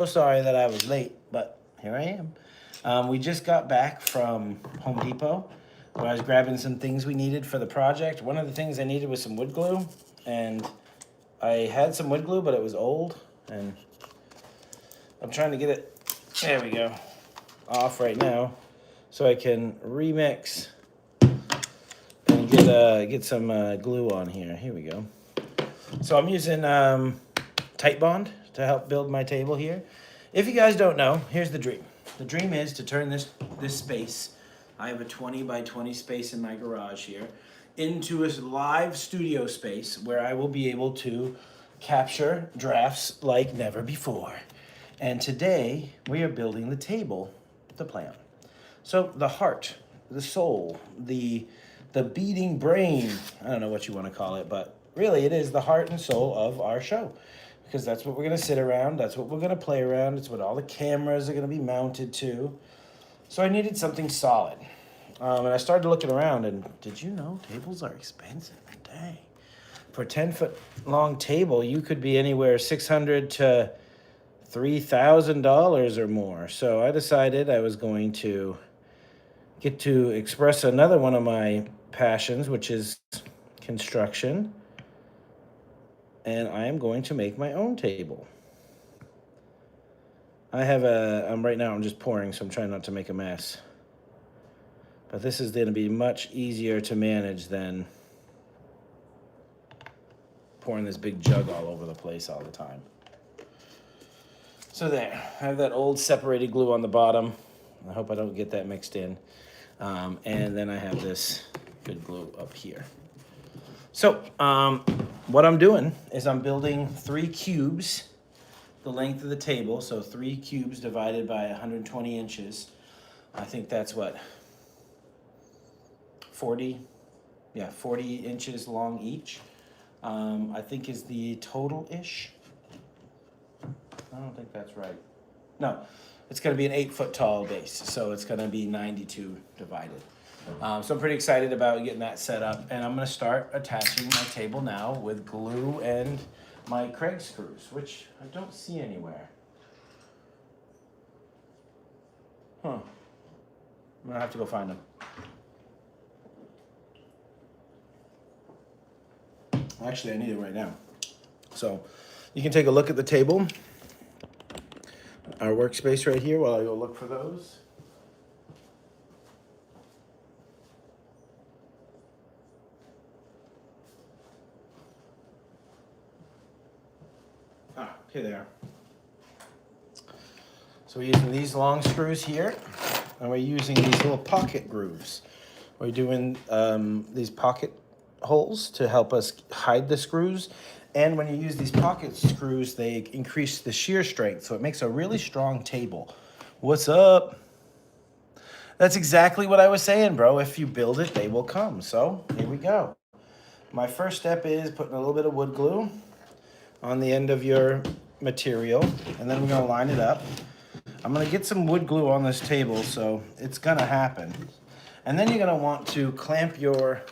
sorry that I was late, but here I am. We just got back from Home Depot where I was grabbing some things we needed for the project. One of the things I needed was some wood glue, and I had some wood glue, but it was old, and I'm trying to get it, there we go, off right now so I can remix and get some glue on here. Here we go. So I'm using Tight Bond to help build my table here. If you guys don't know, here's the dream. The dream is to turn this space, I have a 20 by 20 space in my garage here, into a live studio space where I will be able to capture drafts like never before. And today we are building the table to play on. So the heart, the soul, the beating brain, I don't know what you want to call it, but really it is the heart and soul of our show. Because that's what we're going to sit around, that's what we're going to play around, it's what all the cameras are going to be mounted to. So I needed something solid. And I started looking around, and did you know tables are expensive? Dang. For a 10-foot long table, you could be anywhere $600 to $3,000 or more. So I decided I was going to get to express another one of my passions, which is construction. And I am going to make my own table. I have right now I'm just pouring, so I'm trying not to make a mess. But this is going to be much easier to manage than pouring this big jug all over the place all the time. So there, I have that old separated glue on the bottom. I hope I don't get that mixed in. And then I have this good glue up here. So what I'm doing is I'm building 3 cubes, the length of the table. So 3 cubes divided by 120 inches. I think that's what, 40 inches long each. I think is the total-ish. I don't think that's right. No, it's going to be an 8-foot tall base, so it's going to be 92 divided. So I'm pretty excited about getting that set up, and I'm going to start attaching my table now with glue and my Kreg screws, which I don't see anywhere. Huh. I'm going to have to go find them. Actually, I need it right now. So you can take a look at the table, our workspace right here, while I go look for those. Here they are. So we're using these long screws here, and we're using these little pocket grooves. We're doing these pocket holes to help us hide the screws. And when you use these pocket screws, they increase the shear strength, so it makes a really strong table. What's up? That's exactly what I was saying, bro. If you build it, they will come. So here we go. My first step is putting a little bit of wood glue on the end of your material, and then we're gonna line it up. I'm gonna get some wood glue on this table, so it's gonna happen. And then you're gonna want to clamp your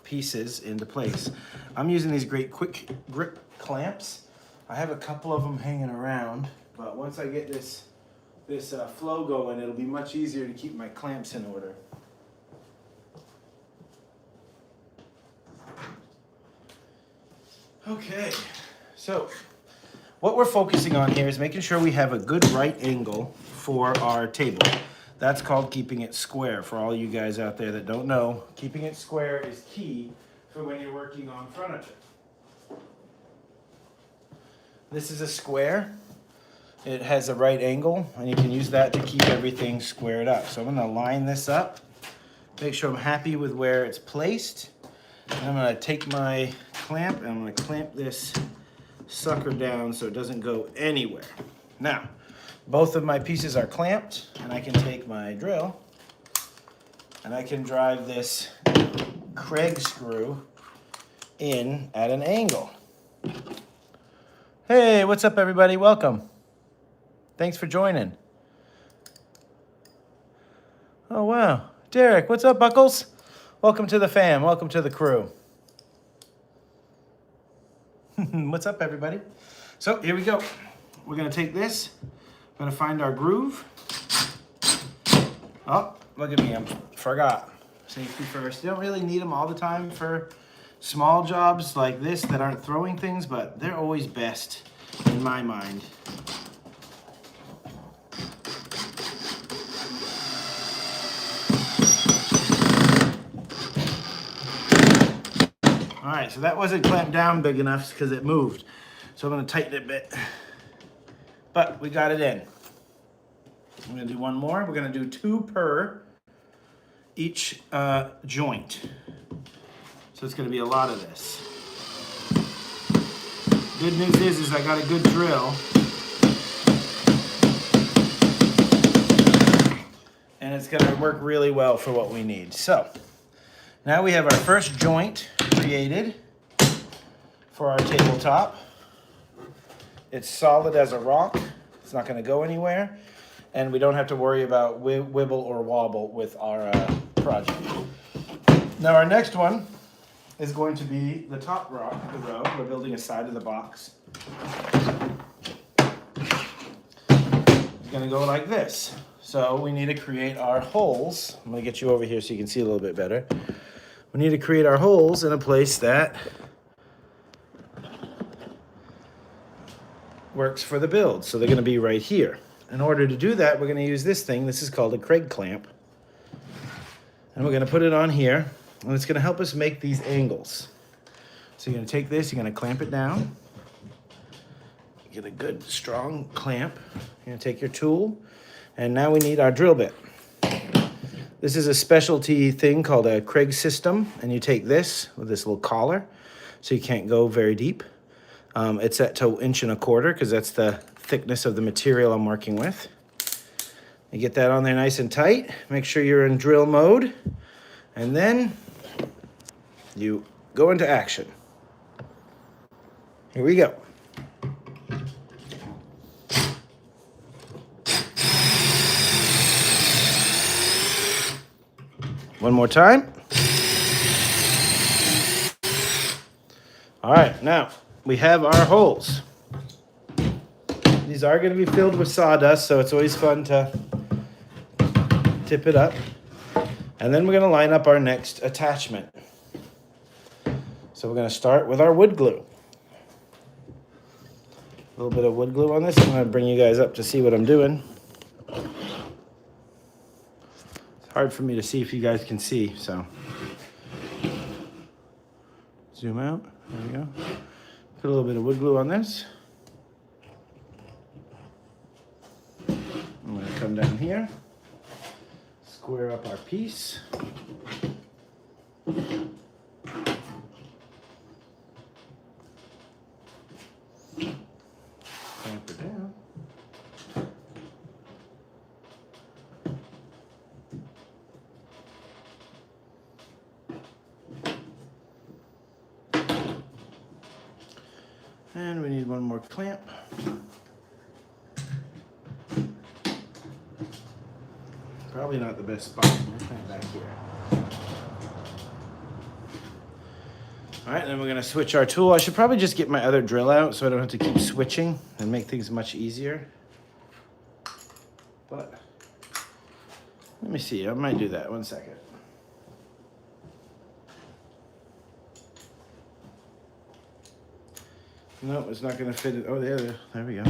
pieces into place. I'm using these great quick grip clamps. I have a couple of them hanging around, but once I get this flow going, it'll be much easier to keep my clamps in order. Okay, so what we're focusing on here is making sure we have a good right angle for our table. That's called keeping it square. For all you guys out there that don't know, keeping it square is key for when you're working on furniture. This is a square. It has a right angle, and you can use that to keep everything squared up. So I'm gonna line this up, make sure I'm happy with where it's placed. And I'm gonna take my clamp and I'm gonna clamp this sucker down so it doesn't go anywhere. Now, both of my pieces are clamped, and I can take my drill and I can drive this Kreg screw in at an angle. Hey, what's up everybody? Welcome. Thanks for joining. Oh wow. Derek, what's up, Buckles? Welcome to the fam, welcome to the crew. What's up, everybody? So here we go. We're gonna take this, Gonna find our groove. Oh, look at me, I forgot. Safety first. You don't really need them all the time for small jobs like this that aren't throwing things, but they're always best in my mind. All right, so that wasn't clamped down big enough because it moved. So I'm gonna tighten it a bit. But we got it in. I'm gonna do one more. We're gonna do 2 per each joint. So it's gonna be a lot of this. Good news is I got a good drill. And it's gonna work really well for what we need. So now we have our first joint created for our tabletop. It's solid as a rock. It's not gonna go anywhere. And we don't have to worry about wibble or wobble with our project. Now our next one is going to be the top row. We're building a side of the box. It's gonna go like this. So we need to create our holes. I'm gonna get you over here so you can see a little bit better. We need to create our holes in a place that works for the build. So they're gonna be right here. In order to do that, we're gonna use this thing. This is called a Kraken clamp. And we're gonna put it on here, and it's gonna help us make these angles. So you're gonna take this, you're gonna clamp it down. Get a good, strong clamp. You're gonna take your tool, and now we need our drill bit. This is a specialty thing called a Kraken system, and you take this with this little collar, so you can't go very deep. It's set to 1.25 inches because that's the thickness of the material I'm working with. You get that on there nice and tight. Make sure you're in drill mode, and then you go into action. Here we go. One more time. All right, now we have our holes. These are going to be filled with sawdust, so it's always fun to tip it up. And then we're going to line up our next attachment. So we're going to start with our wood glue. A little bit of wood glue on this. I'm going to bring you guys up to see what I'm doing. It's hard for me to see if you guys can see, so. Zoom out. There we go. Put a little bit of wood glue on this. I'm going to come down here, square up our piece. Clamp it down. And we need one more clamp. Probably not the best spot. We'll clamp back here. All right, then we're gonna switch our tool. I should probably just get my other drill out so I don't have to keep switching and make things much easier. But let me see, I might do that. 1 second. No, it's not gonna fit it. Oh, there we go.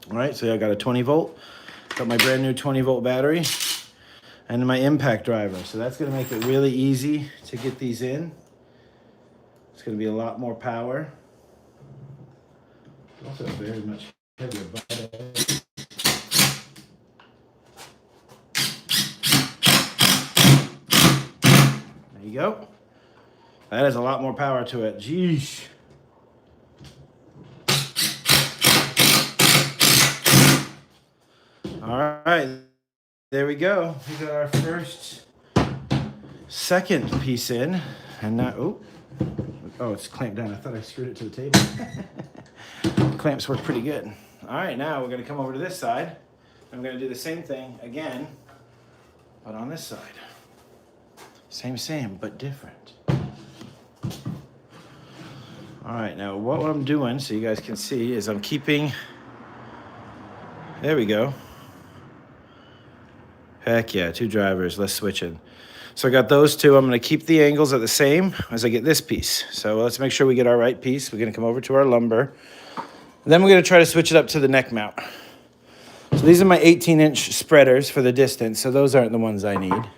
All right, so I got a 20 volt, got my brand new 20 volt battery, and my impact driver. So that's gonna make it really easy to get these in. It's gonna be a lot more power. Also very much heavier. There you go. That has a lot more power to it. Jeez. All right, there we go. We got our second piece in, and now, oh, it's clamped down. I thought I screwed it to the table. Clamps work pretty good. All right, now we're gonna come over to this side. I'm gonna do the same thing again, but on this side. Same, but different. All right, now what I'm doing, so you guys can see, is I'm keeping, there we go. Heck yeah, 2 drivers, let's switch it. So I got those 2. I'm gonna keep the angles at the same as I get this piece. So let's make sure we get our right piece. We're gonna come over to our lumber. And then we're gonna try to switch it up to the neck mount. So these are my 18-inch spreaders for the distance, so those aren't the ones I need.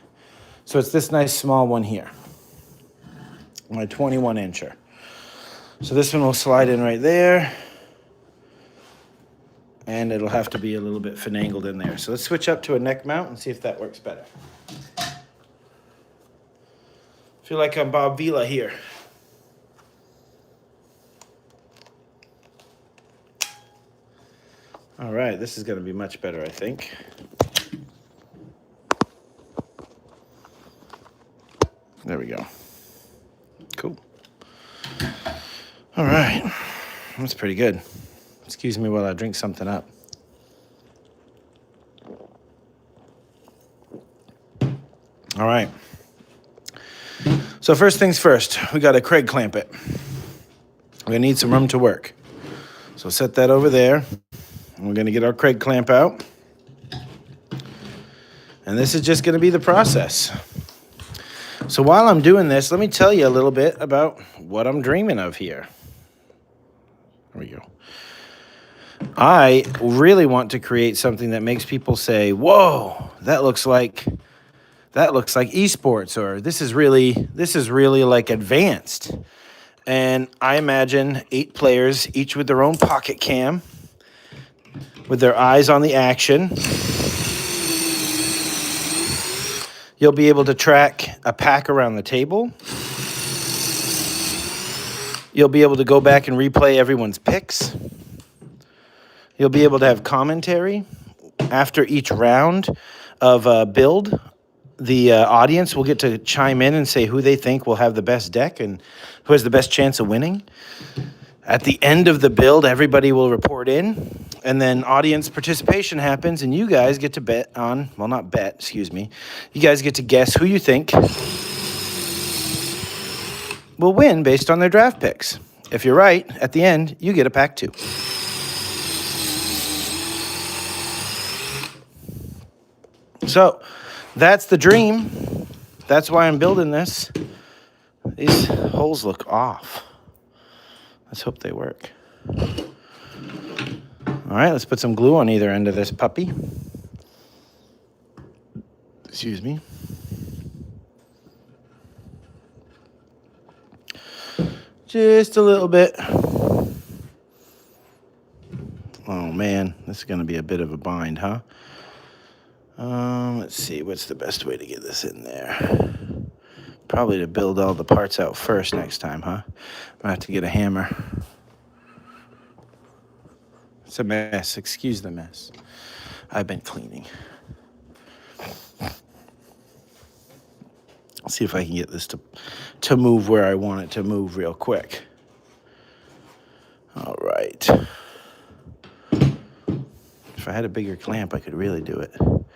So it's this nice small one here, my 21-incher. So this one will slide in right there, and it'll have to be a little bit finagled in there. So let's switch up to a neck mount and see if that works better. Feel like I'm Bob Vila here. All right, this is gonna be much better, I think. There we go. Cool. All right, that's pretty good. Excuse me while I drink something up. All right. So first things first, we got to Kreg clamp it. We're gonna need some room to work. So set that over there. We're gonna get our Kreg clamp out. And this is just gonna be the process. So while I'm doing this, let me tell you a little bit about what I'm dreaming of here. There we go. I really want to create something that makes people say, whoa, that looks like esports, or this is really like advanced. And I imagine 8 players, each with their own pocket cam, with their eyes on the action. You'll be able to track a pack around the table. You'll be able to go back and replay everyone's picks. You'll be able to have commentary after each round of build. The audience will get to chime in and say who they think will have the best deck and who has the best chance of winning. At the end of the build, everybody will report in, and then audience participation happens, and you guys get to bet on, well, not bet, excuse me. You guys get to guess who you think will win based on their draft picks. If you're right, at the end, you get a pack 2. So, that's the dream. That's why I'm building this. These holes look off. Let's hope they work. All right, let's put some glue on either end of this puppy. Excuse me. Just a little bit. Oh man, this is gonna be a bit of a bind, huh? Let's see, what's the best way to get this in there? Probably to build all the parts out first next time, huh? I'm gonna have to get a hammer. It's a mess, excuse the mess. I've been cleaning. I'll see if I can get this to move where I want it to move real quick. All right. If I had a bigger clamp, I could really do it. All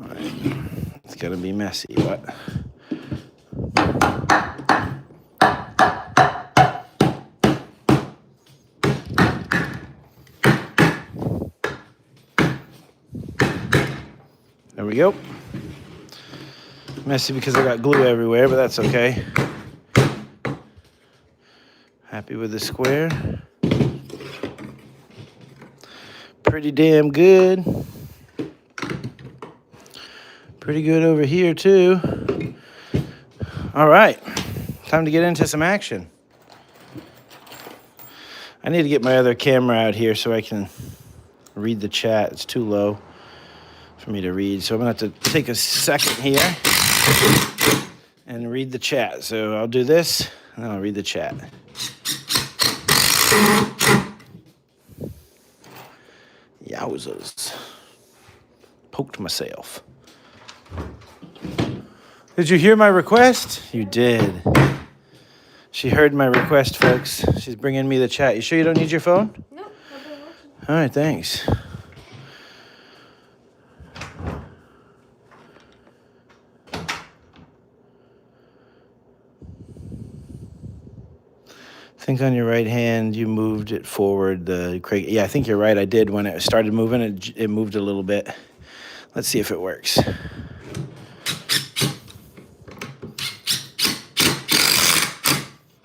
right. It's gonna be messy, but there we go. Messy because I got glue everywhere, but that's okay. Happy with the square. Pretty damn good. Pretty good over here too. All right, time to get into some action. I need to get my other camera out here so I can read the chat. It's too low for me to read, so I'm gonna have to take a second here and read the chat. So I'll do this, and then I'll read the chat. Yowzers. Poked myself. Did you hear my request? You did. She heard my request, folks. She's bringing me the chat. You sure you don't need your phone? No, I've been watching. All right, thanks. think on your right hand, you moved it forward. Yeah, I think you're right. I did. When it started moving, it moved a little bit. Let's see if it works.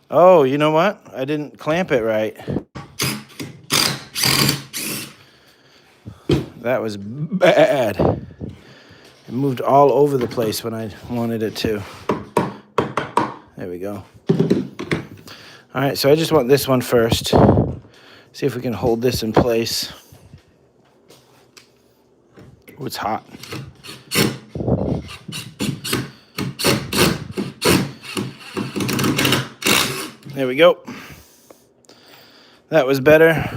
Oh, you know what? I didn't clamp it right. That was bad. It moved all over the place when I wanted it to. There we go. All right, so I just want this one first. See if we can hold this in place. Oh, it's hot. There we go. That was better.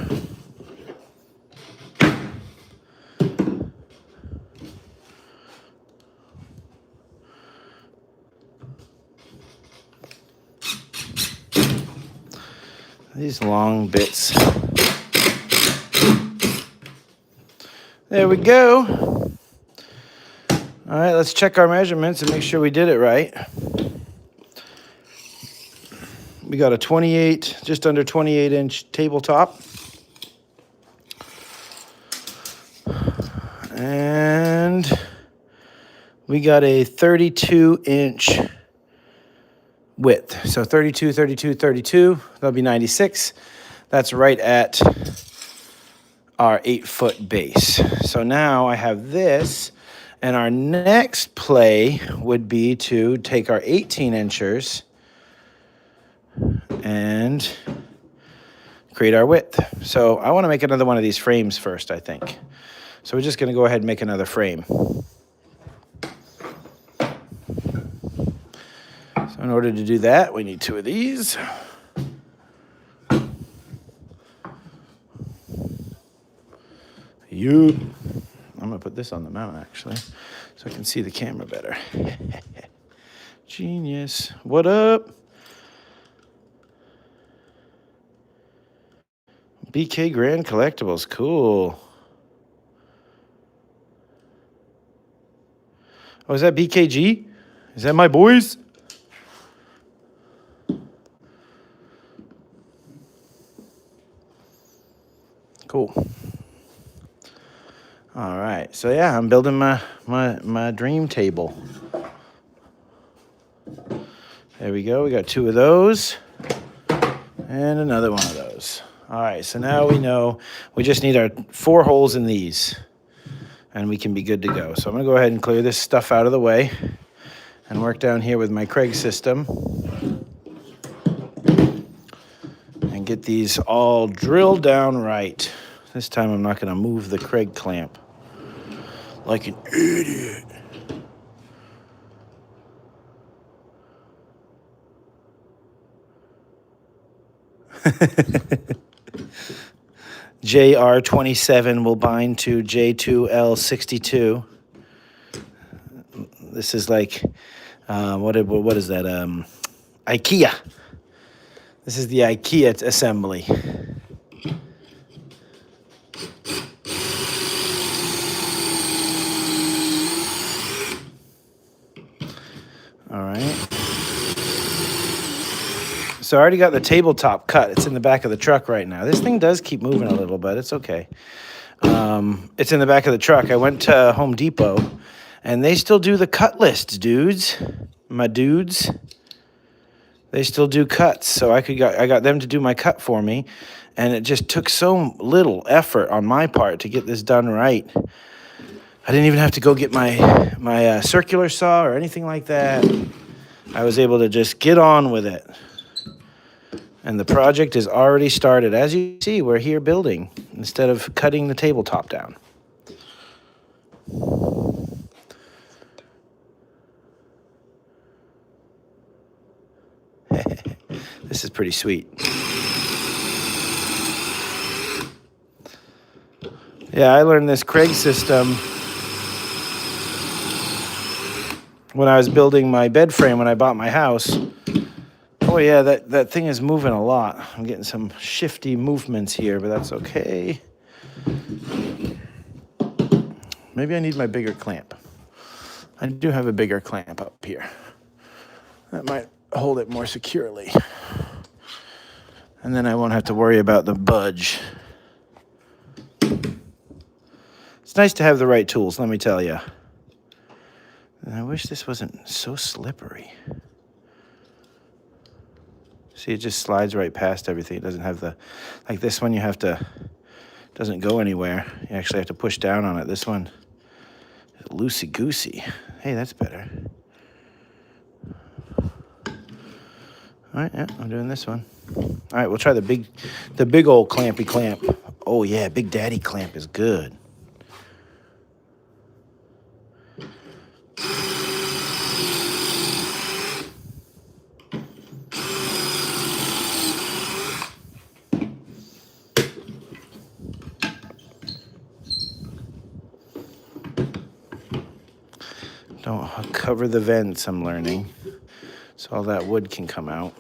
These long bits. There we go. All right, let's check our measurements and make sure we did it right. We got a 28, just under 28-inch tabletop. And we got a 32-inch width. So 32, 32, 32, that'll be 96. That's right at our 8-foot base. So now I have this, and our next play would be to take our 18-inchers and create our width. So I want to make another one of these frames first, I think. So we're just going to go ahead and make another frame. So in order to do that, we need 2 of these. I'm going to put this on the mount, actually, so I can see the camera better. Genius. What up? BK Grand Collectibles. Cool. Oh, is that BKG? Is that my boys? Cool. All right. So yeah, I'm building my dream table. There we go. We got 2 of those and another one of those. All right. So now we know we just need our 4 holes in these, and we can be good to go. So I'm going to go ahead and clear this stuff out of the way and work down here with my Kreg system and get these all drilled down right. This time I'm not going to move the Kreg clamp like an idiot. JR27 will bind to J2L62. This is like, what is that? IKEA. This is the IKEA assembly. All right. So I already got the tabletop cut. It's in the back of the truck right now. This thing does keep moving a little, but it's okay. It's in the back of the truck. I went to Home Depot, and they still do the cut lists, dudes. My dudes. They still do cuts, so I got them to do my cut for me, and it just took so little effort on my part to get this done right. I didn't even have to go get my circular saw or anything like that. I was able to just get on with it. And the project is already started. As you see, we're here building instead of cutting the tabletop down. This is pretty sweet. Yeah, I learned this Kreg system when I was building my bed frame when I bought my house. Oh yeah, that thing is moving a lot. I'm getting some shifty movements here, but that's okay. Maybe I need my bigger clamp. I do have a bigger clamp up here. That might hold it more securely. And then I won't have to worry about the budge. It's nice to have the right tools, let me tell you. And I wish this wasn't so slippery. See, it just slides right past everything. It doesn't have the, like this one you have to, doesn't go anywhere. You actually have to push down on it. This one is loosey-goosey. Hey, that's better. All right, yeah, I'm doing this one. All right, we'll try the big old clampy clamp. Oh yeah, Big Daddy clamp is good. Don't cover the vents, I'm learning, so all that wood can come out.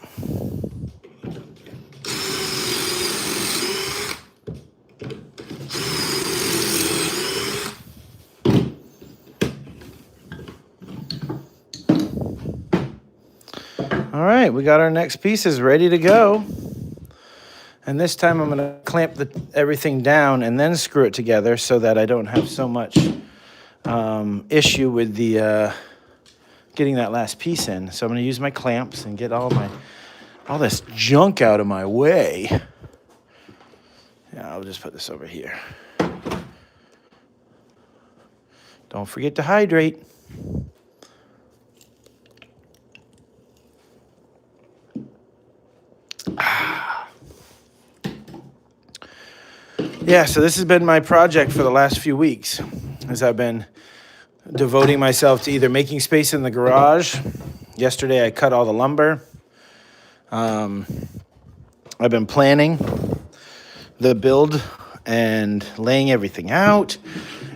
All right, we got our next pieces ready to go. And this time I'm gonna clamp everything down and then screw it together so that I don't have so much issue with the getting that last piece in. So I'm gonna use my clamps and get all this junk out of my way. Yeah, I'll just put this over here. Don't forget to hydrate. Yeah, so this has been my project for the last few weeks, as I've been devoting myself to either making space in the garage. Yesterday I cut all the lumber. I've been planning the build and laying everything out.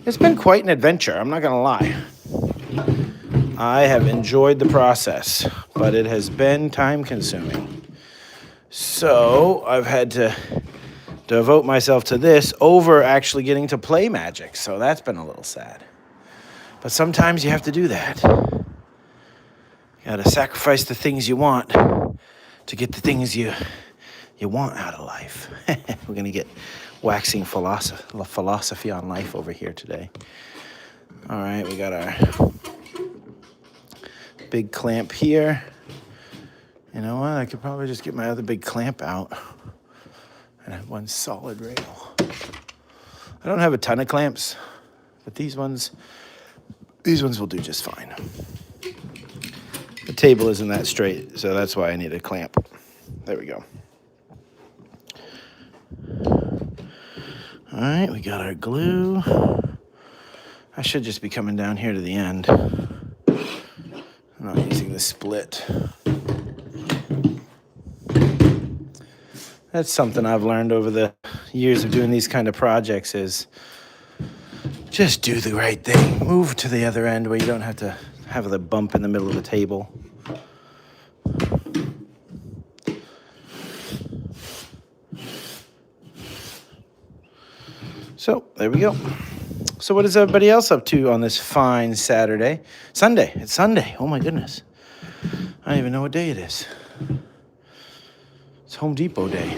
It's been quite an adventure, I'm not gonna lie. I have enjoyed the process, but it has been time consuming. So I've had to devote myself to this over actually getting to play Magic. So that's been a little sad. But sometimes you have to do that. You gotta sacrifice the things you want to get the things you want out of life. We're gonna get waxing philosophy on life over here today. All right, we got our big clamp here. You know what? I could probably just get my other big clamp out and have one solid rail. I don't have a ton of clamps, but these ones will do just fine. The table isn't that straight, so that's why I need a clamp. There we go. All right, we got our glue. I should just be coming down here to the end. I'm not using the split. That's something I've learned over the years of doing these kind of projects is just do the right thing. Move to the other end where you don't have to have the bump in the middle of the table. So there we go. So what is everybody else up to on this fine Saturday? Sunday. It's Sunday. Oh my goodness. I don't even know what day it is. It's Home Depot day.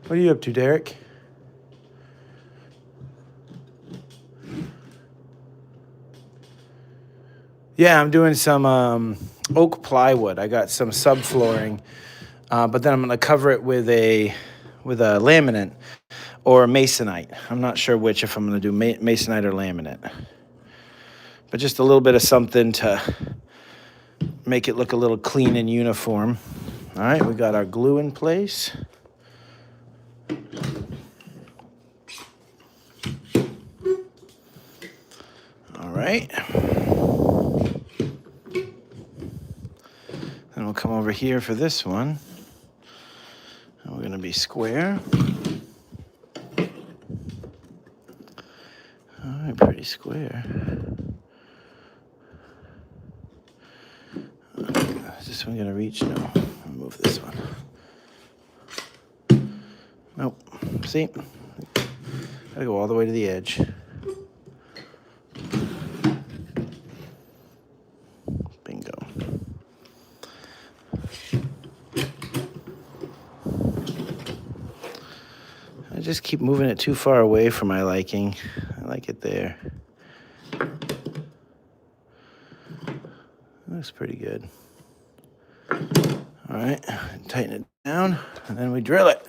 What are you up to, Derek? Yeah, I'm doing some oak plywood. I got some subflooring, but then I'm going to cover it with a laminate or masonite. I'm not sure which, if I'm going to do masonite or laminate. But just a little bit of something to make it look a little clean and uniform. All right, we got our glue in place. All right. Then we'll come over here for this one. And we're going to be square. All right, pretty square. Is this one going to reach? No. I'll move this one. Nope. See? Gotta go all the way to the edge. Bingo. just keep moving it too far away for my liking. I like it there. Looks pretty good. All right, tighten it down, and then we drill it.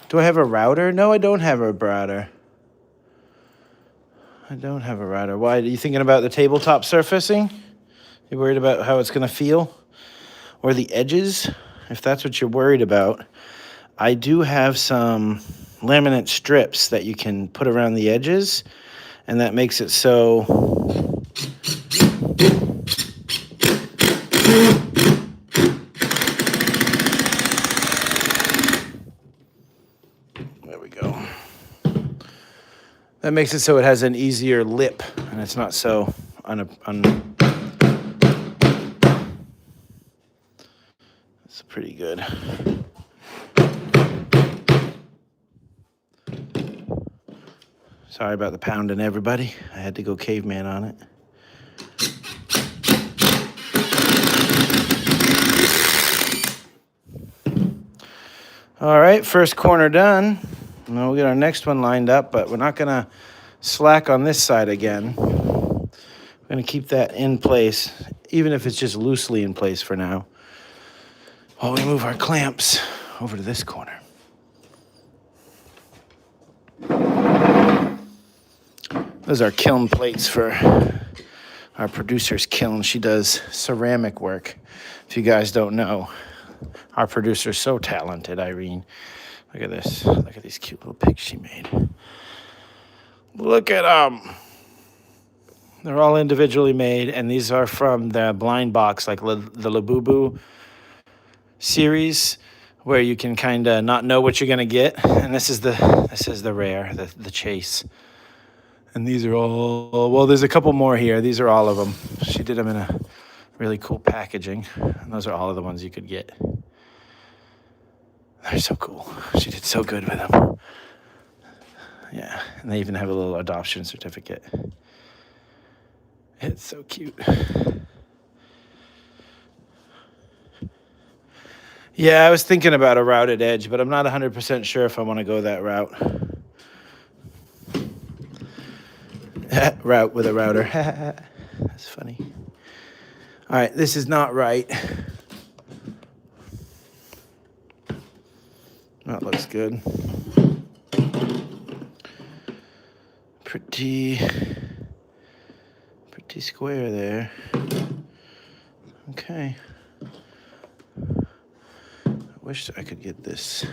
Do I have a router? No, I don't have a router. I don't have a router. Why? Are you thinking about the tabletop surfacing? You worried about how it's going to feel? Or the edges? If that's what you're worried about, I do have some laminate strips that you can put around the edges, and that makes it so there we go. That makes it so it has an easier lip, and it's not so It's pretty good. Sorry about the pounding, everybody. I had to go caveman on it. All right, first corner done. Now we'll get our next one lined up, but we're not going to slack on this side again. We're going to keep that in place, even if it's just loosely in place for now, while we move our clamps over to this corner. Those are kiln plates for our producer's kiln. She does ceramic work. If you guys don't know, our producer's so talented, Irene. Look at this. Look at these cute little pigs she made. Look at them. They're all individually made, and these are from the blind box, like the Labubu series, where you can kind of not know what you're gonna get. And this is the rare, the chase. And these are all, well, there's a couple more here. These are all of them. She did them in a really cool packaging. And those are all of the ones you could get. They're so cool. She did so good with them. Yeah, and they even have a little adoption certificate. It's so cute. Yeah, I was thinking about a routed edge, but I'm not 100% sure if I want to go that route. Route with a router. That's funny. All right, this is not right. That looks good. Pretty square there. Okay. I wish I could get this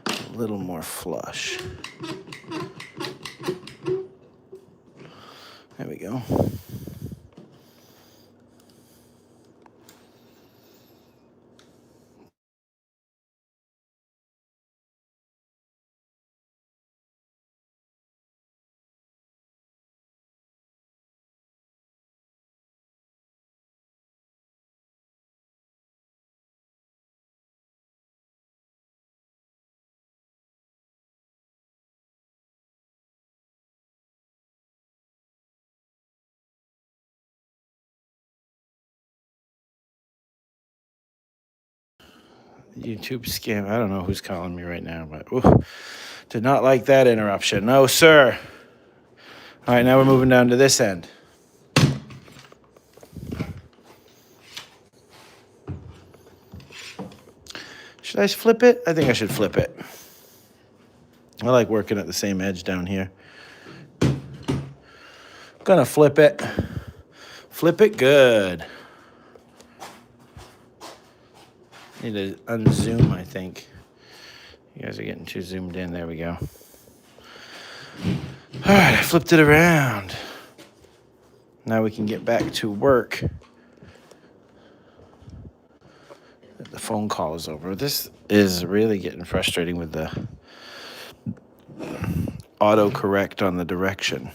a little more flush. There we go. YouTube scam. I don't know who's calling me right now, but ooh, did not like that interruption. No, sir. All right, now we're moving down to this end. Should I flip it? I think I should flip it. I like working at the same edge down here. Gonna flip it. Flip it good. Need to unzoom, I think. You guys are getting too zoomed in. There we go. All right, I flipped it around. Now we can get back to work. The phone call is over. This is really getting frustrating with the autocorrect on the direction.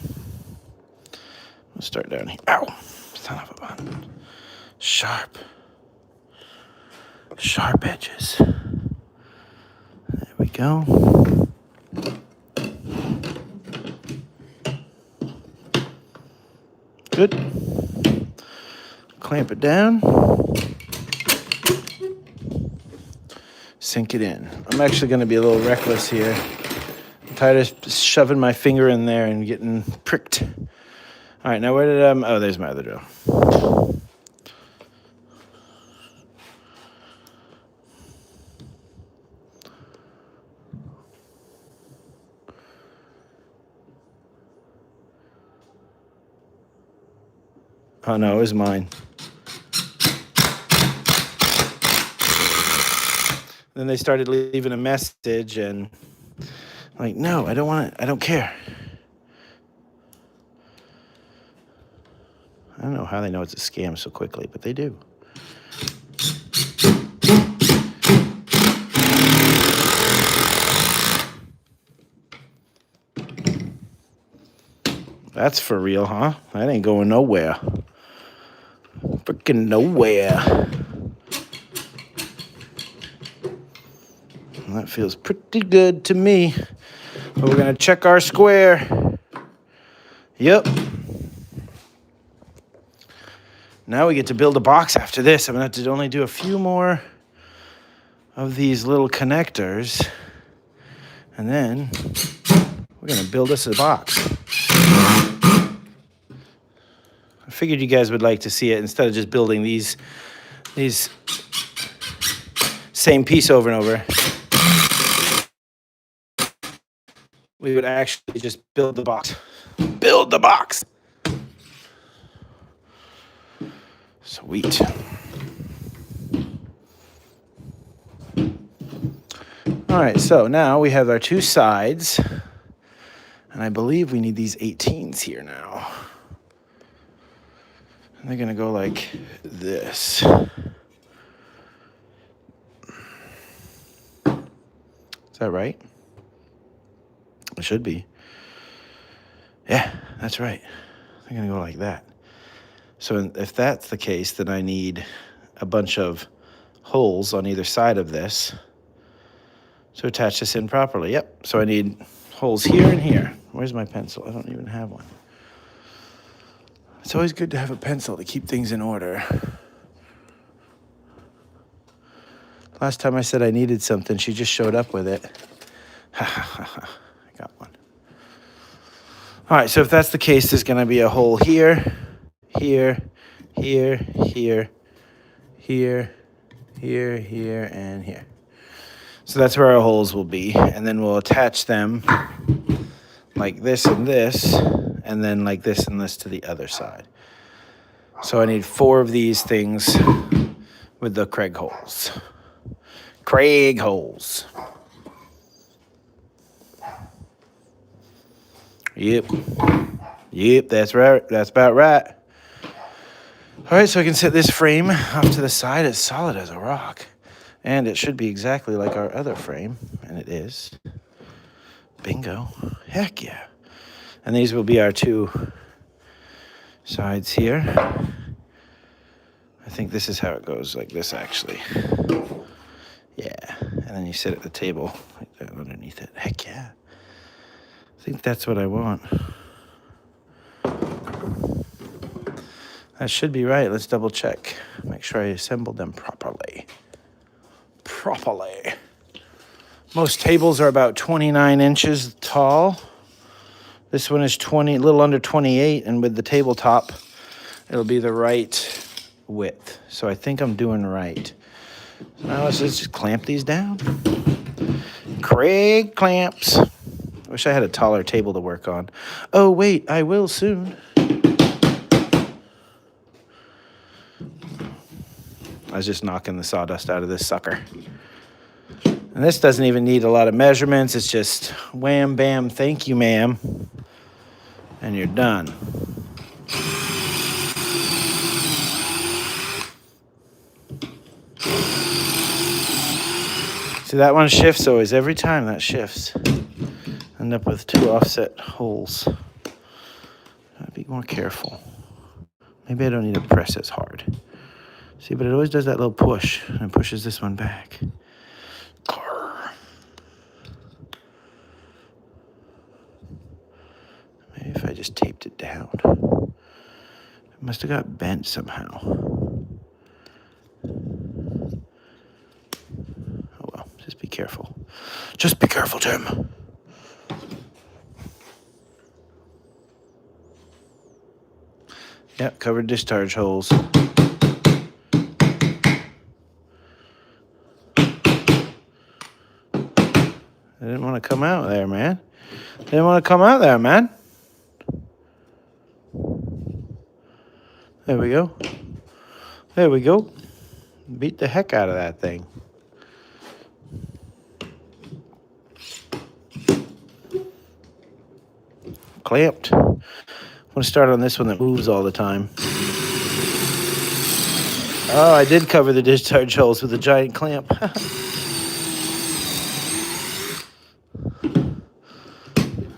Let's start down here. Ow! Son of a bun. Sharp edges. There we go. Good. clamp it down. Sink it in. I'm actually going to be a little reckless here. I'm tired of shoving my finger in there and getting pricked. All right, now where did oh, there's my other drill. Oh no, it was mine. Then they started leaving a message, and I'm like, no, I don't want it. I don't care. I don't know how they know it's a scam so quickly, but they do. That's for real, huh? That ain't going nowhere. Freaking nowhere. That feels pretty good to me. But we're going to check our square. Yep. Now we get to build a box after this. I'm going to have to only do a few more of these little connectors. And then we're going to build us a box. I figured you guys would like to see it instead of just building these same piece over and over. We would actually just build the box. Build the box. Sweet. All right, so now we have our two sides. And I believe we need these 18s here now. And they're going to go like this. Is that right? It should be. Yeah, that's right. They're going to go like that. So if that's the case, then I need a bunch of holes on either side of this to attach this in properly. Yep, so I need holes here and here. Where's my pencil? I don't even have one. It's always good to have a pencil to keep things in order. Last time I said I needed something, she just showed up with it. Ha ha ha ha. I got one. All right, so if that's the case, there's going to be a hole here, here, here, here, here, here, here, and here. So that's where our holes will be, and then we'll attach them like this, and then like this and this to the other side. So I need 4 of these things with the Kreg holes. Kreg holes. Yep, that's right. That's about right. All right, so I can set this frame off to the side as solid as a rock. And it should be exactly like our other frame, and it is. Bingo. Heck yeah. And these will be our 2 sides here. I think this is how it goes, like this actually. Yeah, and then you sit at the table like that underneath it. Heck yeah. I think that's what I want. That should be right. Let's double check. Make sure I assembled them properly. Most tables are about 29 inches tall. This one is a little under 28, and with the tabletop, it'll be the right width. So I think I'm doing right. So now let's just clamp these down. Kreg clamps. I wish I had a taller table to work on. Oh, wait, I will soon. I was just knocking the sawdust out of this sucker. And this doesn't even need a lot of measurements. It's just wham, bam, thank you, ma'am. And you're done. See, that one shifts always. Every time that shifts. End up with 2 offset holes. Gotta be more careful. Maybe I don't need to press as hard. See, but it always does that little push and pushes this one back. Maybe if I just taped it down. It must have got bent somehow. careful. Just be careful, Jim. Yep, covered discharge holes. They didn't want to come out there, man. They didn't want to come out there, man. There we go. There we go. Beat the heck out of that thing. Clamped. I'm going to start on this one that moves all the time. Oh, I did cover the discharge holes with a giant clamp.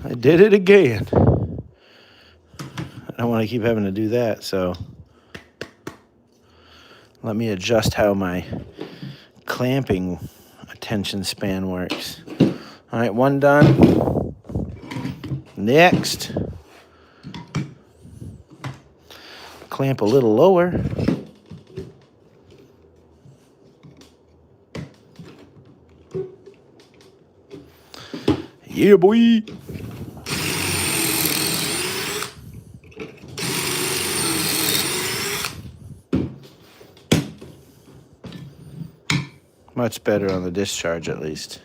I did it again. I don't want to keep having to do that, so let me adjust how my clamping attention span works. All right, one done. Next. Clamp a little lower. Yeah, boy. Much better on the discharge, at least.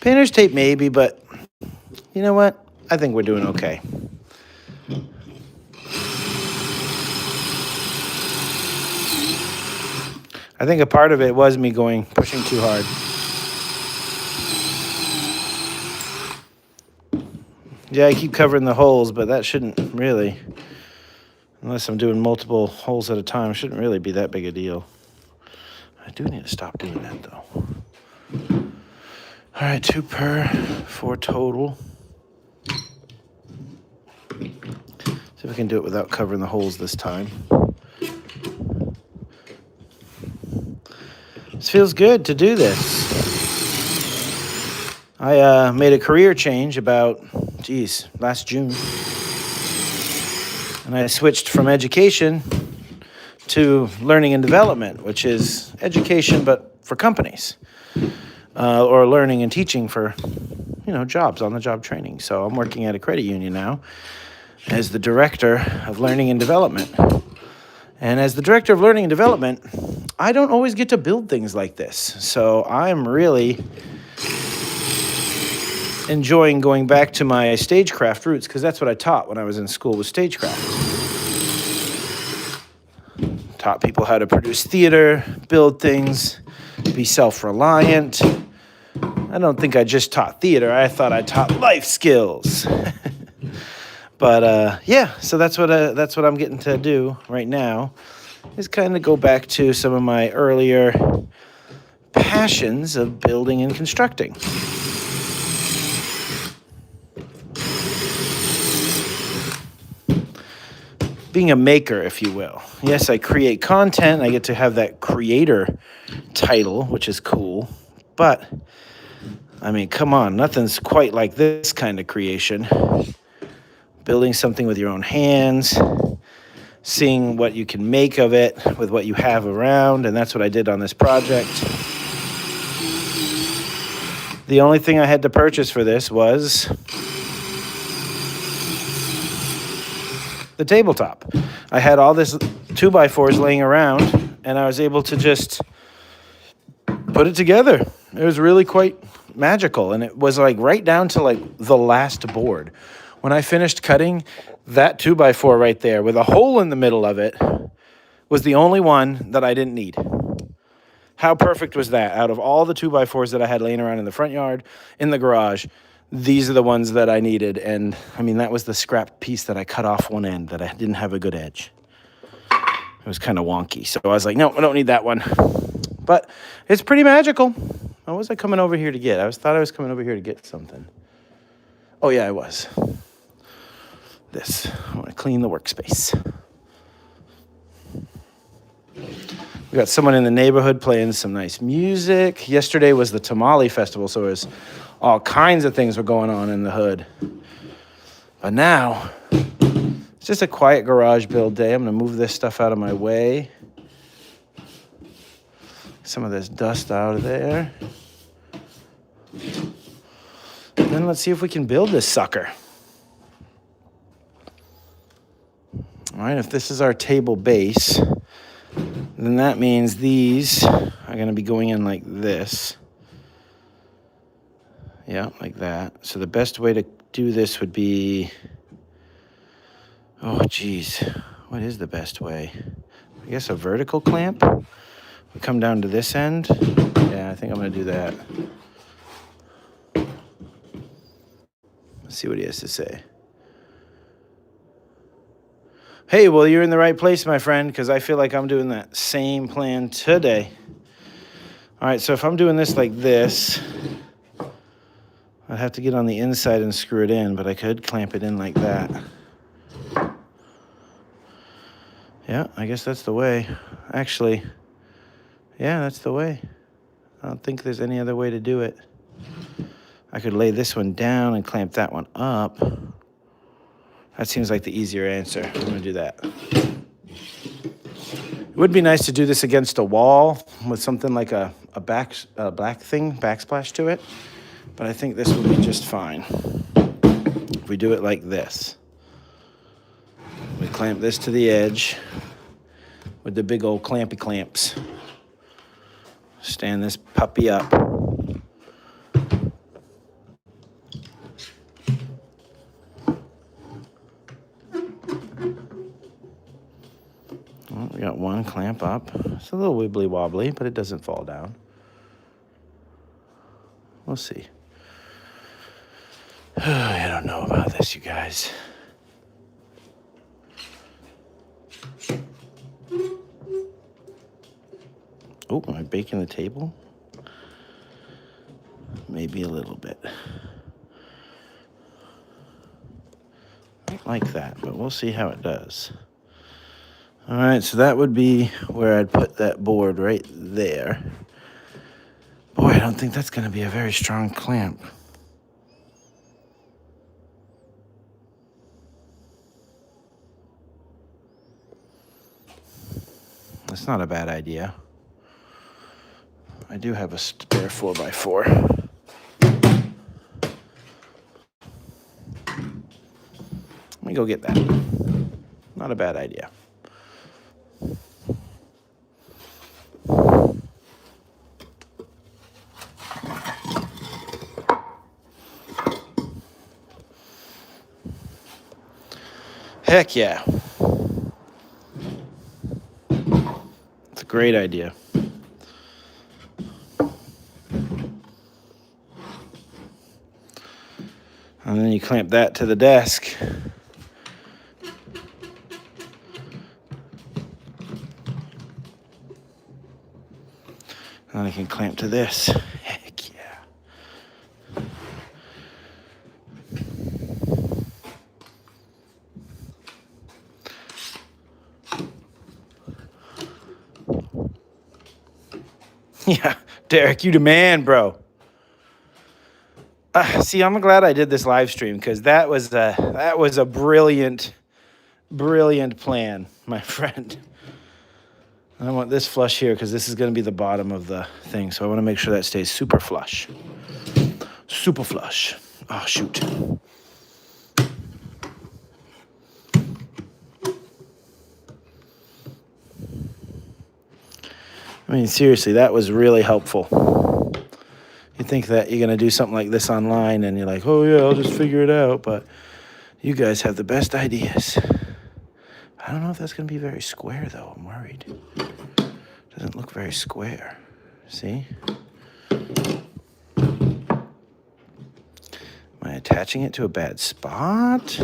Painter's tape maybe, but you know what? I think we're doing okay. I think a part of it was me pushing too hard. Yeah, I keep covering the holes, but that shouldn't really, unless I'm doing multiple holes at a time, shouldn't really be that big a deal. I do need to stop doing that, though. All right, 2 per, 4 total. See if we can do it without covering the holes this time. It feels good to do this. I made a career change about, last June. And I switched from education to learning and development, which is education but for companies. Or learning and teaching for, jobs, on-the-job training. So I'm working at a credit union now as the director of learning and development. And as the director of learning and development, I don't always get to build things like this. So I'm really enjoying going back to my stagecraft roots, because that's what I taught when I was in school, was stagecraft. Taught people how to produce theater, build things, be self-reliant. I don't think I just taught theater. I thought I taught life skills. But so that's what I'm getting to do right now, is kind of go back to some of my earlier passions of building and constructing. Being a maker, if you will. Yes, I create content. I get to have that creator title, which is cool. But, I mean, come on. Nothing's quite like this kind of creation. Building something with your own hands, seeing what you can make of it with what you have around, and that's what I did on this project. The only thing I had to purchase for this was the tabletop. I had all this 2x4s laying around, and I was able to just put it together. It was really quite magical, and it was like right down to like the last board. When I finished cutting, that 2x4 right there with a hole in the middle of it was the only one that I didn't need. How perfect was that? Out of all the 2x4s that I had laying around in the front yard, in the garage, these are the ones that I needed. And I mean, that was the scrap piece that I cut off one end that I didn't have a good edge. It was kind of wonky. So I was like, no, I don't need that one. But it's pretty magical. What was I coming over here to get? Thought I was coming over here to get something. Oh yeah, I was. This. I want to clean the workspace. We got someone in the neighborhood playing some nice music. Yesterday was the Tamale Festival, so there's all kinds of things were going on in the hood. But now, it's just a quiet garage build day. I'm going to move this stuff out of my way. Some of this dust out of there. And then let's see if we can build this sucker. All right, if this is our table base, then that means these are going to be going in like this. Yeah, like that. So the best way to do this would be... Oh, geez. What is the best way? I guess a vertical clamp? We come down to this end. Yeah, I think I'm going to do that. Let's see what he has to say. Hey, well, you're in the right place, my friend, because I feel like I'm doing that same plan today. All right, so if I'm doing this like this, I'd have to get on the inside and screw it in, but I could clamp it in like that. Yeah, I guess that's the way. Actually, yeah, that's the way. I don't think there's any other way to do it. I could lay this one down and clamp that one up. That seems like the easier answer. I'm going to do that. It would be nice to do this against a wall with something like a black thing, backsplash to it. But I think this will be just fine. If we do it like this. We clamp this to the edge with the big old clampy clamps. Stand this puppy up. Well, we got one clamp up. It's a little wibbly wobbly, but it doesn't fall down. We'll see. I don't know about this, you guys. Oh, am I baking the table? Maybe a little bit. Not like that, but we'll see how it does. All right, so that would be where I'd put that board right there. Boy, I don't think that's going to be a very strong clamp. That's not a bad idea. I do have a spare 4x4. Let me go get that. Not a bad idea. Heck yeah. It's a great idea. And then you clamp that to the desk. And I can clamp to this. Heck yeah. Yeah, Derek, you the man, bro. See, I'm glad I did this live stream because that was a brilliant plan, my friend. I want this flush here because this is going to be the bottom of the thing, so I want to make sure that stays super flush. Super flush. Oh, shoot. I mean, seriously, that was really helpful. You think that you're going to do something like this online and you're like, oh, yeah, I'll just figure it out. But you guys have the best ideas. I don't know if that's going to be very square, though. I'm worried. Doesn't look very square. See? Am I attaching it to a bad spot?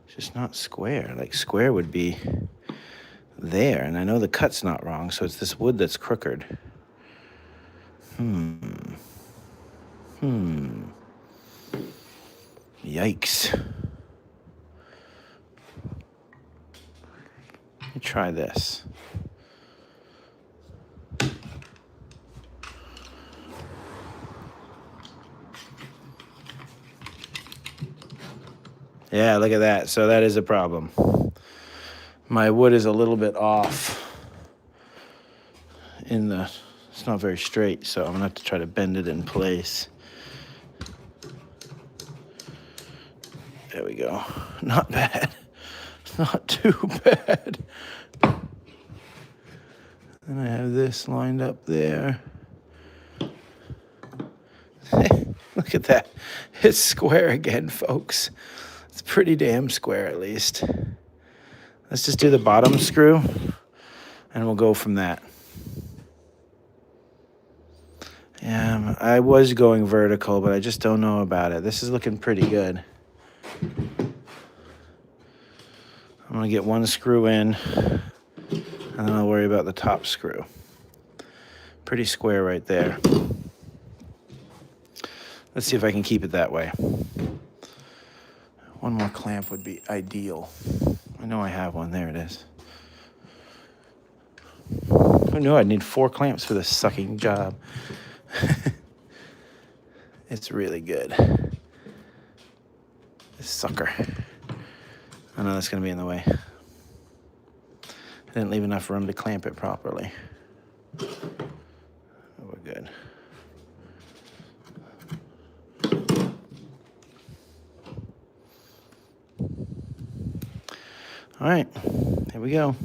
It's just not square. Like, square would be there, and I know the cut's not wrong, so it's this wood that's crooked. Yikes. Let me try this. Yeah, look at that. So that is a problem. My wood is a little bit off in the, it's not very straight, so I'm gonna have to try to bend it in place. There we go. Not bad. Not too bad. And I have this lined up there. Look at that. It's square again, folks. It's pretty damn square, at least. Let's just do the bottom screw, and we'll go from that. Yeah, I was going vertical, but I just don't know about it. This is looking pretty good. I'm going to get one screw in, and then I'll worry about the top screw. Pretty square right there. Let's see if I can keep it that way. One more clamp would be ideal. I know I have one. There it is. Who knew I'd need 4 clamps for this sucking job? It's really good. This sucker. I know that's going to be in the way. I didn't leave enough room to clamp it properly. We're good. All right, here we go.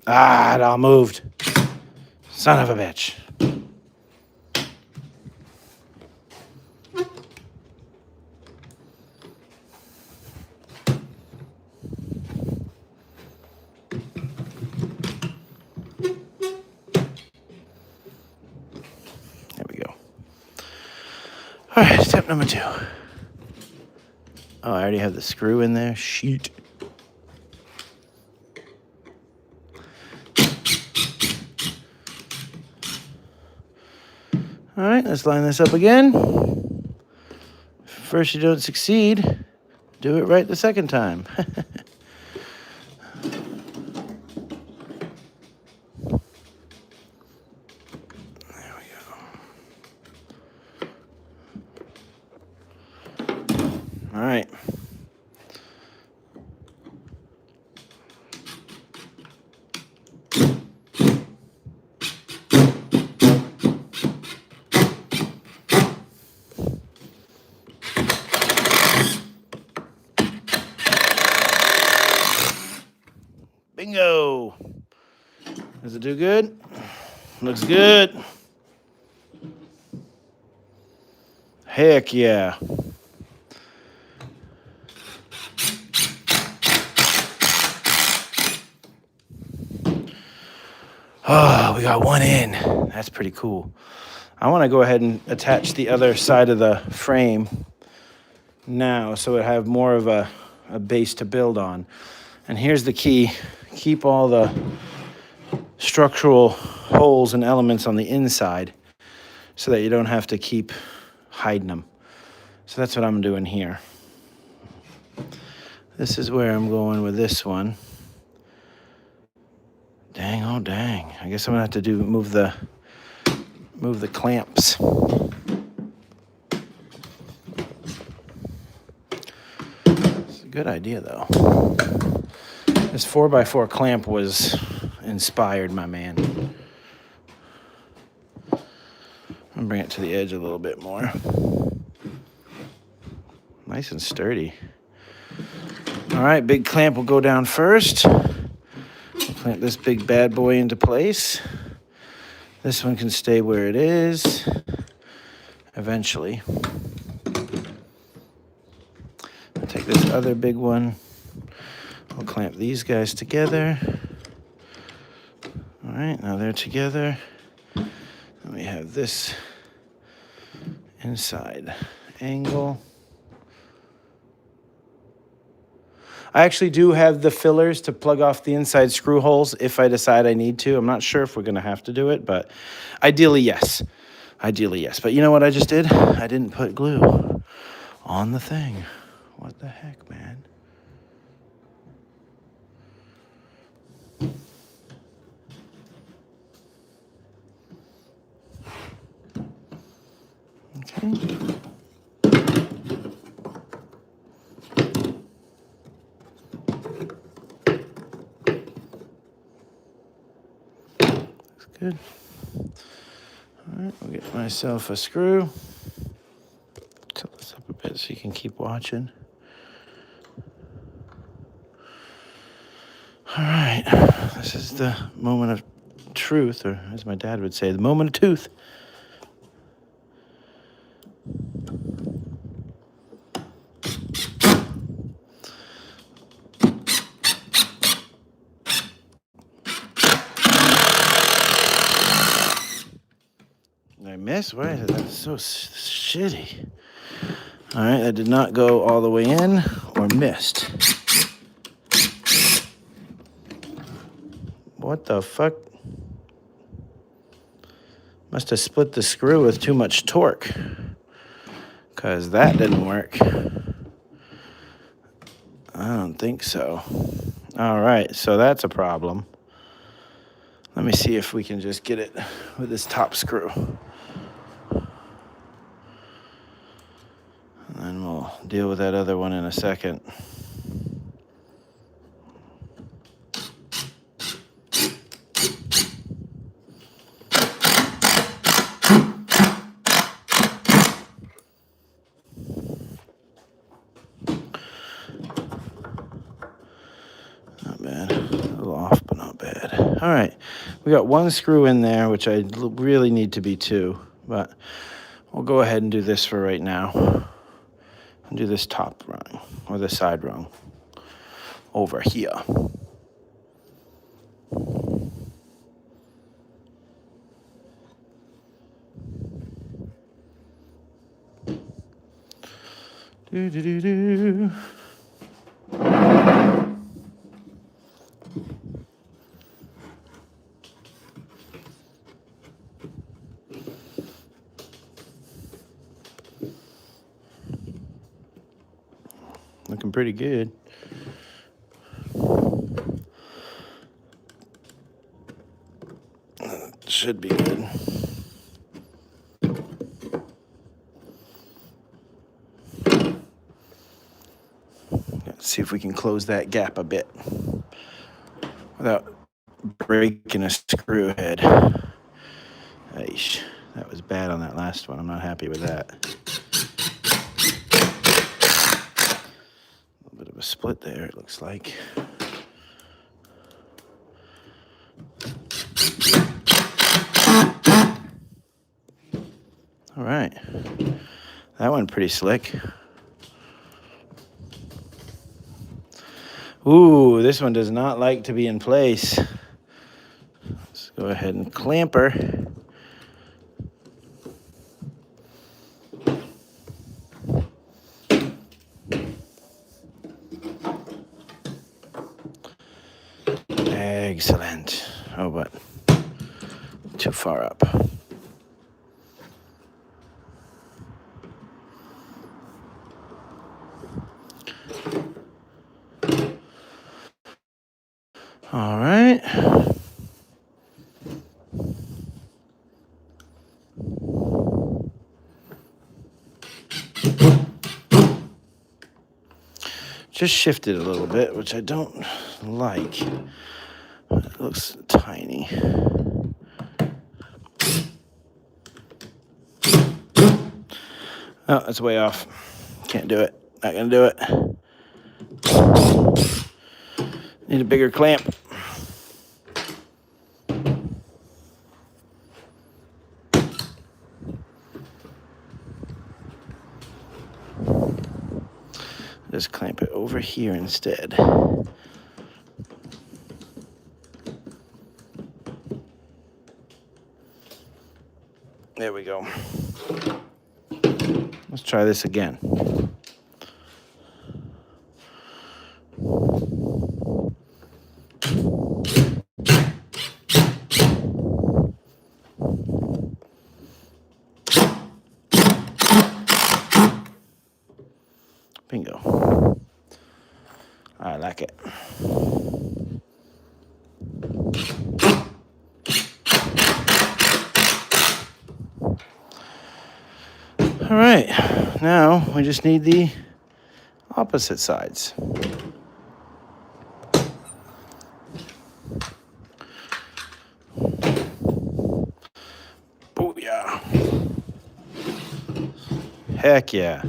Ah, it all moved. Son of a bitch. There we go. All right, step number 2. Oh, I already have the screw in there. Shoot. All right, let's line this up again. First you don't succeed, do it right the second time. There we go. All right. Bingo. Does it do good? Looks good. Heck yeah. Oh, we got one in. That's pretty cool. I want to go ahead and attach the other side of the frame now so it have more of a base to build on. And here's the key. Keep all the structural holes and elements on the inside so that you don't have to keep hiding them. So that's what I'm doing here. This is where I'm going with this one. Dang, oh dang. I guess I'm gonna have to move the clamps. It's a good idea though. This 4x4 clamp was inspired, my man. I'm gonna bring it to the edge a little bit more. Nice and sturdy. All right, big clamp will go down first. We'll clamp this big bad boy into place. This one can stay where it is eventually. I'll take this other big one. I'll clamp these guys together. All right, now they're together. And we have this inside angle. I actually do have the fillers to plug off the inside screw holes if I decide I need to. I'm not sure if we're going to have to do it, but ideally, yes. Ideally, yes. But you know what I just did? I didn't put glue on the thing. What the heck, man? Good. All right, I'll get myself a screw. Tilt this up a bit so you can keep watching. All right, this is the moment of truth, or as my dad would say, the moment of tooth. I miss? Why is that so shitty? All right, that did not go all the way in or missed. What the fuck? Must have split the screw with too much torque, because that didn't work. I don't think so. All right, so that's a problem. Let me see if we can just get it with this top screw. And then we'll deal with that other one in a second. Not bad. A little off, but not bad. All right. We got one screw in there, which I really need to be two. But we'll go ahead and do this for right now. And do this top rung, or the side rung, over here. Do. Looking pretty good. Should be good. Let's see if we can close that gap a bit without breaking a screw head. Aish, that was bad on that last one. I'm not happy with that. A little bit of a split there, it looks like. All right, that went pretty slick. Ooh, this one does not like to be in place. Let's go ahead and clamp her. Excellent. Oh, but too far up. All right. Just shifted a little bit, which I don't like. It looks tiny. Oh, that's way off. Can't do it. Not gonna do it. Need a bigger clamp. Just clamp it over here instead. There we go. Let's try this again. Bingo. I like it. All right, now we just need the opposite sides. Booyah. Heck yeah.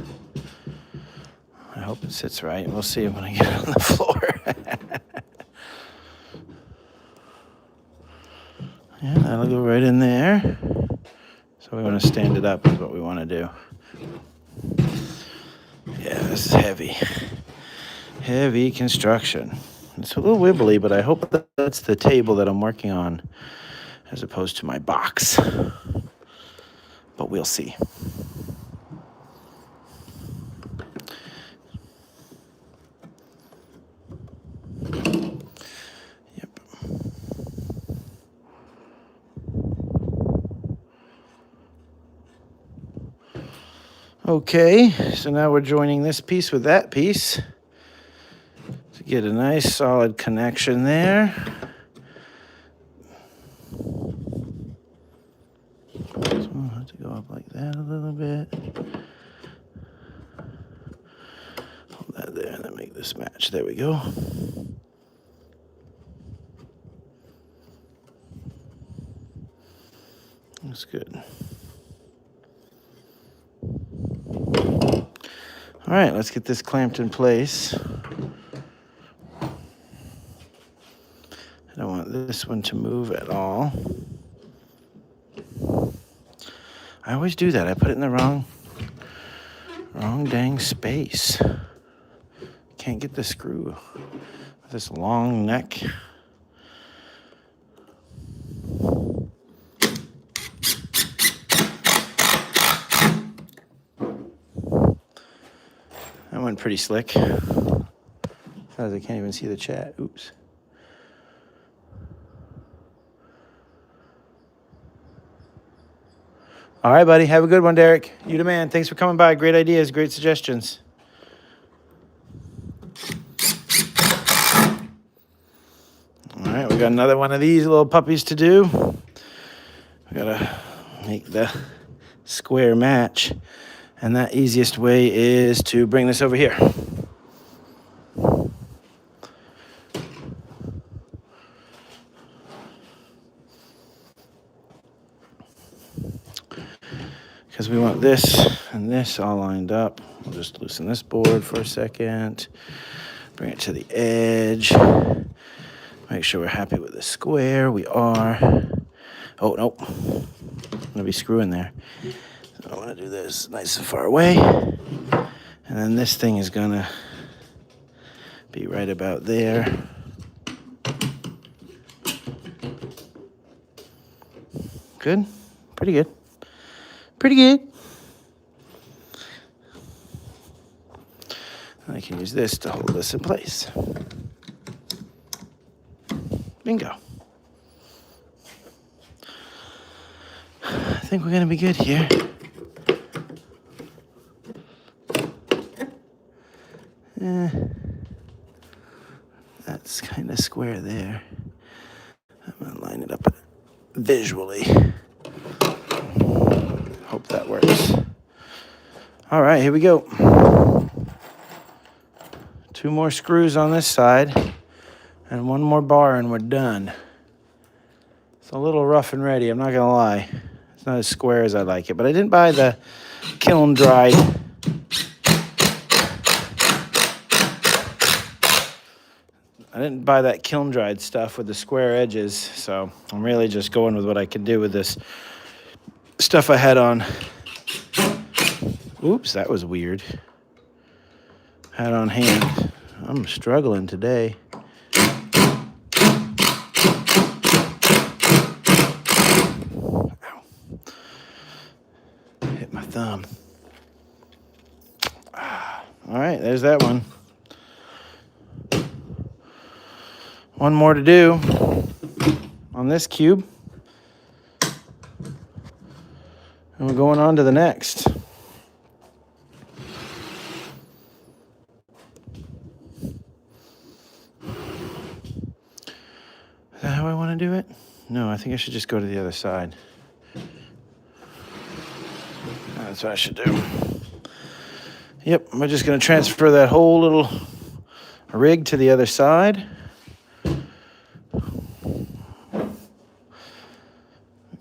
I hope it sits right. We'll see when I get it on the floor. Yeah, that'll go right in there. So we want to stand it up is what we want to do. Yeah, this is heavy. Heavy construction. It's a little wibbly, but I hope that's the table that I'm working on as opposed to my box. But we'll see. Yep. Okay, so now we're joining this piece with that piece to get a nice solid connection there. So I'll have to go up like that a little bit. Hold that there and then make this match. There we go. That's good. All right, let's get this clamped in place. I don't want this one to move at all. I always do that. I put it in the wrong dang space. Can't get the screw. This long neck. That went pretty slick. As I can't even see the chat. Oops. All right, buddy. Have a good one, Derek. You the man. Thanks for coming by. Great ideas. Great suggestions. All right, we got another one of these little puppies to do. We gotta make the square match. And that easiest way is to bring this over here. Because we want this and this all lined up. We'll just loosen this board for a second. Bring it to the edge. Make sure we're happy with the square. We are. Oh, nope. I'm going to be screwing there. So I want to do this nice and far away. And then this thing is going to be right about there. Good? Pretty good. Pretty good. I can use this to hold this in place. Bingo. I think we're going to be good here. That's kind of square there. I'm going to line it up visually. Hope that works. All right, here we go. 2 more screws on this side and 1 more bar and we're done. It's a little rough and ready, I'm not gonna lie. It's not as square as I like it, but I didn't buy the kiln dried. I didn't buy that kiln dried stuff with the square edges, so I'm really just going with what I can do with this stuff I had on. Oops, that was weird. Had on hand. I'm struggling today. Ow. Hit my thumb. All right, there's that one. 1 more to do on this cube. And we're going on to the next. Is that how I want to do it? No, I think I should just go to the other side. That's what I should do. Yep, I'm just going to transfer that whole little rig to the other side.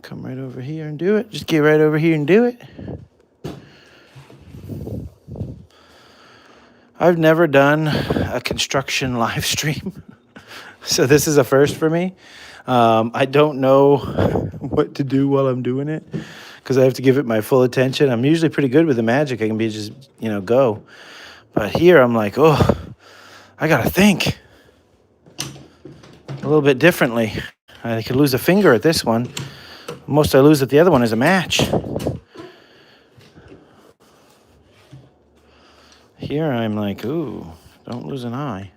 Come right over here and do it. Just get right over here and do it. I've never done a construction live stream, so this is a first for me. I don't know what to do while I'm doing it because I have to give it my full attention. I'm usually pretty good with the magic. I can be just, go. But here I'm like, oh, I got to think a little bit differently. I could lose a finger at this one. Most I lose at the other one is a match. Here I'm like, ooh, don't lose an eye.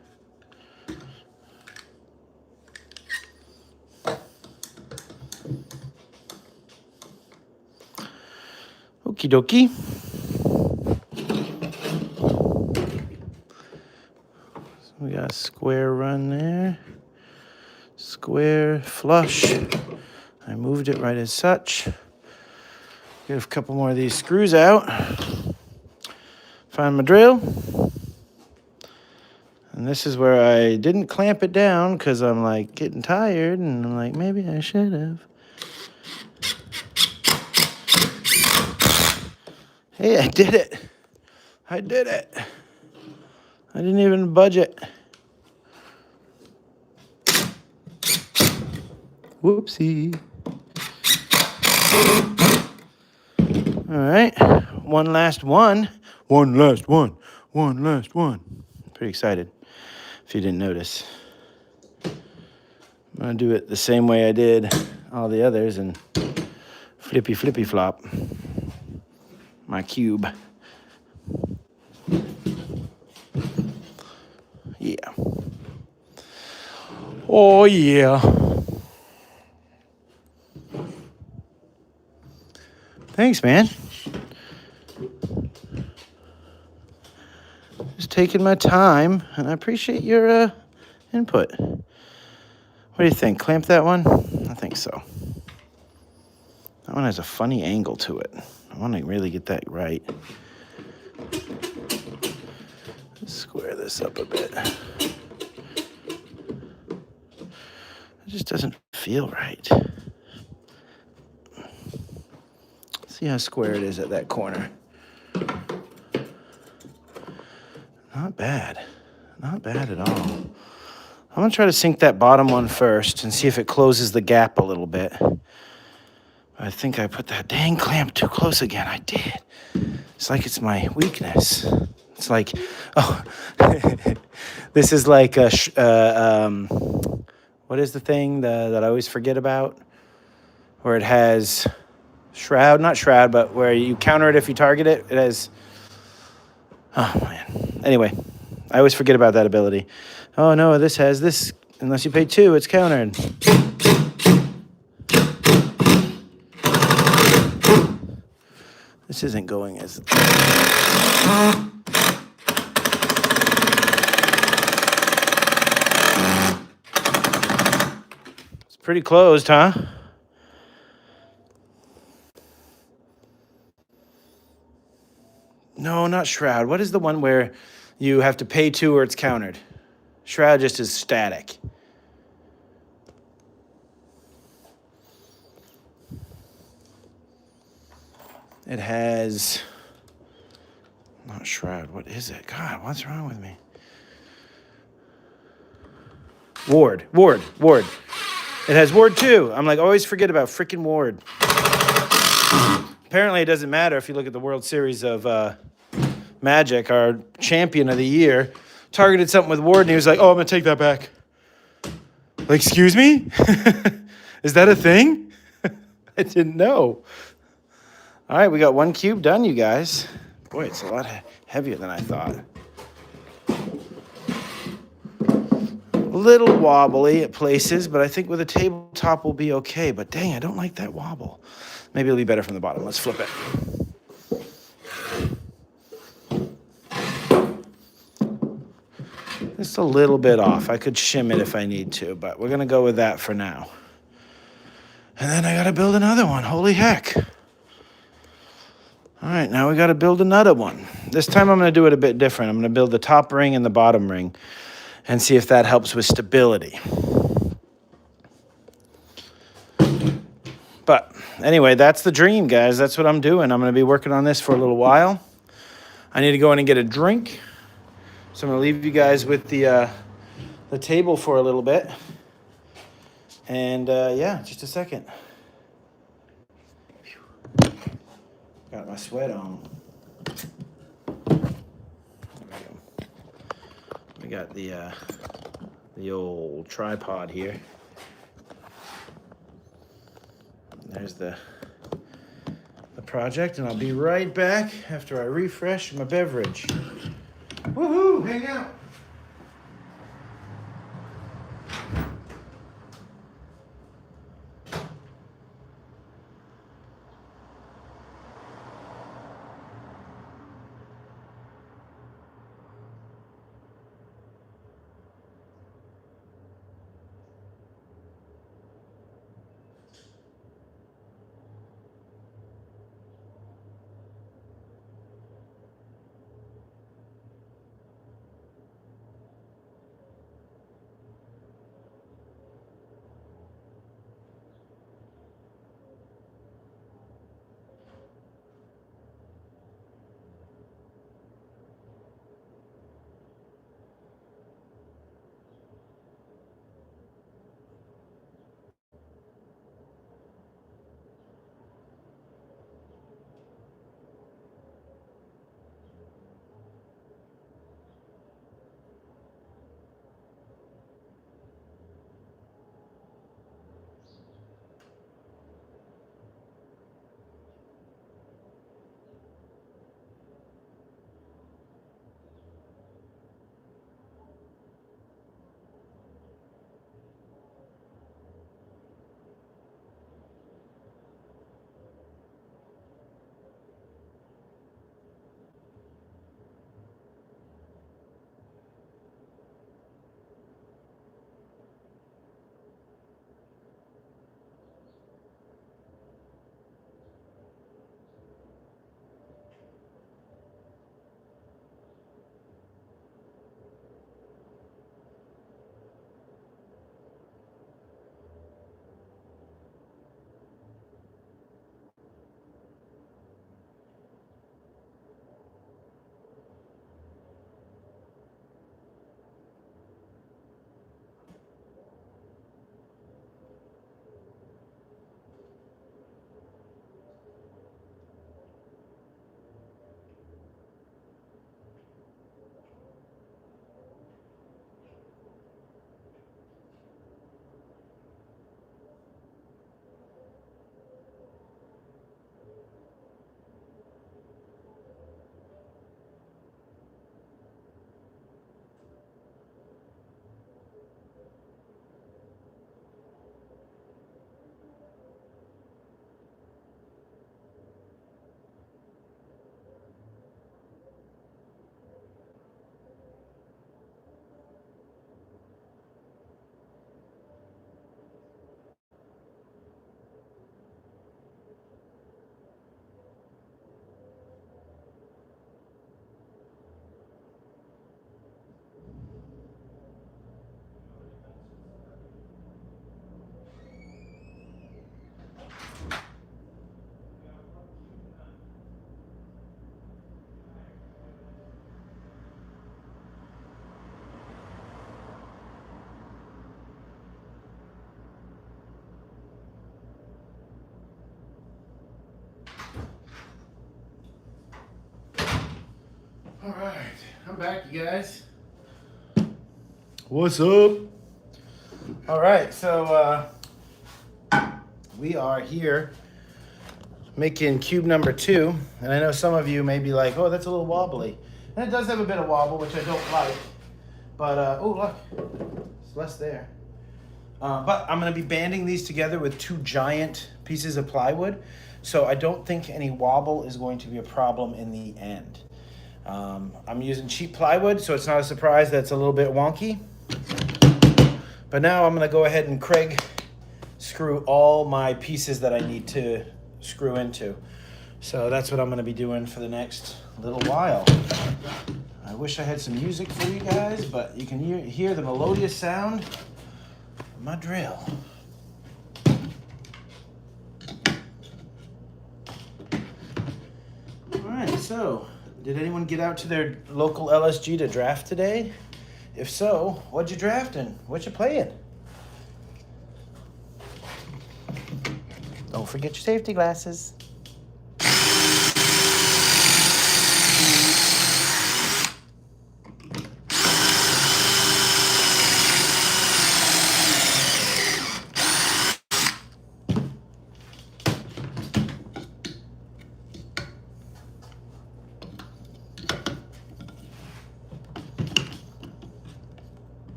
Okie dokie. So we got a square run there. Square, flush. I moved it right as such. Get a couple more of these screws out. Find my drill. And this is where I didn't clamp it down because I'm like getting tired and I'm like, maybe I should have. Hey, I did it. I did it. I didn't even budget. Whoopsie. All right. One last one. One last one. One last one. Pretty excited, if you didn't notice. I'm going to do it the same way I did all the others and flippy flop. My cube. Yeah. Oh, yeah. Thanks, man. Just taking my time, and I appreciate your input. What do you think? Clamp that one? I think so. That one has a funny angle to it. I want to really get that right. Let's square this up a bit. It just doesn't feel right. See how square it is at that corner. Not bad. Not bad at all. I'm going to try to sink that bottom one first and see if it closes the gap a little bit. I think I put that dang clamp too close again. I did. It's like it's my weakness. It's like, oh, this is like a, what is the thing that I always forget about? Where it has shroud, not shroud, but where you counter it if you target it. It has, oh man. Anyway, I always forget about that ability. Oh no, this has this. Unless you pay 2, it's countered. This isn't going as... It's pretty closed, huh? No, not shroud. What is the one where you have to pay 2 or it's countered? Shroud just is static. It has... Not shroud. What is it? God, what's wrong with me? Ward. It has ward 2. I'm like, always forget about freaking ward. Apparently it doesn't matter if you look at the World Series of Magic. Our champion of the year targeted something with ward and he was like, oh, I'm going to take that back. Like, excuse me? Is that a thing? I didn't know. All right, we got 1 cube done, you guys. Boy, it's a lot heavier than I thought. A little wobbly at places, but I think with a tabletop we'll be okay. But dang, I don't like that wobble. Maybe it'll be better from the bottom. Let's flip it. Just a little bit off. I could shim it if I need to, but we're going to go with that for now. And then I got to build another one. Holy heck. All right, now we got to build another one. This time I'm going to do it a bit different. I'm going to build the top ring and the bottom ring and see if that helps with stability. But anyway, that's the dream, guys. That's what I'm doing. I'm going to be working on this for a little while. I need to go in and get a drink. So I'm going to leave you guys with the table for a little bit. And yeah, just a second. Got my sweat on. We got the old tripod here. There's the project, and I'll be right back after I refresh my beverage. Woohoo! Hang out. All right, I'm back, you guys. What's up? All right, so we are here making cube number 2, and I know some of you may be like, oh, that's a little wobbly. And it does have a bit of wobble, which I don't like, but, oh, look, it's less there. But I'm gonna be banding these together with 2 giant pieces of plywood, so I don't think any wobble is going to be a problem in the end. I'm using cheap plywood, so it's not a surprise that it's a little bit wonky. But now I'm gonna go ahead and screw all my pieces that I need to screw into. So that's what I'm going to be doing for the next little while. I wish I had some music for you guys, but you can hear the melodious sound of my drill. All right, so did anyone get out to their local LSG to draft today? If so, what'd you draft and what you playing? Don't forget your safety glasses.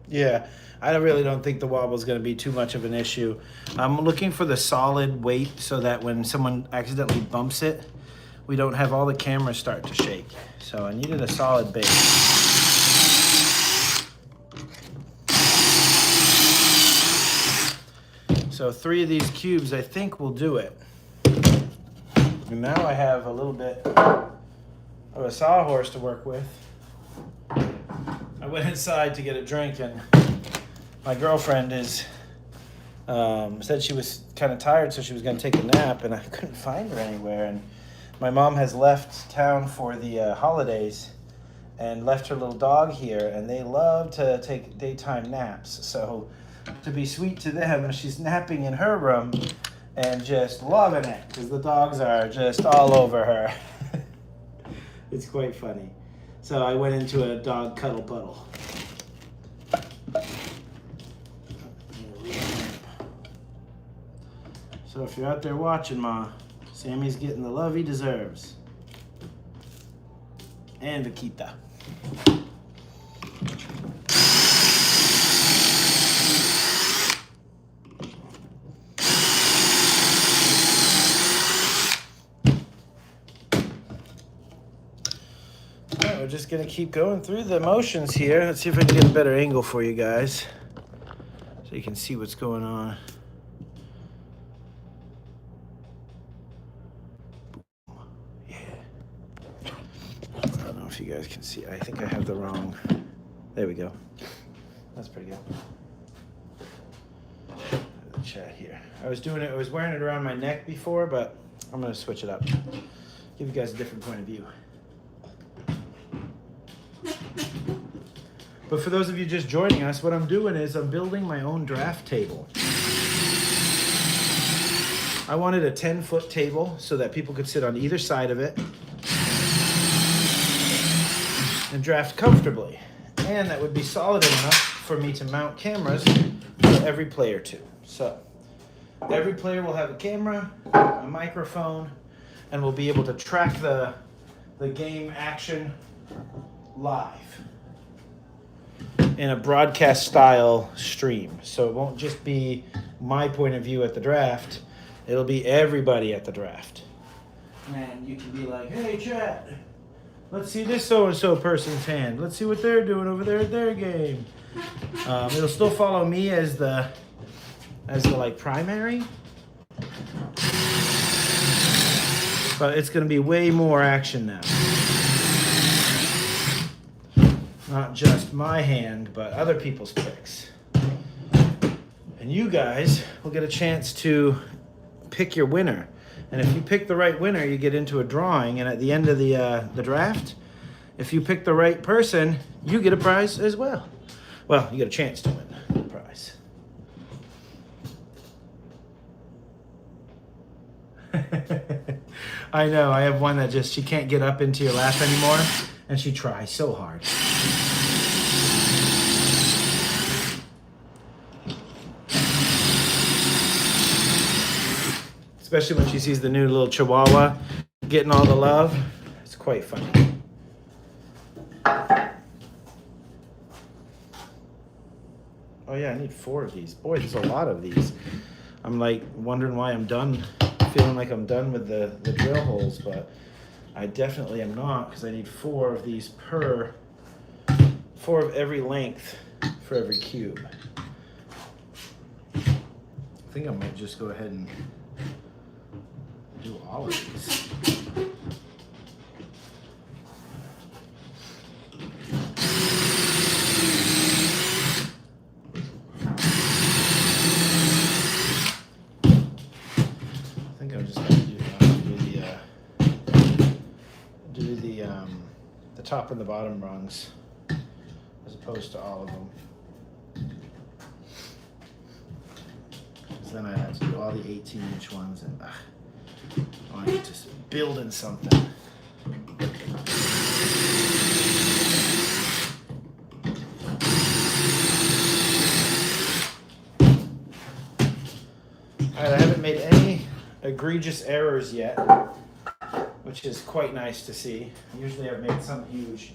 Yeah, I really don't think the wobble is going to be too much of an issue. I'm looking for the solid weight so that when someone accidentally bumps it, we don't have all the cameras start to shake. So I needed a solid base. So 3 of these cubes I think will do it. And now I have a little bit of a sawhorse to work with. I went inside to get a drink, and my girlfriend said she was kind of tired, so she was going to take a nap, and I couldn't find her anywhere. And my mom has left town for the holidays and left her little dog here, and they love to take daytime naps. So to be sweet to them, she's napping in her room and just loving it because the dogs are just all over her. It's quite funny. So I went into a dog cuddle puddle. So if you're out there watching, Ma, Sammy's getting the love he deserves. And Akita. We're just gonna keep going through the motions here. Let's see if I can get a better angle for you guys so you can see what's going on. Yeah. I don't know if you guys can see. I think I have the wrong. There we go. That's pretty good. The chat here. I was wearing it around my neck before, but I'm gonna switch it up. Give you guys a different point of view. But for those of you just joining us, what I'm doing is I'm building my own draft table. I wanted a 10-foot table so that people could sit on either side of it and draft comfortably. And that would be solid enough for me to mount cameras for every player too. So every player will have a camera, a microphone, and will be able to track the game action live in a broadcast style stream. So it won't just be my point of view at the draft, it'll be everybody at the draft. And you can be like, hey chat, let's see this so-and-so person's hand. Let's see what they're doing over there at their game. It'll still follow me as the like primary. But it's gonna be way more action now. Not just my hand, but other people's picks. And you guys will get a chance to pick your winner. And if you pick the right winner, you get into a drawing. And at the end of the draft, if you pick the right person, you get a prize as well. Well, you get a chance to win the prize. I know, I have one that she can't get up into your lap anymore. And she tries so hard. Especially when she sees the new little Chihuahua getting all the love. It's quite funny. Oh yeah, I need 4 of these. Boy, there's a lot of these. I'm like wondering why I'm done, feeling like I'm done with the drill holes, but I definitely am not because I need 4 of these per 4 of every length for every cube. I think I might just go ahead and do all of these. I think I'm just going to do the top and the bottom rungs as opposed to all of them. Then I have to do all the 18-inch ones, and I need to build in something. All right, I haven't made any egregious errors yet, which is quite nice to see. Usually I've made some huge,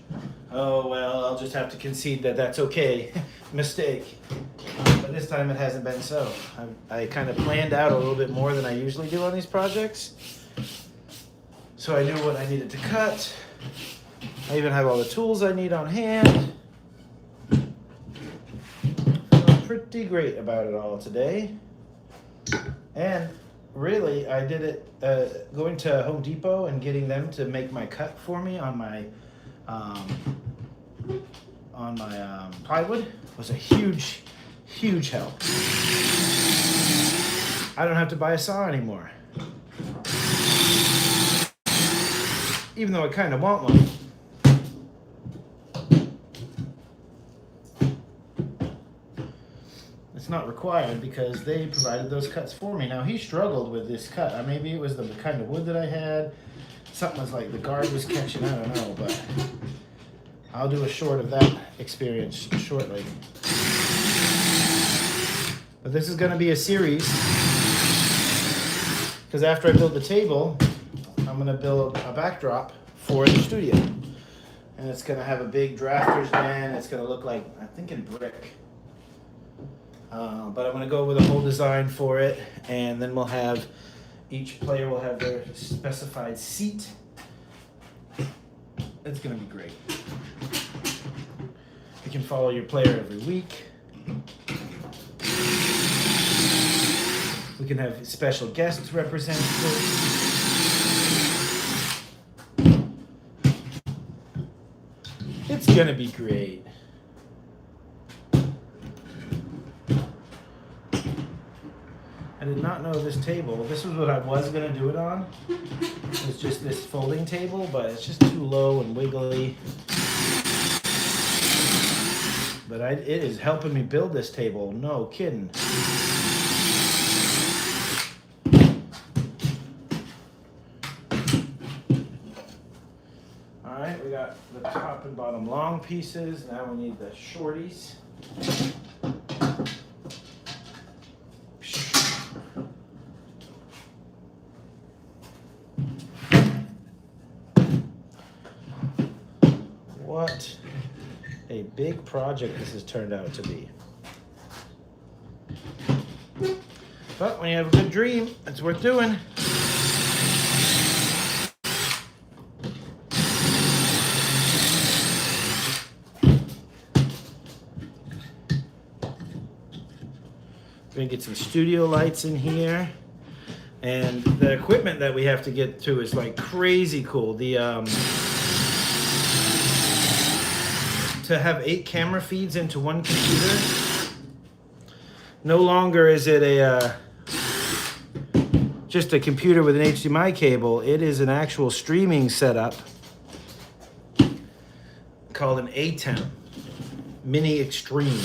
oh, well, I'll just have to concede that that's okay, mistake. But this time it hasn't been so. I kind of planned out a little bit more than I usually do on these projects. So I knew what I needed to cut. I even have all the tools I need on hand. Feeling pretty great about it all today. And really, I did it going to Home Depot and getting them to make my cut for me on my plywood was a huge help. I don't have to buy a saw anymore. Even though I kind of want one. It's not required because they provided those cuts for me. Now he struggled with this cut. Maybe it was the kind of wood that I had. Something was like the guard was catching, I don't know, but I'll do a short of that experience shortly. But this is going to be a series because after I build the table, I'm going to build a backdrop for the studio. And it's going to have a big drafter's den. It's going to look like, I'm thinking brick. But I'm going to go with a whole design for it. And then we'll have, each player will have their specified seat. It's going to be great. You can follow your player every week. We can have special guests representatives. It's gonna be great. I did not know this table. This was what I was gonna do it on. It was just this folding table, but it's just too low and wiggly. But it is helping me build this table. No kidding. Alright, we got the top and bottom long pieces. Now we need the shorties. What a big project this has turned out to be. But when you have a good dream, it's worth doing. We're gonna get some studio lights in here. And the equipment that we have to get to is like crazy cool. To have 8 camera feeds into one computer. No longer is it just a computer with an HDMI cable. It is an actual streaming setup called an ATEM, Mini Extreme.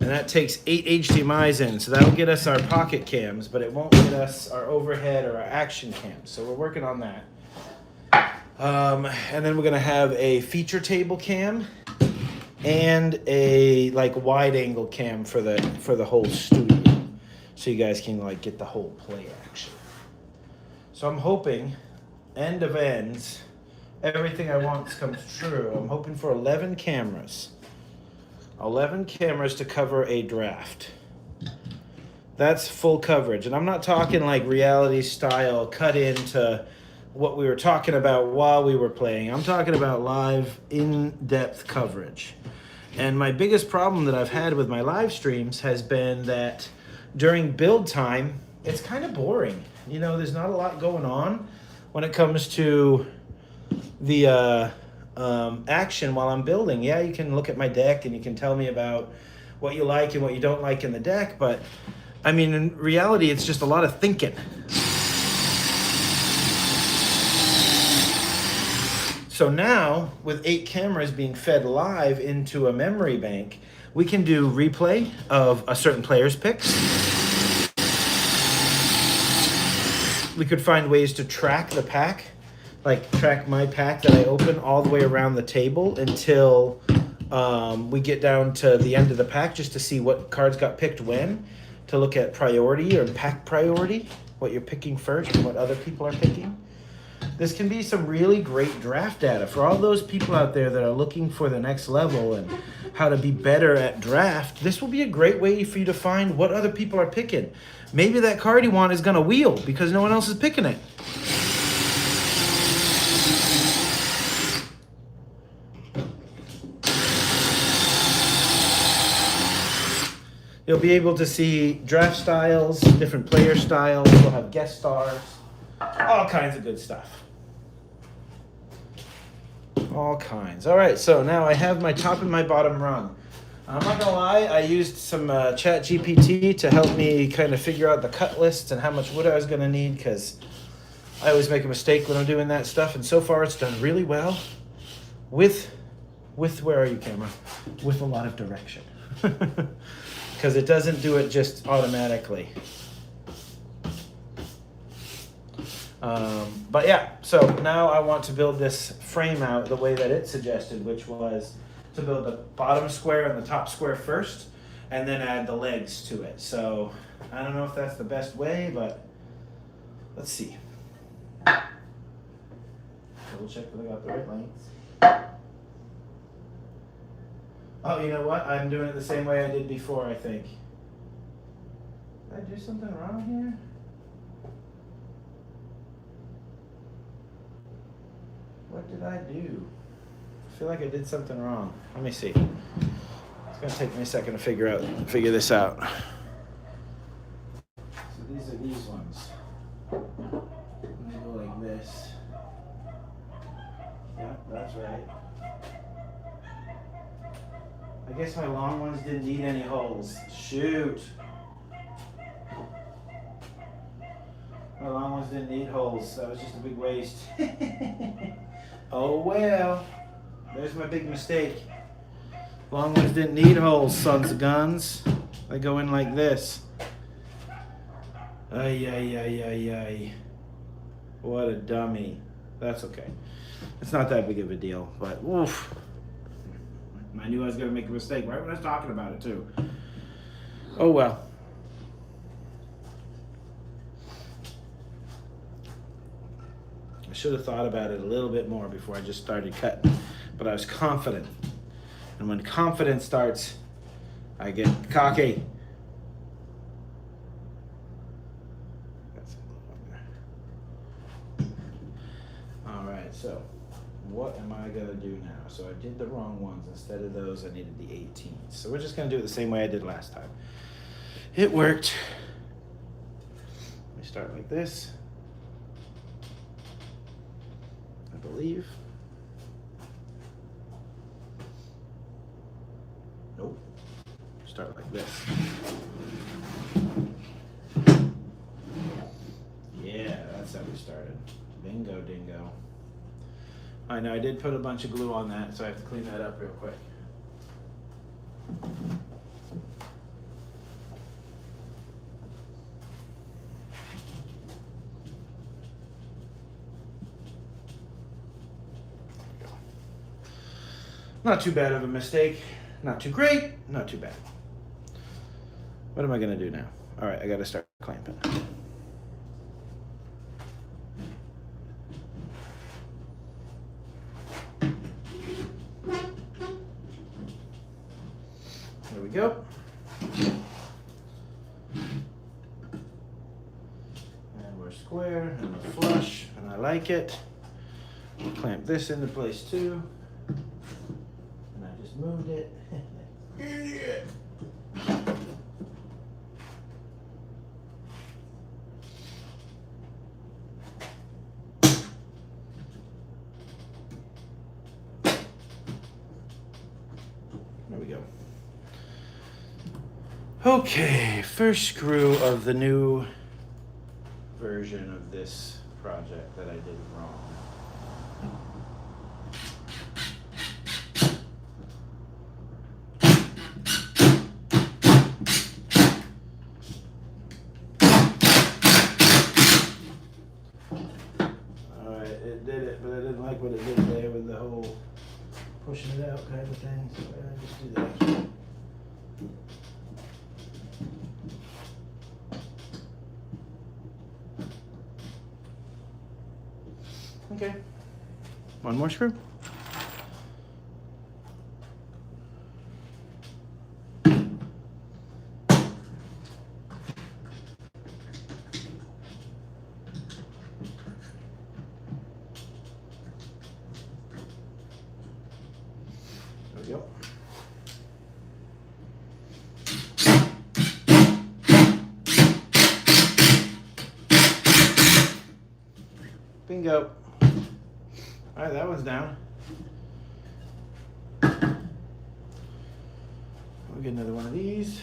And that takes 8 HDMIs in, so that'll get us our pocket cams, but it won't get us our overhead or our action cams. So we're working on that. And then we're gonna have a feature table cam and a like wide angle cam for the whole studio, so you guys can like get the whole play action. So I'm hoping, end of ends, everything I want comes true. I'm hoping for 11 cameras. 11 cameras to cover a draft. That's full coverage. And I'm not talking like reality style cut into what we were talking about while we were playing. I'm talking about live in-depth coverage. And my biggest problem that I've had with my live streams has been that during build time, it's kind of boring. You know, there's not a lot going on when it comes to the action while I'm building. Yeah, you can look at my deck and you can tell me about what you like and what you don't like in the deck, but I mean, in reality, it's just a lot of thinking. So now, with 8 cameras being fed live into a memory bank, we can do replay of a certain player's picks. We could find ways to track the pack, like track my pack that I open all the way around the table until we get down to the end of the pack, just to see what cards got picked when, to look at priority or pack priority, what you're picking first and what other people are picking. This can be some really great draft data for all those people out there that are looking for the next level and how to be better at draft. This will be a great way for you to find what other people are picking. Maybe that card you want is going to wheel because no one else is picking it. You'll be able to see draft styles, different player styles. You'll have guest stars, all kinds of good stuff. All kinds. All right, so now I have my top and my bottom rung. I'm not gonna lie, I used some Chat GPT to help me kind of figure out the cut lists and how much wood I was gonna need, because I always make a mistake when I'm doing that stuff, and so far it's done really well with where are you, camera? With a lot of direction. Because it doesn't do it just automatically. But yeah, so now I want to build this frame out the way that it suggested, which was to build the bottom square and the top square first, and then add the legs to it. So I don't know if that's the best way, but let's see. Double check that I got the right lengths. Oh, you know what? I'm doing it the same way I did before, I think. Did I do something wrong here? What did I do? I feel like I did something wrong. Let me see. It's gonna take me a second to figure this out. So these are these ones. I'm gonna go like this. Yeah, that's right. I guess my long ones didn't need any holes. Shoot. My long ones didn't need holes. That was just a big waste. Oh well. There's my big mistake. Long ones didn't need holes, sons of guns. They go in like this. Ay, ay, ay, ay, ay. What a dummy. That's okay. It's not that big of a deal, but oof. I knew I was going to make a mistake right when I was talking about it too. Oh well. I should have thought about it a little bit more before I just started cutting, but I was confident. And when confidence starts, I get cocky. All right, so what am I gonna do now? So I did the wrong ones. Instead of those, I needed the 18s. So we're just gonna do it the same way I did last time. It worked. We start like this. I believe. Nope. Start like this. Yeah, that's how we started. Bingo, dingo. I know I did put a bunch of glue on that, so I have to clean that up real quick. Not too bad of a mistake. Not too great, not too bad. What am I gonna do now? All right, I gotta start clamping. There we go. And we're square and we're flush, and I like like it. We'll clamp this into place too. And I just moved it. Idiot. There we go. Okay, first screw of the new version of this project that I did wrong. Alright, it did it, but I didn't like what it did there with the whole pushing it out kind of thing, so I just do that. Okay. One more screw. There we go. Bingo. All right, that one's down. We'll get another one of these.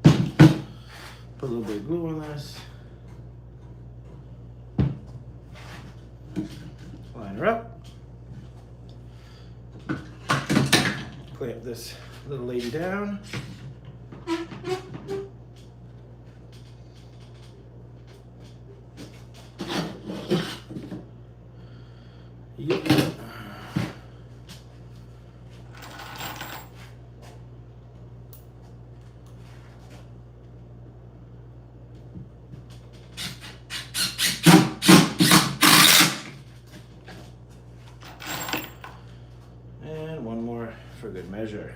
Put a little bit of glue on this. Line her up. Clamp this little lady down. Yep. And one more for good measure.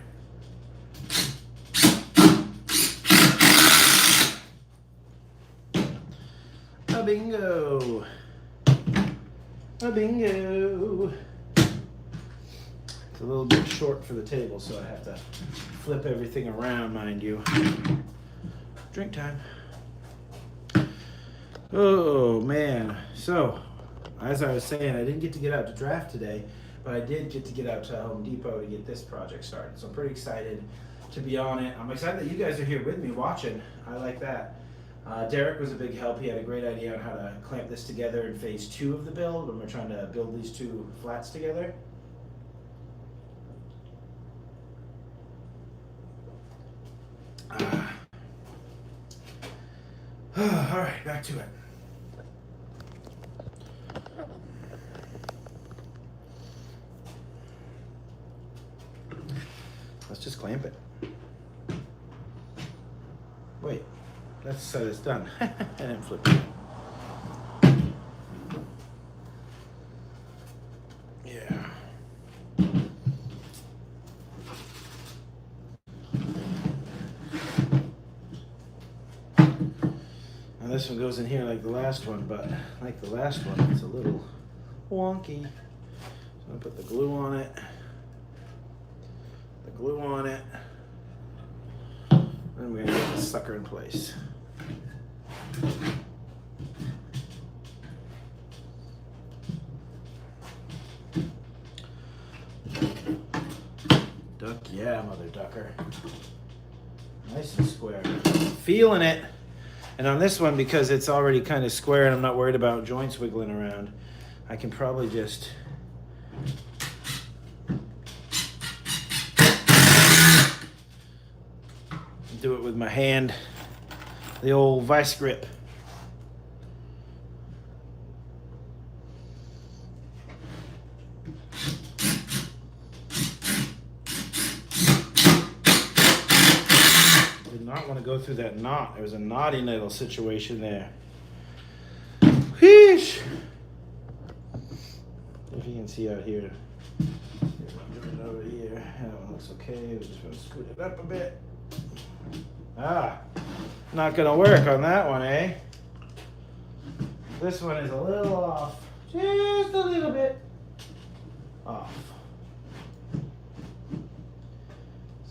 A bingo. A bingo. It's a little bit short for the table, so I have to flip everything around, mind you. Drink time. Oh, man. So, as I was saying, I didn't get to get out to draft today, but I did get to get out to Home Depot to get this project started. So I'm pretty excited to be on it. I'm excited that you guys are here with me watching. I like that. Derek was a big help. He had a great idea on how to clamp this together in phase 2 of the build when we're trying to build these two flats together. All right, back to it. Let's just clamp it. Wait. That's how it's done. I didn't flip it. Yeah. Now this one goes in here like the last one, but like the last one, it's a little wonky. So I'm gonna put the glue on it. The glue on it. And we're gonna get this sucker in place. Duck, yeah, mother ducker. Nice and square. Feeling it. And on this one, because it's already kind of square and I'm not worried about joints wiggling around, I can probably just do it with my hand, the old vice grip. Did not want to go through that knot. There was a knotty little situation there. Wheesh! If you can see out here. Over here. That one looks okay. We're just going to scoot it up a bit. Ah, Not gonna work on that one, eh? This one is a little off. Just a little bit off.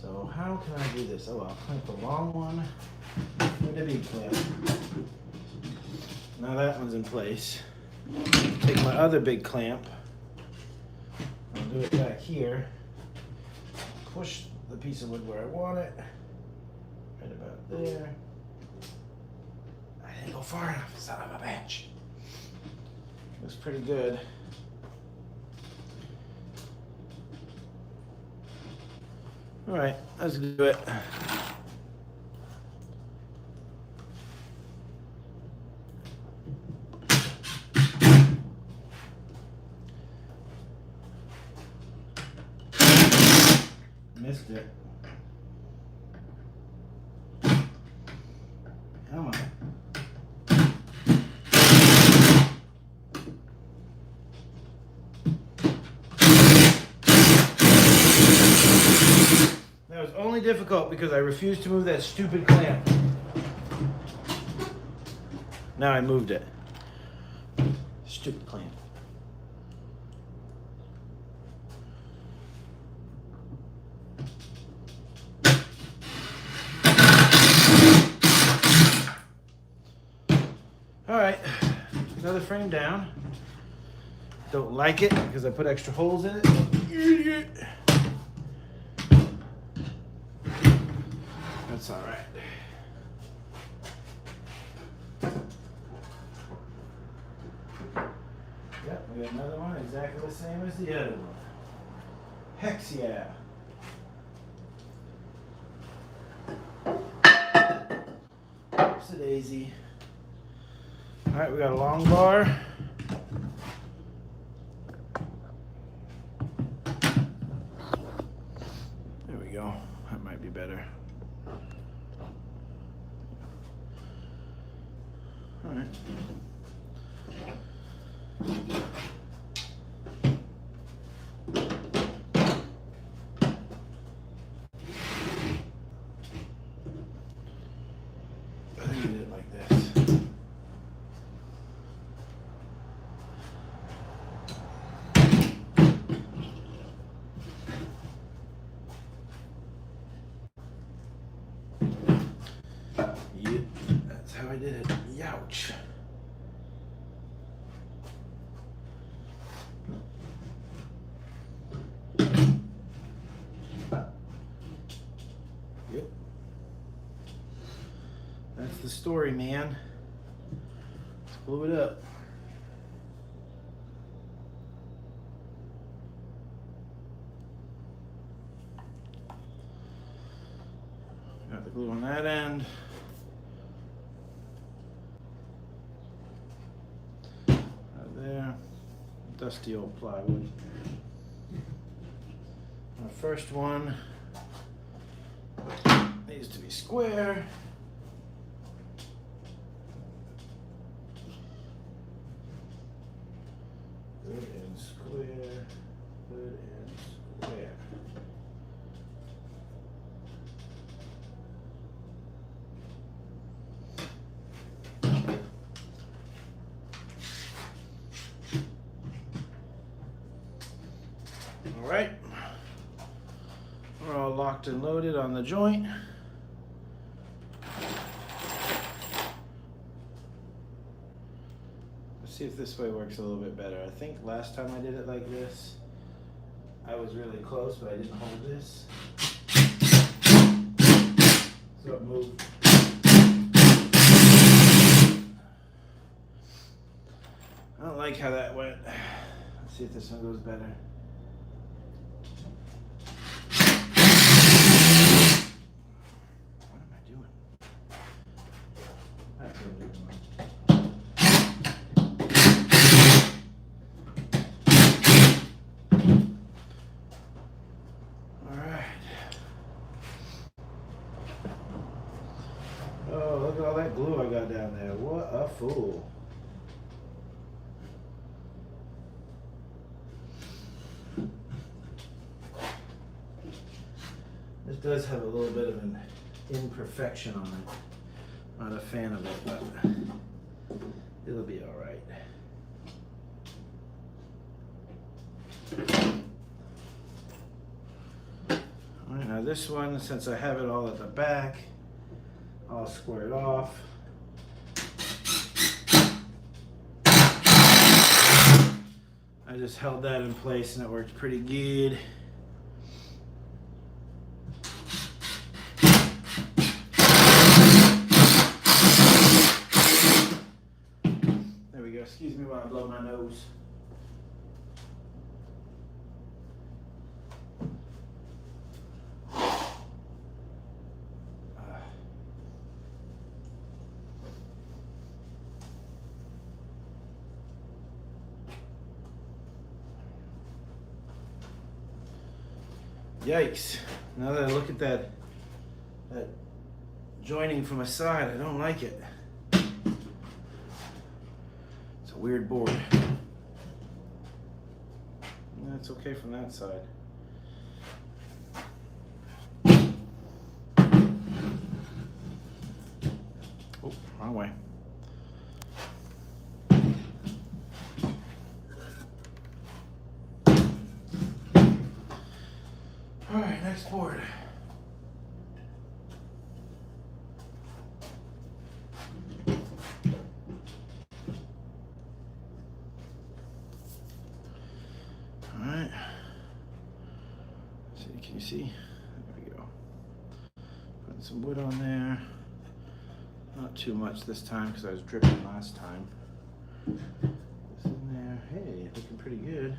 So how can I do this? Oh, I'll clamp the long one with the big clamp. Now that one's in place. Take my other big clamp. I'll do it back here. Push the piece of wood where I want it. Right about there. I didn't go far enough, son of a bitch. Looks pretty good. All right, let's do it. Missed it. Come on. That was only difficult because I refused to move that stupid clamp. Now I moved it. Stupid clamp. All right, another frame down. Don't like it because I put extra holes in it. That's all right. Yep, we got another one exactly the same as the other one. Hex yeah. Oopsie-daisy. All right, we got a long bar. There we go. That might be better. All right. I think we did it like this. Yep, that's how I did it. Youch. Yep. That's the story, man. Let's glue it up. Got the glue on that end. There. Dusty old plywood. My first one needs to be square. Good and square. Good and square. All right, we're all locked and loaded on the joint. Let's see if this way works a little bit better. I think last time I did it like this, I was really close, but I didn't hold this. So it moved. I don't like how that went. Let's see if this one goes better. Oh, look at all that glue I got down there. What a fool. This does have a little bit of an imperfection on it. Not a fan of it, but it'll be all right. All right, now this one, since I have it all at the back, I'll square it off. I just held that in place and it worked pretty good. There we go. Excuse me while I blow my nose. Yikes. Now that I look at that joining from a side, I don't like it. It's a weird board. That's okay from that side. Oh, wrong way. All right, next board. All right. See, can you see? There we go. Putting some wood on there. Not too much this time because I was dripping last time. This in there. Hey, looking pretty good.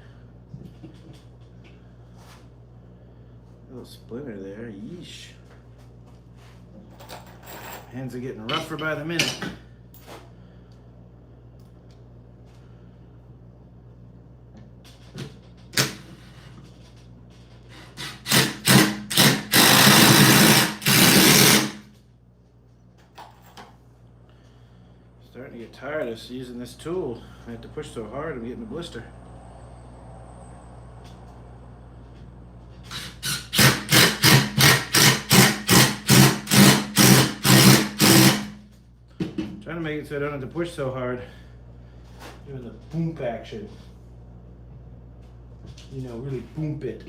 A little splinter there, yeesh. Hands are getting rougher by the minute. Starting to get tired of using this tool. I have to push so hard, I'm getting a blister. Trying to make it so I don't have to push so hard. Doing the boom action. You know, really boom it.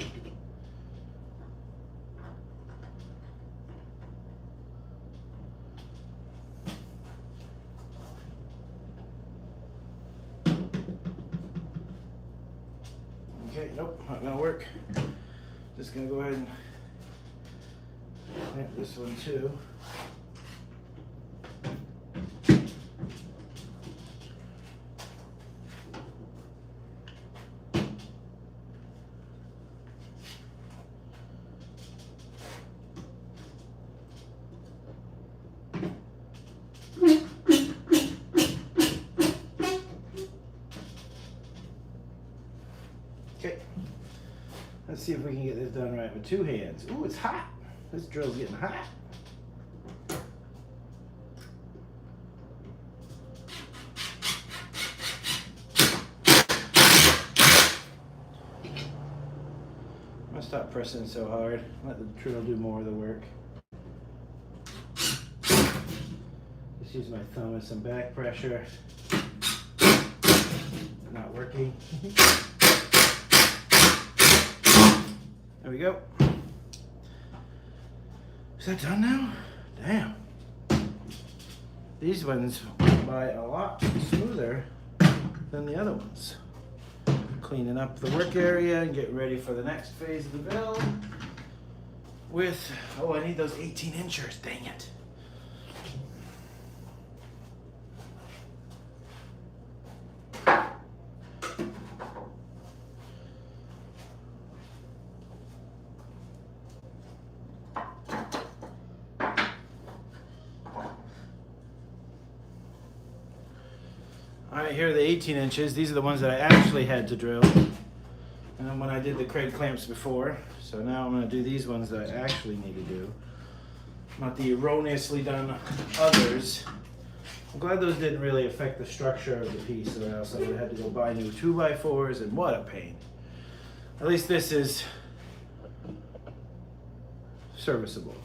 Okay, nope, not gonna work. Just gonna go ahead and clamp this one too. Okay, let's see if we can get this done right with two hands. Ooh, it's hot. This drill's getting hot. I'm gonna stop pressing so hard. Let the drill do more of the work. Just use my thumb as some back pressure. Not working. There we go. Is that done now? Damn. These ones went by a lot smoother than the other ones. Cleaning up the work area and getting ready for the next phase of the build with, oh, I need those 18 inchers, dang it. All right, here are the 18 inches. These are the ones that I actually had to drill. And when I did the Kreg clamps before. So now I'm gonna do these ones that I actually need to do. Not the erroneously done others. I'm glad those didn't really affect the structure of the piece, or else I would have had to go buy new 2x4s, and what a pain. At least this is serviceable.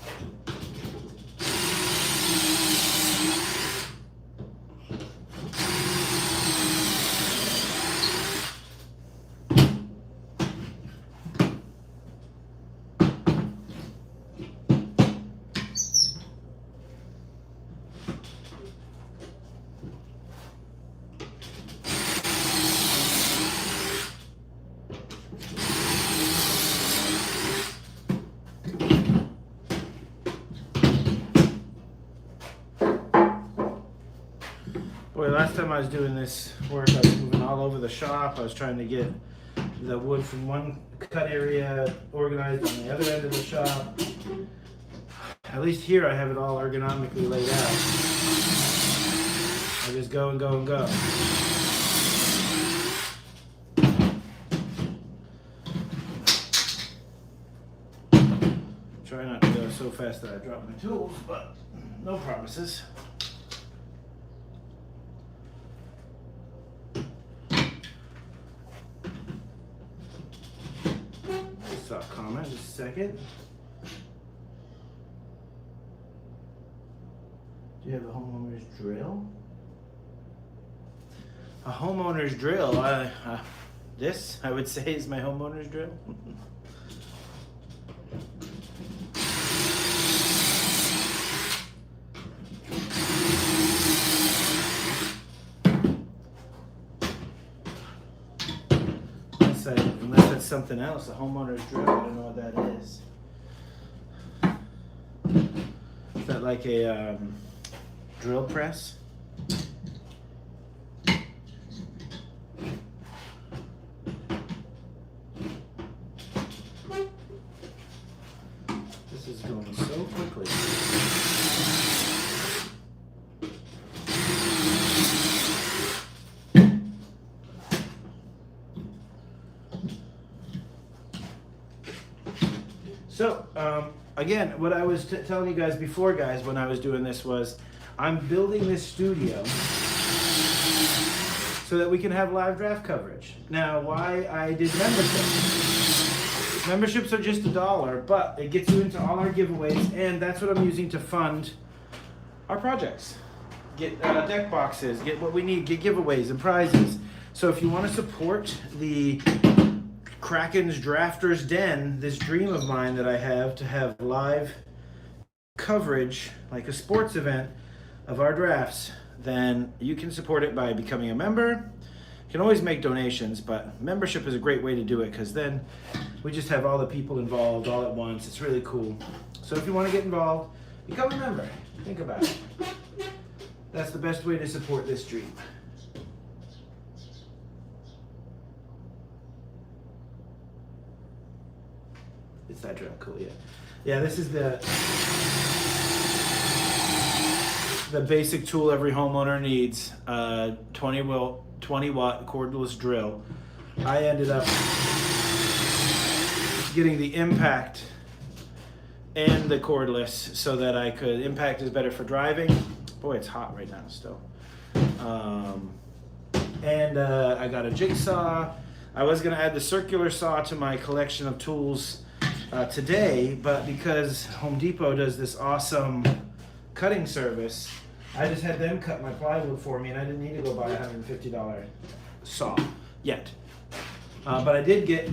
Boy, last time I was doing this work, I was moving all over the shop. I was trying to get the wood from one cut area organized on the other end of the shop. At least here I have it all ergonomically laid out. I just go and go and go. Try not to go so fast that I drop my tools, but no promises. Stop comment just a second. Do you have a homeowner's drill? A homeowner's drill? This, I would say, is my homeowner's drill. Unless that's something else, a homeowner's drill, I don't know what that is. Is that like a drill press? This is going so quickly. So, again, what I was telling you guys before, guys, when I was doing this was, I'm building this studio so that we can have live draft coverage. Now, why I did memberships. Memberships are just $1, but it gets you into all our giveaways, and that's what I'm using to fund our projects. Get deck boxes, get what we need, get giveaways and prizes. So if you want to support the Kraken's Drafter's Den, this dream of mine that I have to have live coverage, like a sports event, of our drafts, then you can support it by becoming a member. You can always make donations, but membership is a great way to do it because then we just have all the people involved all at once. It's really cool. So if you want to get involved, become a member. Think about it. That's the best way to support this dream. It's that drill, cool, yeah. Yeah, this is the basic tool every homeowner needs. 20 watt cordless drill. I ended up getting the impact and the cordless so that I could, impact is better for driving. Boy, it's hot right now still. I got a jigsaw. I was gonna add the circular saw to my collection of tools today, but because Home Depot does this awesome cutting service, I just had them cut my plywood for me and I didn't need to go buy a $150 saw yet. But I did get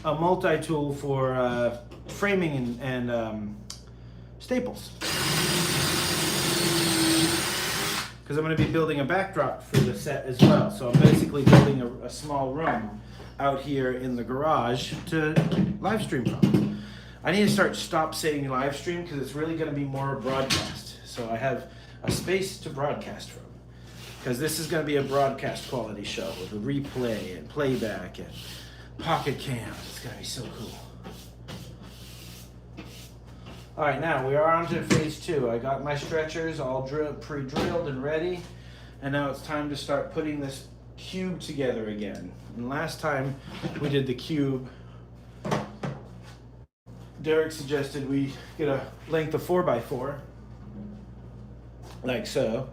a multi-tool for framing and staples. Because I'm going to be building a backdrop for the set as well. So I'm basically building a small room out here in the garage to live stream from. I need to stop saying live stream because it's really going to be more broadcast. So I have a space to broadcast from. Because this is going to be a broadcast quality show with a replay and playback and pocket cam. It's going to be so cool. All right, now we are on to phase 2. I got my stretchers all pre-drilled and ready. And now it's time to start putting this cube together again. And last time we did the cube, Derek suggested we get a length of 4x4, like so.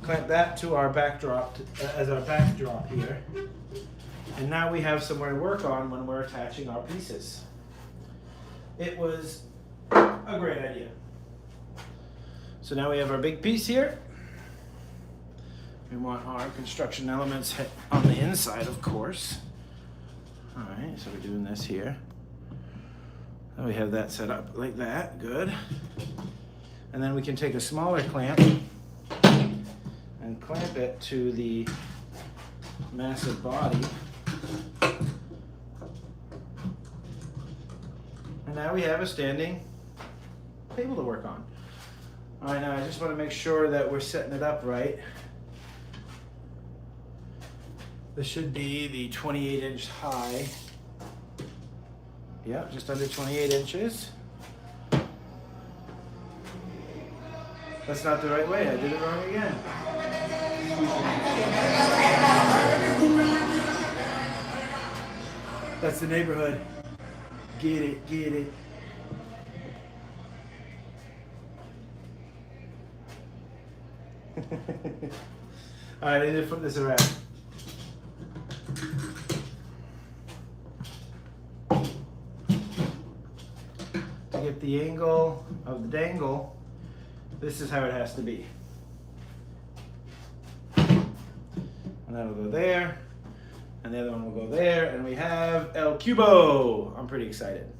Clamp that to our backdrop, as our backdrop here. And now we have somewhere to work on when we're attaching our pieces. It was a great idea. So now we have our big piece here. We want our construction elements on the inside, of course. All right, so we're doing this here. And we have that set up like that, good. And then we can take a smaller clamp and clamp it to the massive body. And now we have a standing table to work on. All right, now I just want to make sure that we're setting it up right. This should be the 28-inch high. Yep, just under 28 inches. That's not the right way. I did it wrong again. That's the neighborhood. Get it, get it. All right, I need to flip this around. To get the angle of the dangle, this is how it has to be. And that'll go there, and the other one will go there, and we have El Cubo. I'm pretty excited.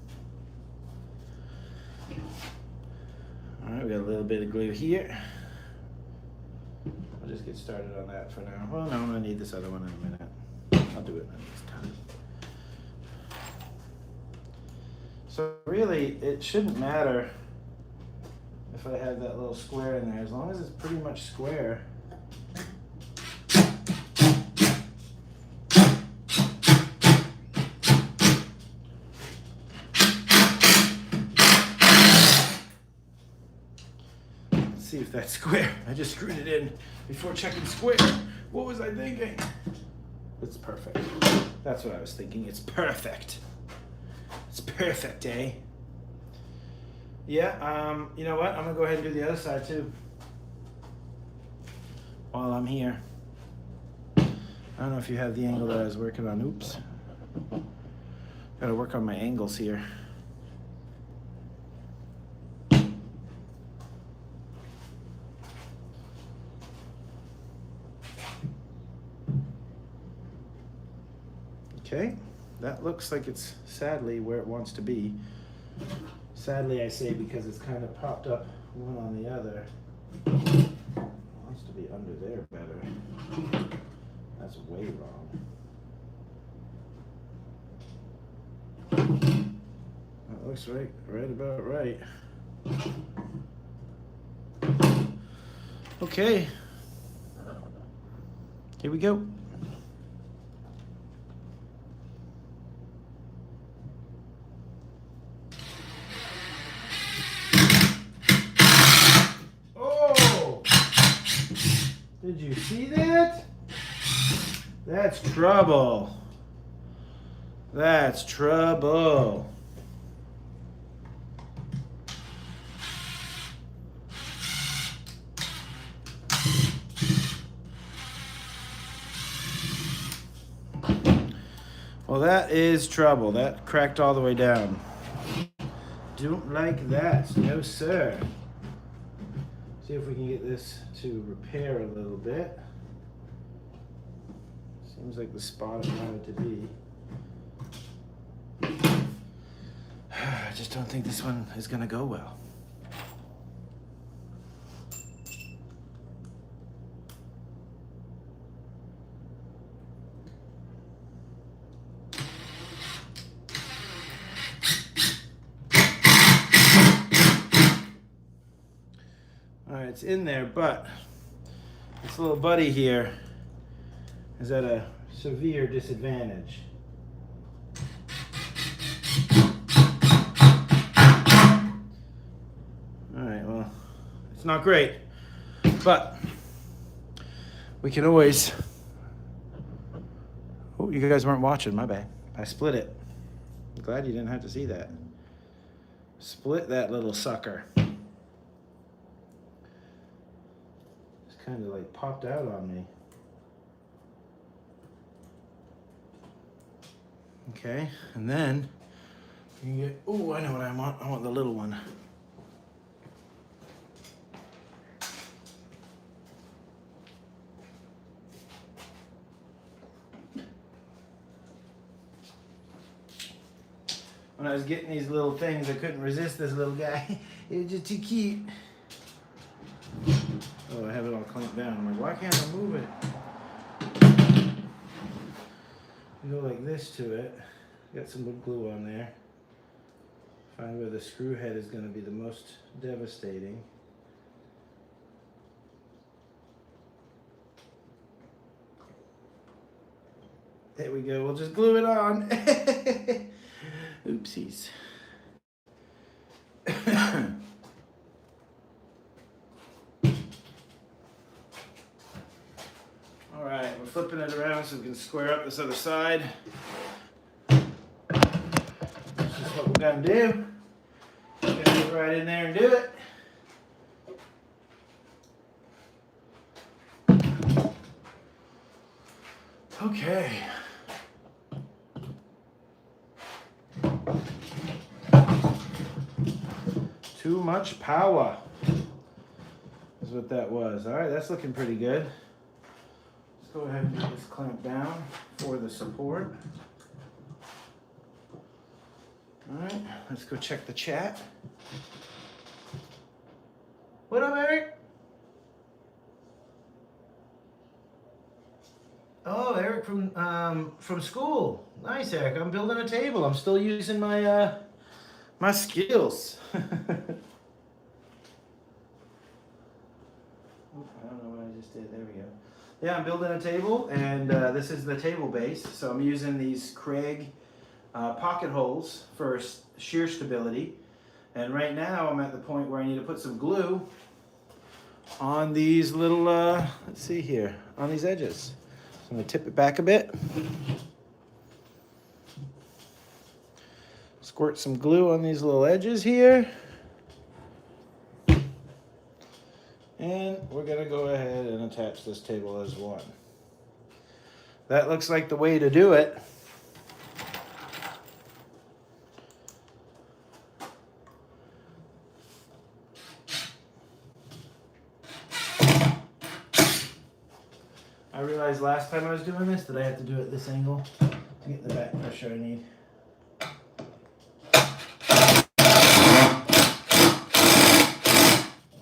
All right, we got a little bit of glue here. I'll just get started on that for now. Well, no, I'm gonna need this other one in a minute. I'll do it next time. So really, it shouldn't matter if I have that little square in there, as long as it's pretty much square. Let's see if that's square. I just screwed it in before checking square. What was I thinking? It's perfect. That's what I was thinking. It's perfect. It's perfect, eh? Yeah, you know what? I'm gonna go ahead and do the other side too. While I'm here. I don't know if you have the angle that I was working on. Oops. Gotta work on my angles here. Okay, that looks like it's sadly where it wants to be. Sadly, I say, because it's kind of popped up one on the other. It wants to be under there better. That's way wrong. That looks right about right. Okay, here we go. Did you see that? That's trouble. That's trouble. Well, that is trouble. That cracked all the way down. Don't like that. No, sir. See if we can get this to repair a little bit. Seems like the spot I want it to be. I just don't think this one is gonna go well. Alright, it's in there, but this little buddy here is at a severe disadvantage. Alright, well, it's not great, but we can always... Oh, you guys weren't watching, my bad. I split it. I'm glad you didn't have to see that. Split that little sucker. Kind of like popped out on me. Okay, and then you can get, oh, I know what I want. I want the little one. When I was getting these little things, I couldn't resist this little guy. It was just too cute. Oh, I have it all clamped down. I'm like, why can't I move it? You go like this to it. Got some wood glue on there. Find where the screw head is going to be the most devastating. There we go. We'll just glue it on. Oopsies. All right, we're flipping it around so we can square up this other side. That's just what we're gonna do. We're gonna get right in there and do it. Okay. Too much power is what that was. All right, that's looking pretty good. Let's go ahead and get this clamp down for the support. All right, let's go check the chat. What up, Eric? Oh, Eric from school. Nice, Eric. I'm building a table. I'm still using my my skills. I don't know what I just did. There we go. Yeah, I'm building a table, and this is the table base. So I'm using these Kreg pocket holes for shear stability. And right now I'm at the point where I need to put some glue on these little, let's see here, on these edges. I'm going to tip it back a bit. Squirt some glue on these little edges here. And we're going to go ahead and attach this table as one. That looks like the way to do it. I realized last time I was doing this that I have to do it at this angle to get the back pressure I need.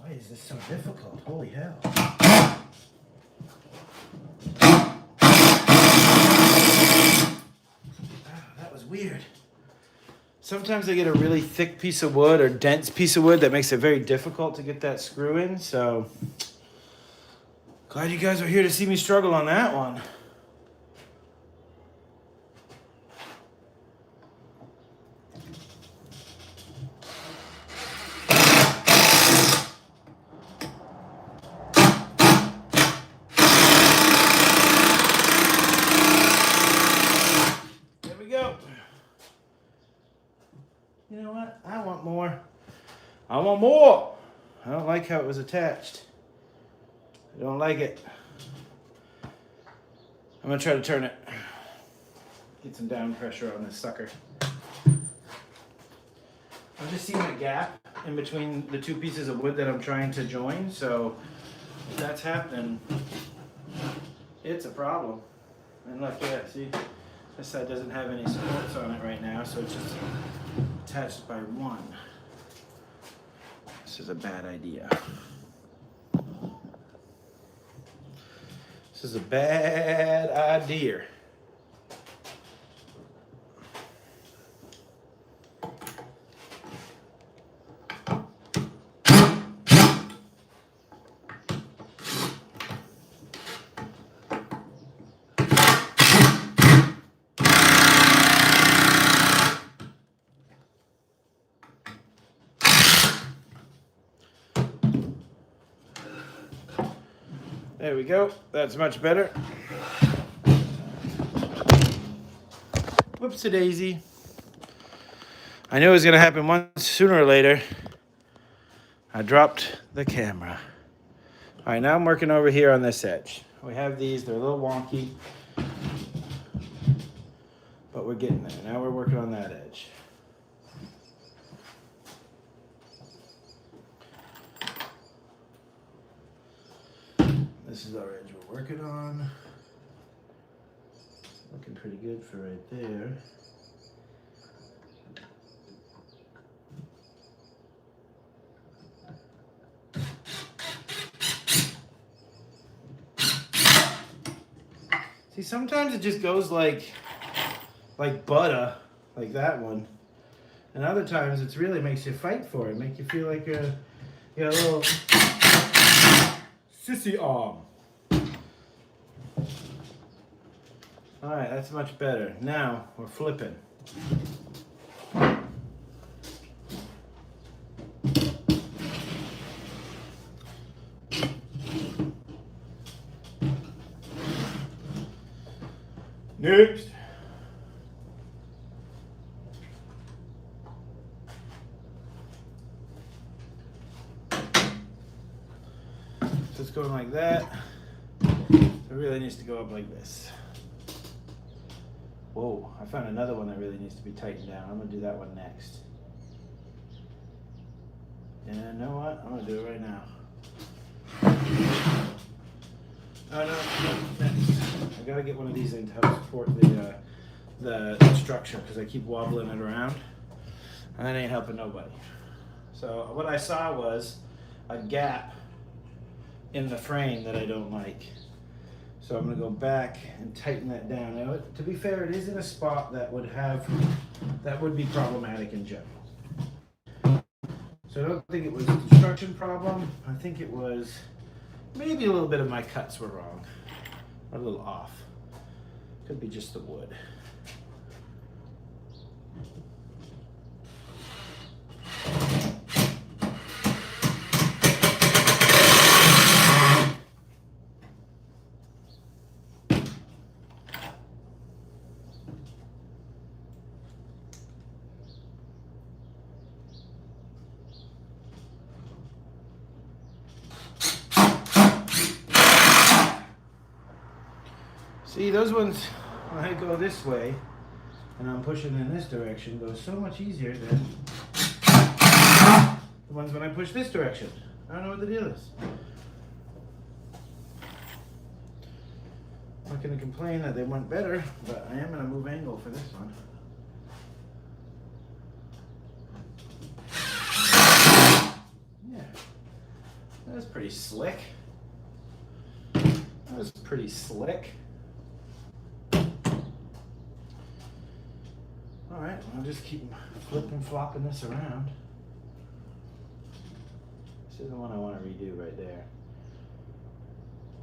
Why is this so difficult? Holy hell. That was weird. Sometimes I get a really thick piece of wood or dense piece of wood that makes it very difficult to get that screw in, so glad you guys are here to see me struggle on that one. There we go. You know what? I want more. I want more. I don't like how it was attached. I don't like it. I'm gonna try to turn it. Get some down pressure on this sucker. I'm just seeing a gap in between the two pieces of wood that I'm trying to join, so if that's happening, it's a problem. And look, yeah, see, this side doesn't have any supports on it right now, so it's just attached by one. This is a bad idea. This is a bad idea. There we go. That's much better. Whoops-a-daisy. I knew it was going to happen once sooner or later. I dropped the camera. All right, now I'm working over here on this edge. We have these. They're a little wonky, but we're getting there. Now we're working on that edge. This is our edge we're working on. Looking pretty good for right there. See, sometimes it just goes like butter, like that one. And other times it really makes you fight for it, make you feel like you got a little sissy arm. All right, that's much better. Now we're flipping. Next. So it's going like that. It really needs to go up like this. Whoa, I found another one that really needs to be tightened down. I'm gonna do that one next. And you know what? I'm gonna do it right now. Oh no, next. I gotta get one of these in to help support the structure because I keep wobbling it around. And that ain't helping nobody. So what I saw was a gap in the frame that I don't like. So I'm gonna go back and tighten that down. Now, to be fair, it is in a spot that would be problematic in general. So I don't think it was a construction problem. I think it was maybe a little bit of my cuts were wrong, or a little off. Could be just the wood. See, those ones, when I go this way, and I'm pushing in this direction, goes so much easier than the ones when I push this direction. I don't know what the deal is. I'm not going to complain that they went better, but I am going to move angle for this one. Yeah, that was pretty slick. That was pretty slick. All right, I'll just keep flipping, flopping this around. This is the one I want to redo right there.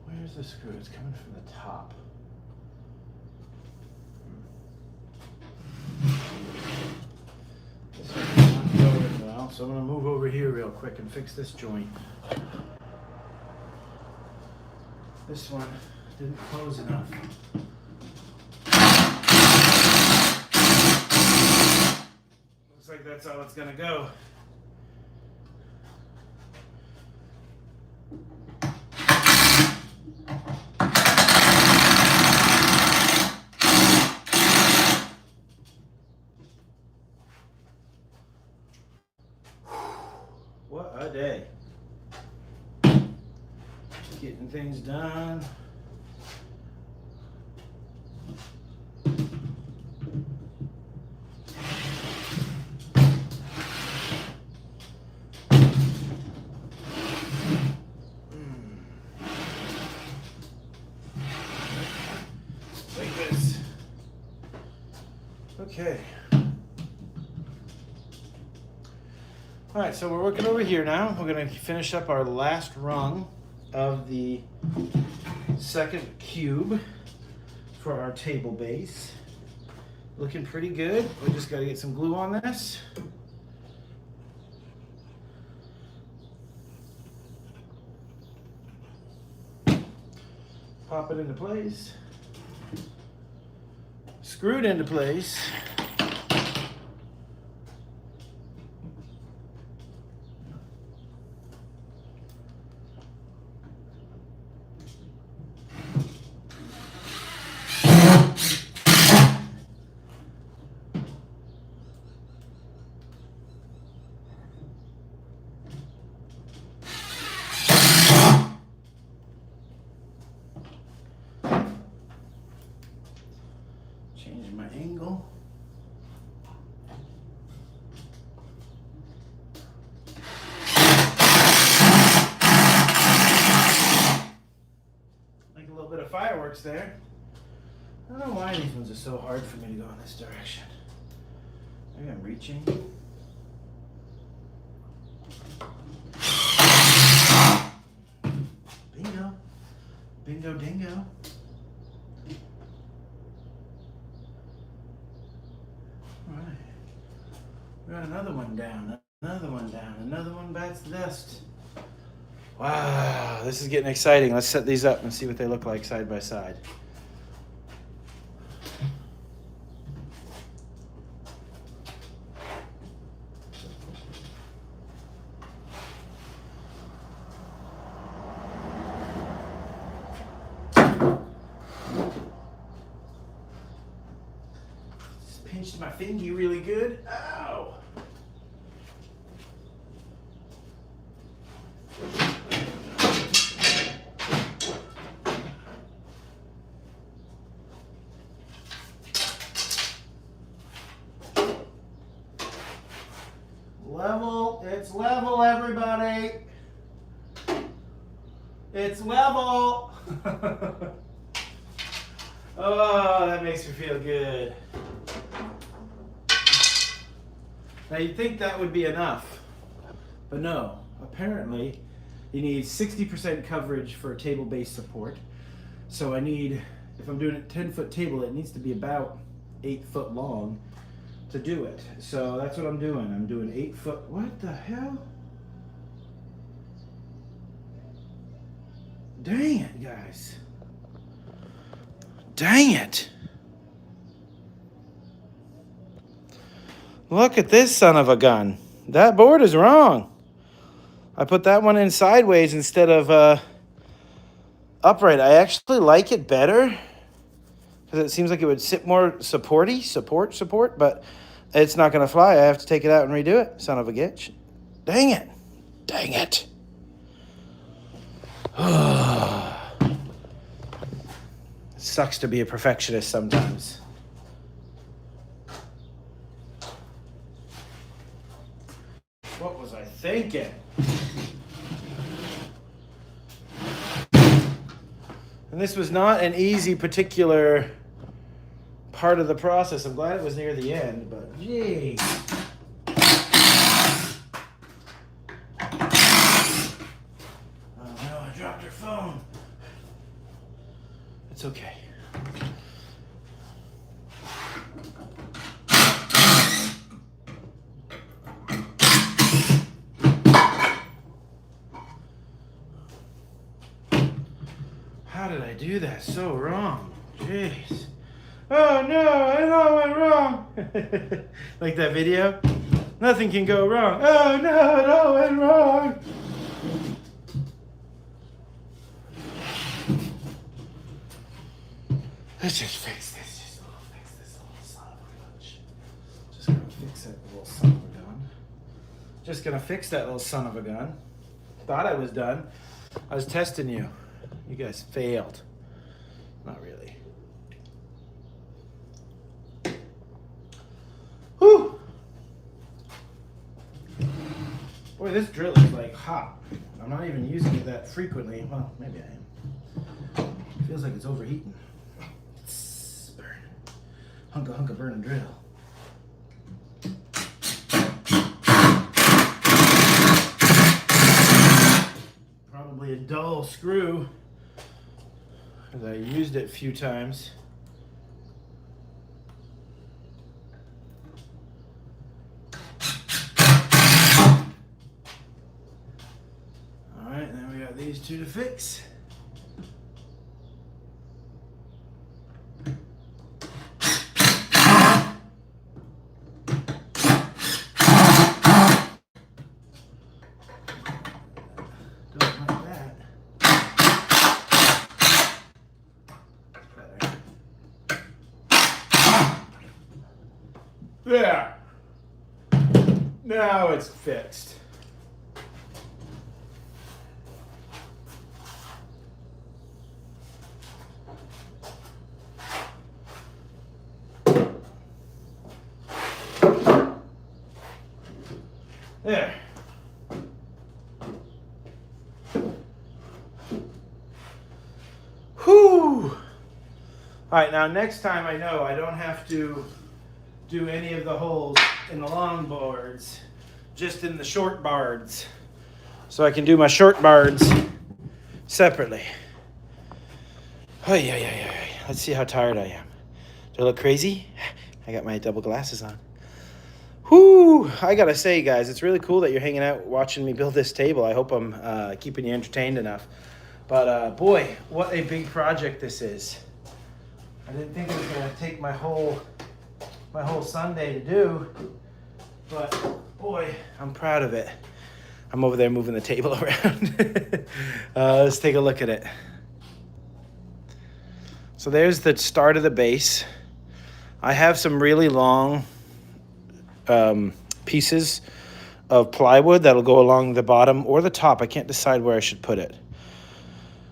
Where's the screw? It's coming from the top. This one's not going well, so I'm going to move over here real quick and fix this joint. This one didn't close enough. Looks like that's all it's gonna go. What a day. Getting things done. Like this. Okay. All right, so we're working over here now. We're going to finish up our last rung of the second cube for our table base. Looking pretty good. We just got to get some glue on this. Pop it into place. Screw it into place. Change my angle. Like a little bit of fireworks there. I don't know why these ones are so hard for me to go in this direction. Maybe I'm reaching. Bingo. Bingo dingo. got another one down, another one down, another one bites the dust. Wow, this is getting exciting. Let's set these up and see what they look like side by side. Just pinched my finger really good. Ow! Level, it's level, everybody. It's level. Oh, that makes me feel good. Now you'd think that would be enough, but no. Apparently, you need 60% coverage for a table-based support. So I need, if I'm doing a 10-foot table, it needs to be about 8 foot long to do it. So that's what I'm doing. I'm doing 8 foot. What the hell? Dang it, guys. Dang it. Look at this son of a gun. That board is wrong. I put that one in sideways instead of upright. I actually like it better because it seems like it would sit more support, but it's not going to fly. I have to take it out and redo it, son of a bitch. Dang it. Dang it. It sucks to be a perfectionist sometimes. What was I thinking? And this was not an easy particular part of the process. I'm glad it was near the end, but gee. Oh no, I dropped her phone. It's okay. How did I do that so wrong? Jeez. Oh no, it all went wrong. Like that video? Nothing can go wrong. Oh no, it all went wrong. Let's just fix this. Just fix this little son of a bitch. Just gonna fix that little son of a gun. Just gonna fix that little son of a gun. Thought I was done. I was testing you. You guys failed. Not really. Whew. Boy, this drill is like hot. I'm not even using it that frequently. Well, maybe I am. Feels like it's overheating. It's burn. Hunka burn and drill. Probably a dull screw, because I used it a few times. All right, then we got these two to fix. There. Now it's fixed. There. Whew. All right, now next time I know I don't have to do any of the holes in the long boards, just in the short bards. So I can do my short bards separately. Let's see how tired I am. Do I look crazy? I got my double glasses on. Whoo! I gotta say, guys, it's really cool that you're hanging out watching me build this table. I hope I'm keeping you entertained enough. But boy, what a big project this is. I didn't think it was gonna take my whole Sunday to do, but boy, I'm proud of it. I'm over there moving the table around. Let's take a look at it. So there's the start of the base. I have some really long pieces of plywood that'll go along the bottom or the top. I can't decide where I should put it.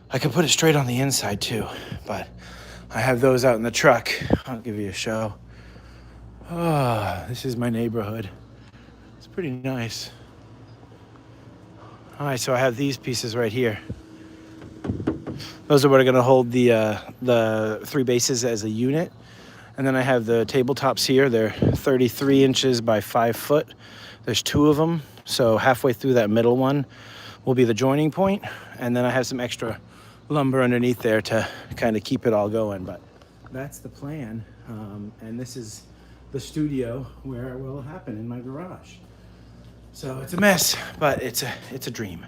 I could put it straight on the inside too, but I have those out in the truck. I'll give you a show. Oh, this is my neighborhood. It's pretty nice. All right, so I have these pieces right here. Those are what are gonna hold the 3 bases as a unit. And then I have the tabletops here. They're 33 inches by 5 foot. There's 2 of them. So halfway through that middle one will be the joining point. And then I have some extra lumber underneath there to kind of keep it all going. But that's the plan. And this is the studio where it will happen, in my garage. So it's a mess, but it's a dream.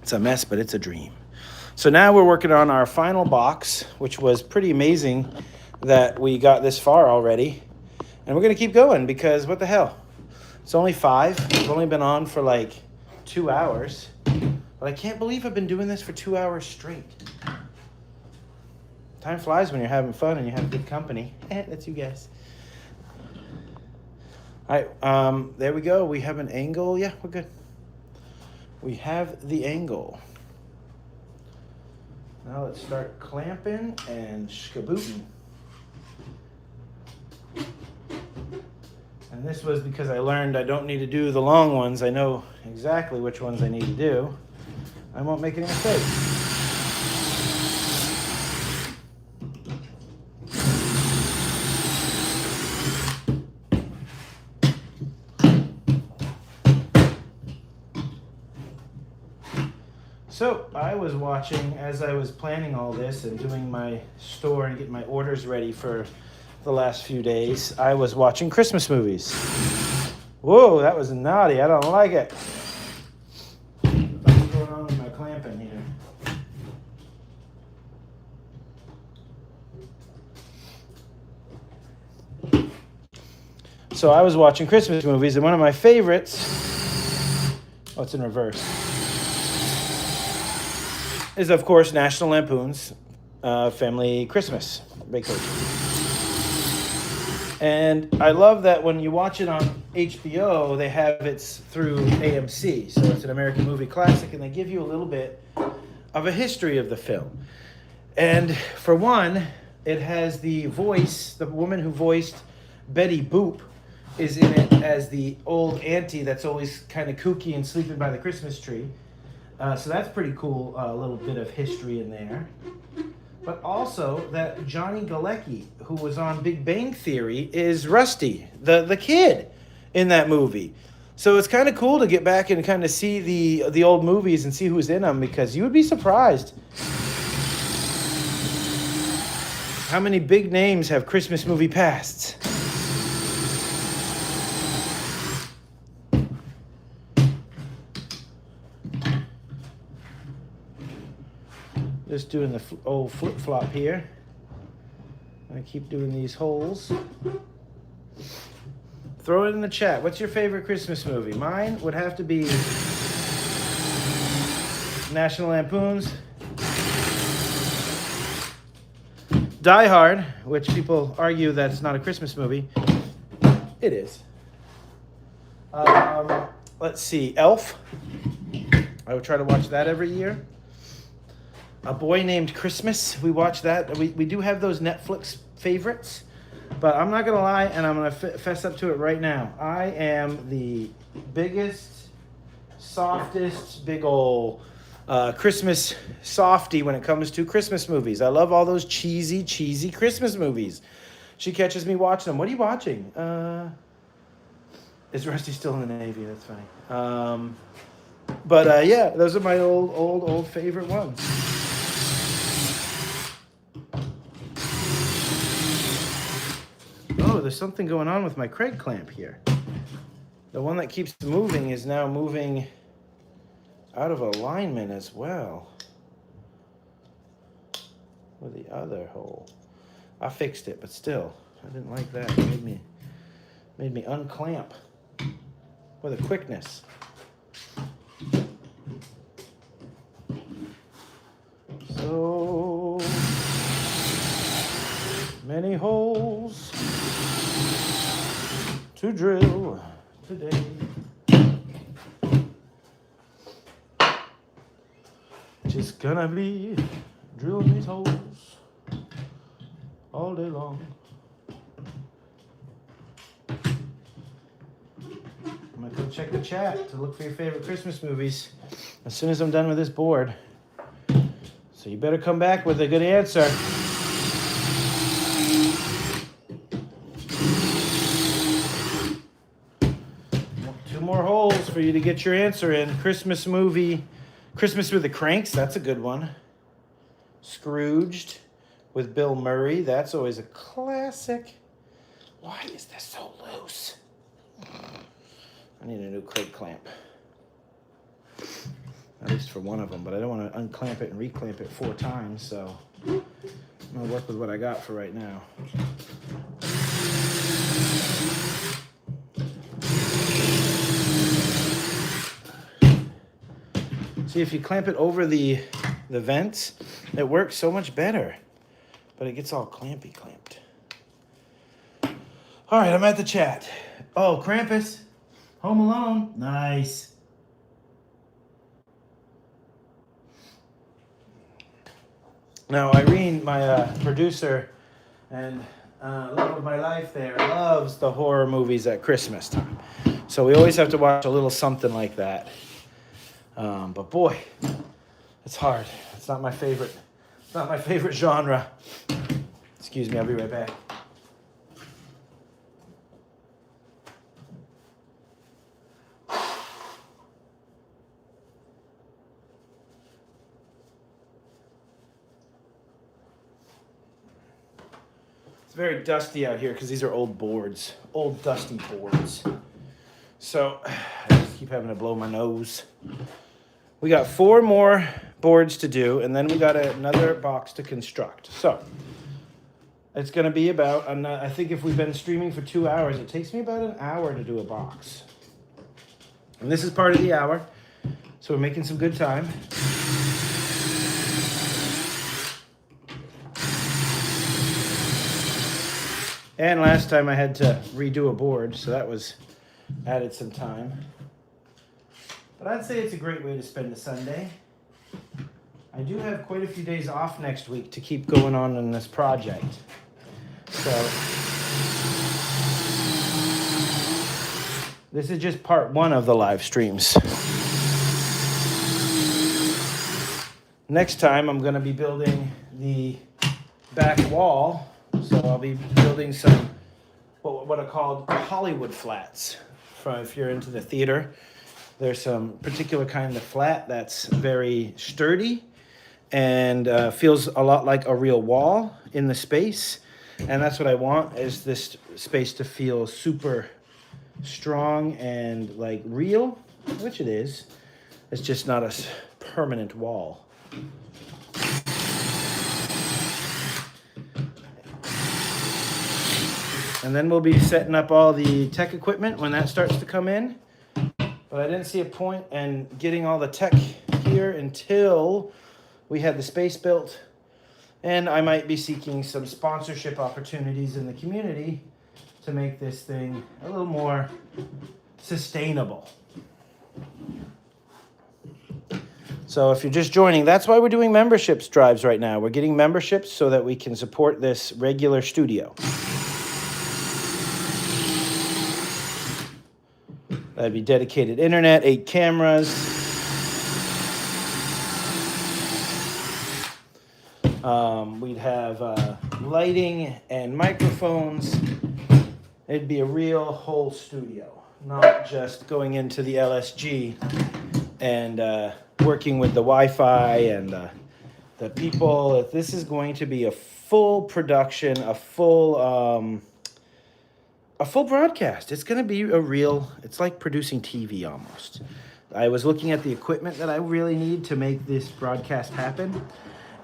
It's a mess, but it's a dream. So now we're working on our final box, which was pretty amazing that we got this far already. And we're gonna keep going because what the hell? It's only 5. It's only been on for like 2 hours. But I can't believe I've been doing this for 2 hours straight. Time flies when you're having fun and you have good company. That's you guys. All right, there we go. We have an angle. Yeah, we're good. We have the angle. Now let's start clamping and skabooting. And this was because I learned I don't need to do the long ones. I know exactly which ones I need to do. I won't make any mistakes. So I was watching, as I was planning all this and doing my store and getting my orders ready for the last few days, I was watching Christmas movies. Whoa, that was naughty. I don't like it. What's going on with my clamping here? So I was watching Christmas movies, and one of my favorites, oh, it's in reverse, is of course National Lampoon's Family Christmas Vacation. And I love that when you watch it on HBO, they have it through AMC. So it's an American Movie Classic, and they give you a little bit of a history of the film. And for one, it has the voice, the woman who voiced Betty Boop is in it as the old auntie that's always kind of kooky and sleeping by the Christmas tree. So that's pretty cool, a little bit of history in there. But also that Johnny Galecki, who was on Big Bang Theory, is Rusty, the kid in that movie. So it's kind of cool to get back and kind of see the old movies and see who's in them, because you would be surprised how many big names have Christmas movie pasts. Just doing the old flip-flop here. I keep doing these holes. Throw it in the chat. What's your favorite Christmas movie? Mine would have to be National Lampoon's Die Hard, which people argue that's not a Christmas movie. It is. Let's see. Elf. I would try to watch that every year. A Boy Named Christmas, we watch that. We do have those Netflix favorites, but I'm not gonna lie, and I'm gonna fess up to it right now. I am the biggest, softest, big ol' Christmas softy when it comes to Christmas movies. I love all those cheesy Christmas movies. She catches me watching them. What are you watching? Is Rusty still in the Navy? That's funny. But yeah, those are my old favorite ones. Oh, there's something going on with my Kreg clamp here. The one that keeps moving is now moving out of alignment as well with the other hole. I fixed it, but still, I didn't like that. It made me unclamp with a quickness. So many holes to drill today. Just gonna be drilling these holes all day long. I'm gonna go check the chat to look for your favorite Christmas movies as soon as I'm done with this board. So you better come back with a good answer. Two more holes for you to get your answer in. Christmas movie, Christmas with the Cranks, that's a good one. Scrooged with Bill Murray, that's always a classic. Why is this so loose? I need a new Kreg clamp. At least for one of them, but I don't want to unclamp it and reclamp it 4 times, so I'm going to work with what I got for right now. See, if you clamp it over the vents, it works so much better, but it gets all clamped. All right, I'm at the chat. Oh, Krampus, Home Alone, nice. Now, Irene, my producer and love of my life there, loves the horror movies at Christmas time. So we always have to watch a little something like that. But boy, it's hard. It's not my favorite. It's not my favorite genre. Excuse me, I'll be right back. Very dusty out here because these are old boards, old dusty boards. So I just keep having to blow my nose. We got 4 more boards to do, and then we got another box to construct. So it's going to be about, I think if we've been streaming for 2 hours, it takes me about an hour to do a box. And this is part of the hour, so we're making some good time. And last time I had to redo a board, so that added some time. But I'd say it's a great way to spend a Sunday. I do have quite a few days off next week to keep going on in this project. So this is just part 1 of the live streams. Next time I'm going to be building the back wall. So I'll be building some, what are called Hollywood flats. If you're into the theater, there's some particular kind of flat that's very sturdy and feels a lot like a real wall in the space. And that's what I want, is this space to feel super strong and like real, which it is. It's just not a permanent wall. And then we'll be setting up all the tech equipment when that starts to come in. But I didn't see a point in getting all the tech here until we had the space built. And I might be seeking some sponsorship opportunities in the community to make this thing a little more sustainable. So if you're just joining, that's why we're doing memberships drives right now. We're getting memberships so that we can support this regular studio. That'd be dedicated internet, 8 cameras. We'd have lighting and microphones. It'd be a real whole studio, not just going into the LSG and working with the Wi-Fi and the people. This is going to be a full production, a full a full broadcast. It's going to be it's like producing TV almost. I was looking at the equipment that I really need to make this broadcast happen.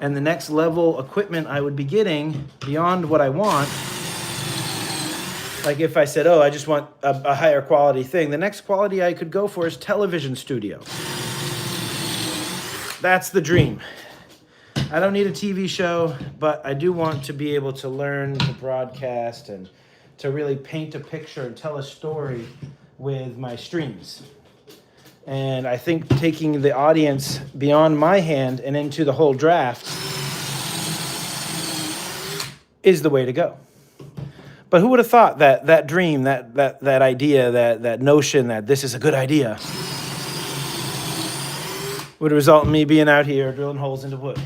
And the next level equipment I would be getting beyond what I want, like if I said, oh, I just want a higher quality thing, the next quality I could go for is television studio. That's the dream. I don't need a TV show, but I do want to be able to learn to broadcast and to really paint a picture and tell a story with my streams. And I think taking the audience beyond my hand and into the whole draft is the way to go. But who would have thought that that dream, that idea, that notion that this is a good idea would result in me being out here drilling holes into wood.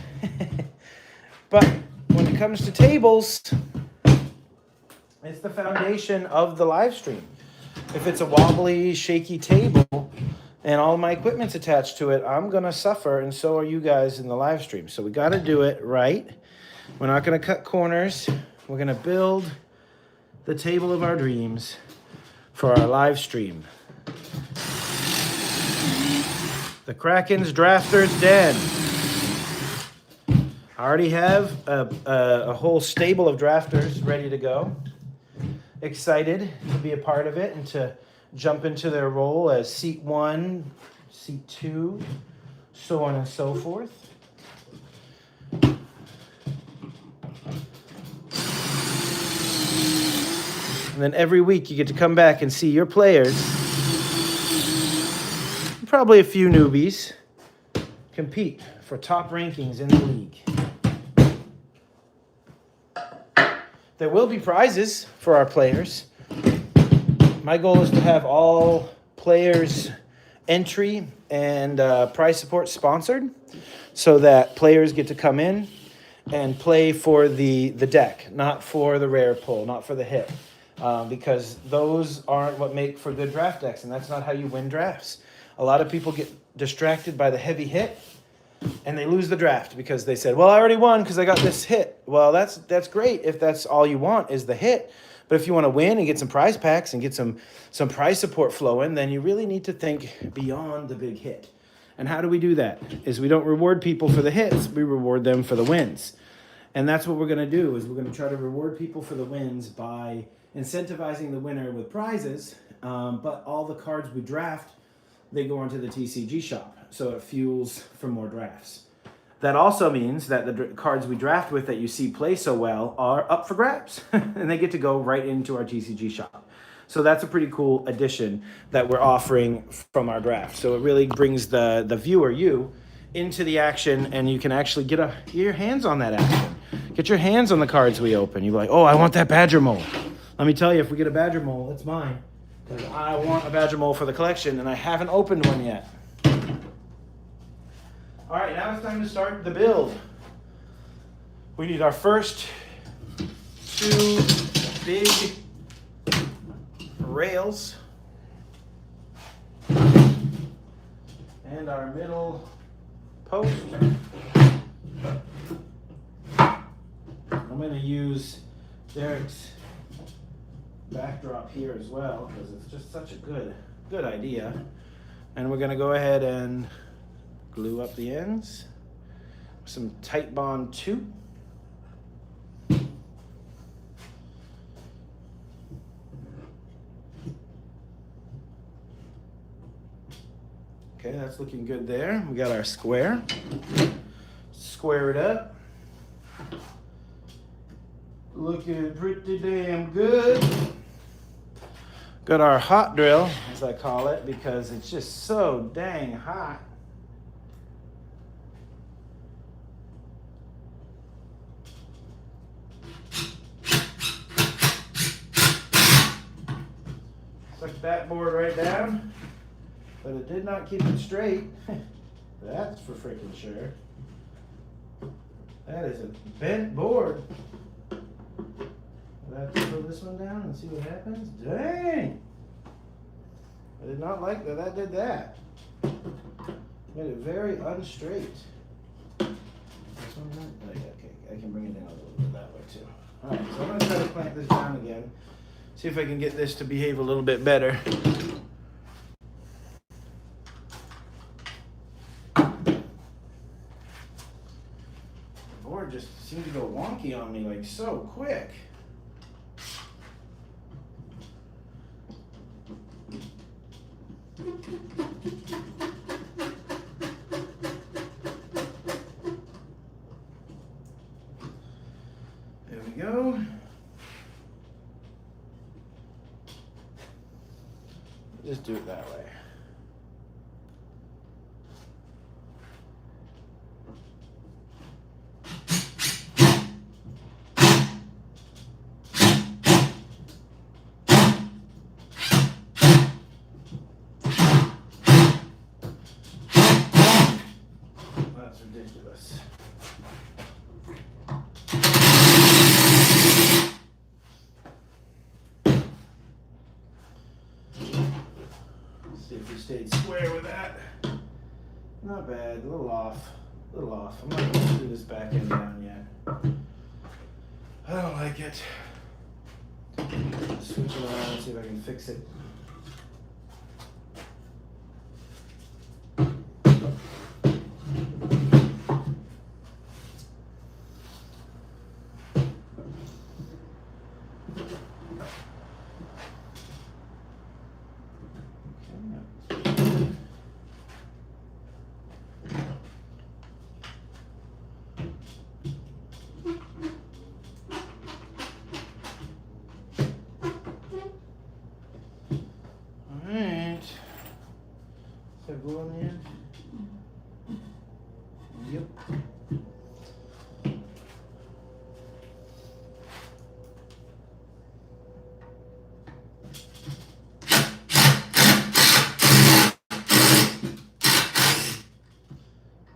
But when it comes to tables, it's the foundation of the live stream. If it's a wobbly, shaky table and all my equipment's attached to it, I'm going to suffer, and so are you guys in the live stream. So we got to do it right. We're not going to cut corners. We're going to build the table of our dreams for our live stream. The Kraken's Drafter's Den. I already have a whole stable of drafters ready to go. Excited to be a part of it and to jump into their role as seat 1, seat 2, so on and so forth. And then every week you get to come back and see your players, probably a few newbies, compete for top rankings in the league. There will be prizes for our players. My goal is to have all players' entry and prize support sponsored so that players get to come in and play for the deck, not for the rare pull, not for the hit. Because those aren't what make for good draft decks, and that's not how you win drafts. A lot of people get distracted by the heavy hit, and they lose the draft because they said, well, I already won because I got this hit. Well, that's great if that's all you want is the hit. But if you want to win and get some prize packs and get some prize support flowing, then you really need to think beyond the big hit. And how do we do that? Is we don't reward people for the hits, we reward them for the wins. And that's what we're going to do, is we're going to try to reward people for the wins by incentivizing the winner with prizes, but all the cards we draft, they go onto the TCG shop, so it fuels for more drafts. That also means that the cards we draft with that you see play so well are up for grabs, and they get to go right into our TCG shop. So that's a pretty cool addition that we're offering from our draft. So it really brings the viewer, you, into the action, and you can actually get your hands on that action. Get your hands on the cards we open. You're like, oh, I want that Badger Mole. Let me tell you, if we get a Badger Mole, it's mine. Because I want a Badger Mole for the collection, and I haven't opened one yet. All right, now it's time to start the build. We need our first 2 big rails. And our middle post. I'm going to use Derek's backdrop here as well because it's just such a good idea. And we're going to go ahead and glue up the ends. Some Tight Bond 2. Okay, that's looking good there. We got our square. Square it up. Looking pretty damn good. Got our hot drill, as I call it, because it's just so dang hot. Stuck that board right down, but it did not keep it straight. That's for freaking sure. That is a bent board. I have to throw this one down and see what happens. Dang! I did not like that that did that. Made it very unstraight. This one, okay, I can bring it down a little bit that way too. Alright, so I'm going to try to clamp this down again See if I can get this to behave a little bit better. The board just seemed to go wonky on me like so quick. There we go. Just do it that way. That's ridiculous. See if we stayed square with that. Not bad, a little off. A little off. I'm not going to do this back end down yet. I don't like it. Switch it around and see if I can fix it. Alright. Is that glue on the end? Yep.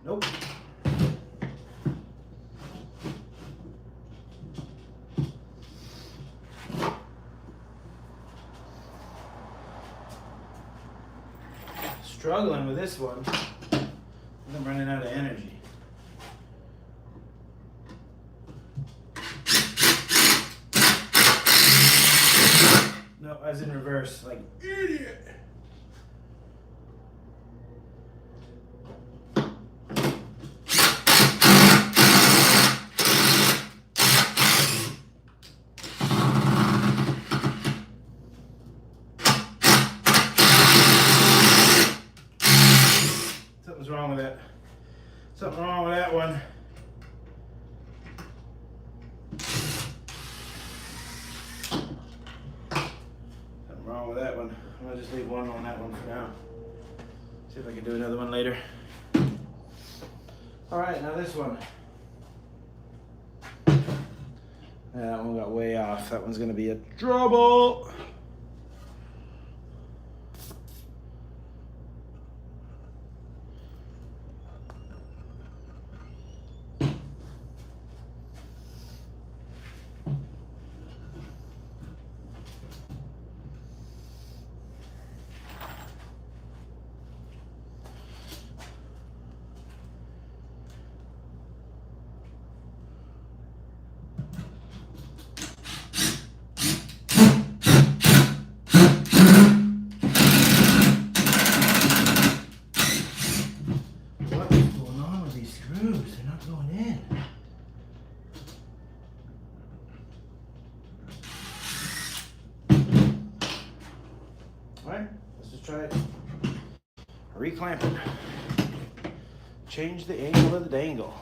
Nope. Struggling with this one. I'm running out of energy. No, I was in reverse, like idiot. Something's wrong with it. Something wrong with that one. Something wrong with that one. I'm gonna just leave one on that one for now. See if I can do another one later. All right, now this one. Yeah, that one got way off. That one's gonna be a trouble. Alright, let's just try it. Reclamp it. Change the angle of the dangle.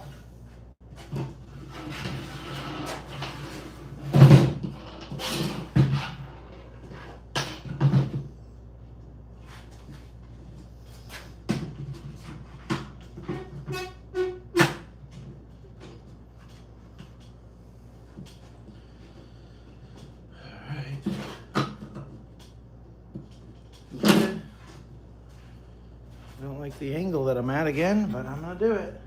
I don't like the angle that I'm at again, but I'm gonna do it.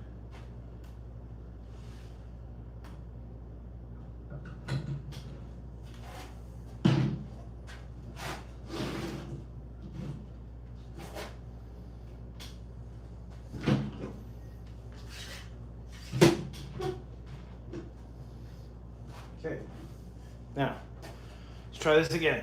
Okay, now let's try this again.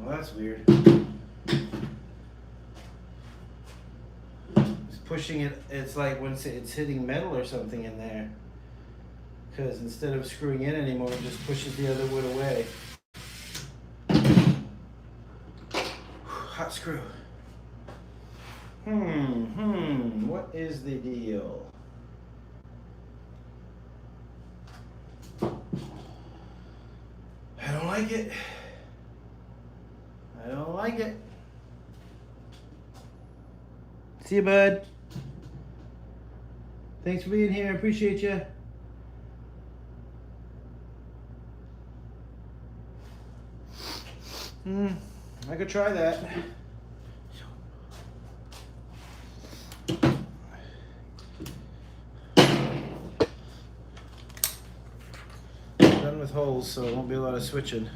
That's weird. It's pushing it, it's like when it's hitting metal or something in there. Because instead of screwing in anymore, it just pushes the other wood away. Hot screw. What is the deal? I don't like it. I don't like it. See you, bud. Thanks for being here. I appreciate you. I could try that. Done with holes, so it won't be a lot of switching.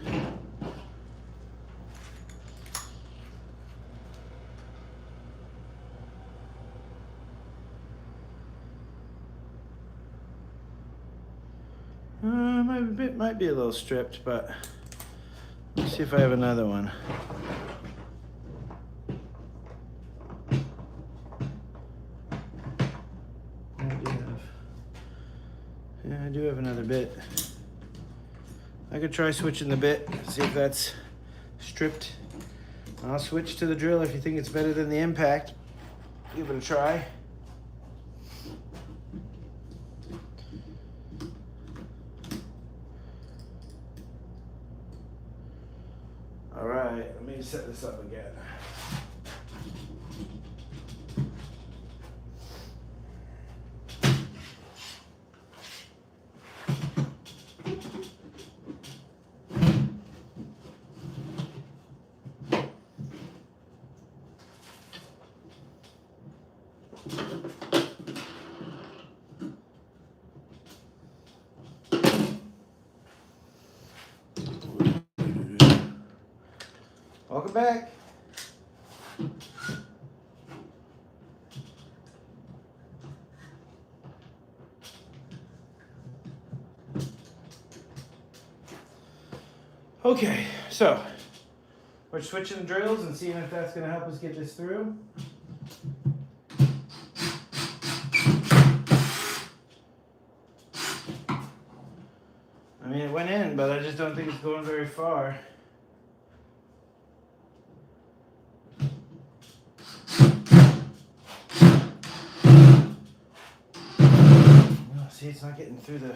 It might be a little stripped, but let's see if I have another one. I do have another bit. I could try switching the bit, see if that's stripped. I'll switch to the drill if you think it's better than the impact. Give it a try. All right, let me set this up again. Welcome back. Okay, so we're switching the drills and seeing if that's going to help us get this through. I mean, it went in, but I just don't think it's going very far. See, it's not getting through the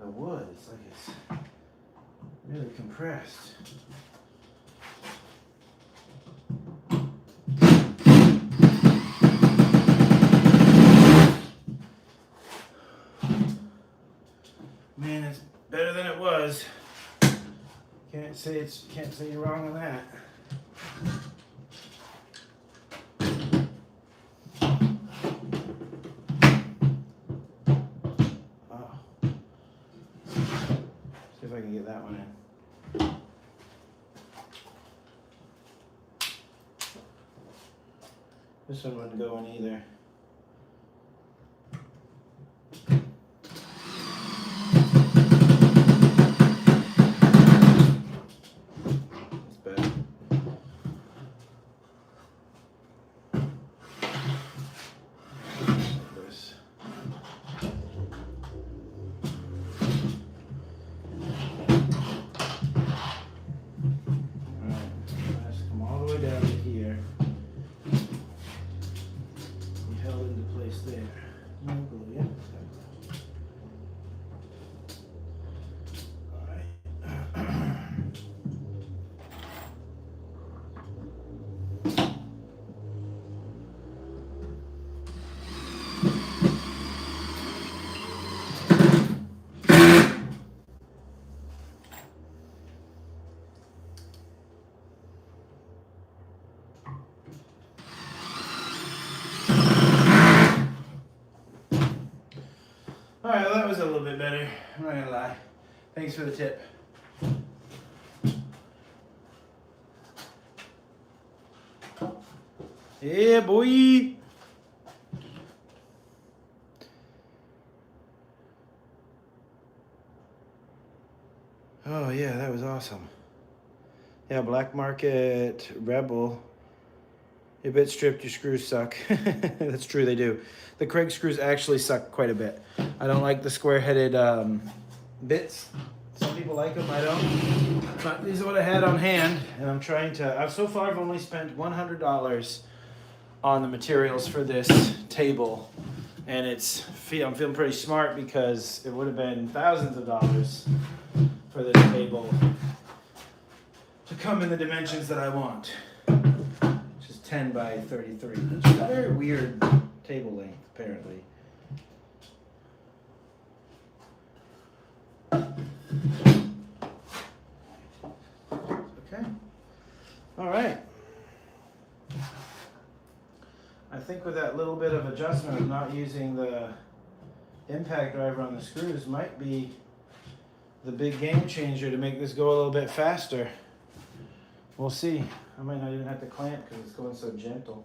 wood. It's like it's really compressed. Man, it's better than it was. Can't say you're wrong on that. If I can get that one in. This one wouldn't go in either. That's better. Like this. There. All right, well, that was a little bit better. I'm not gonna lie. Thanks for the tip. Yeah, boy. Oh yeah, that was awesome. Yeah, Black Market Rebel. Your bit stripped, your screws suck. That's true, they do. The Craig screws actually suck quite a bit. I don't like the square-headed bits. Some people like them, I don't. But these are what I had on hand, and I'm trying to. So far, I've only spent $100 on the materials for this table, and I'm feeling pretty smart because it would have been thousands of dollars for this table to come in the dimensions that I want. 10 by 33, which is a very weird table length, apparently. Okay. All right. I think with that little bit of adjustment of not using the impact driver on the screws might be the big game changer to make this go a little bit faster. We'll see. I might not even have to clamp because it's going so gentle.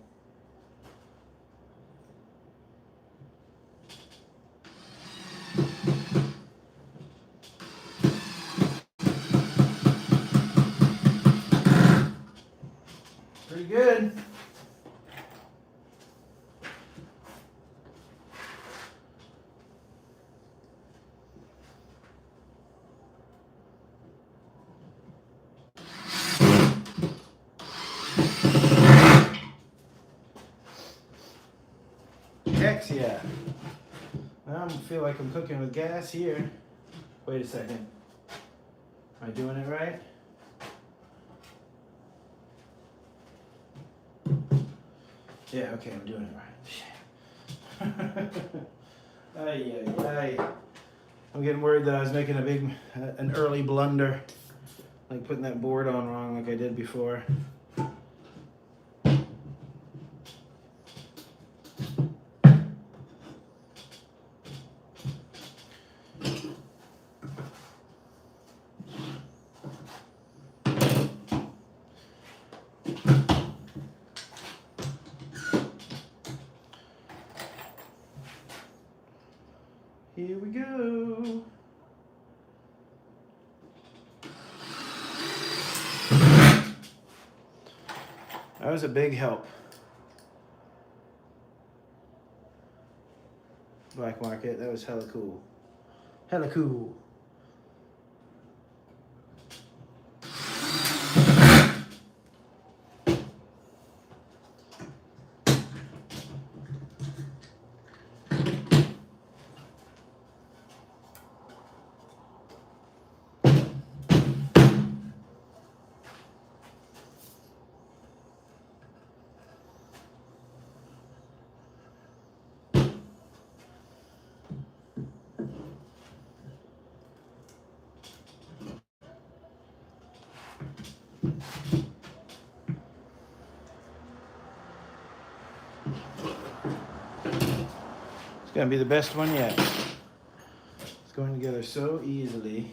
Pretty good. Heck yeah. Now I feel like I'm cooking with gas here. Wait a second. Am I doing it right? Yeah, okay, I'm doing it right. Ay, ay, ay. I'm getting worried that I was making an early blunder. Like putting that board on wrong like I did before. Here we go. That was a big help. Black Market, that was hella cool. Hella cool. It's gonna be the best one yet. It's going together so easily.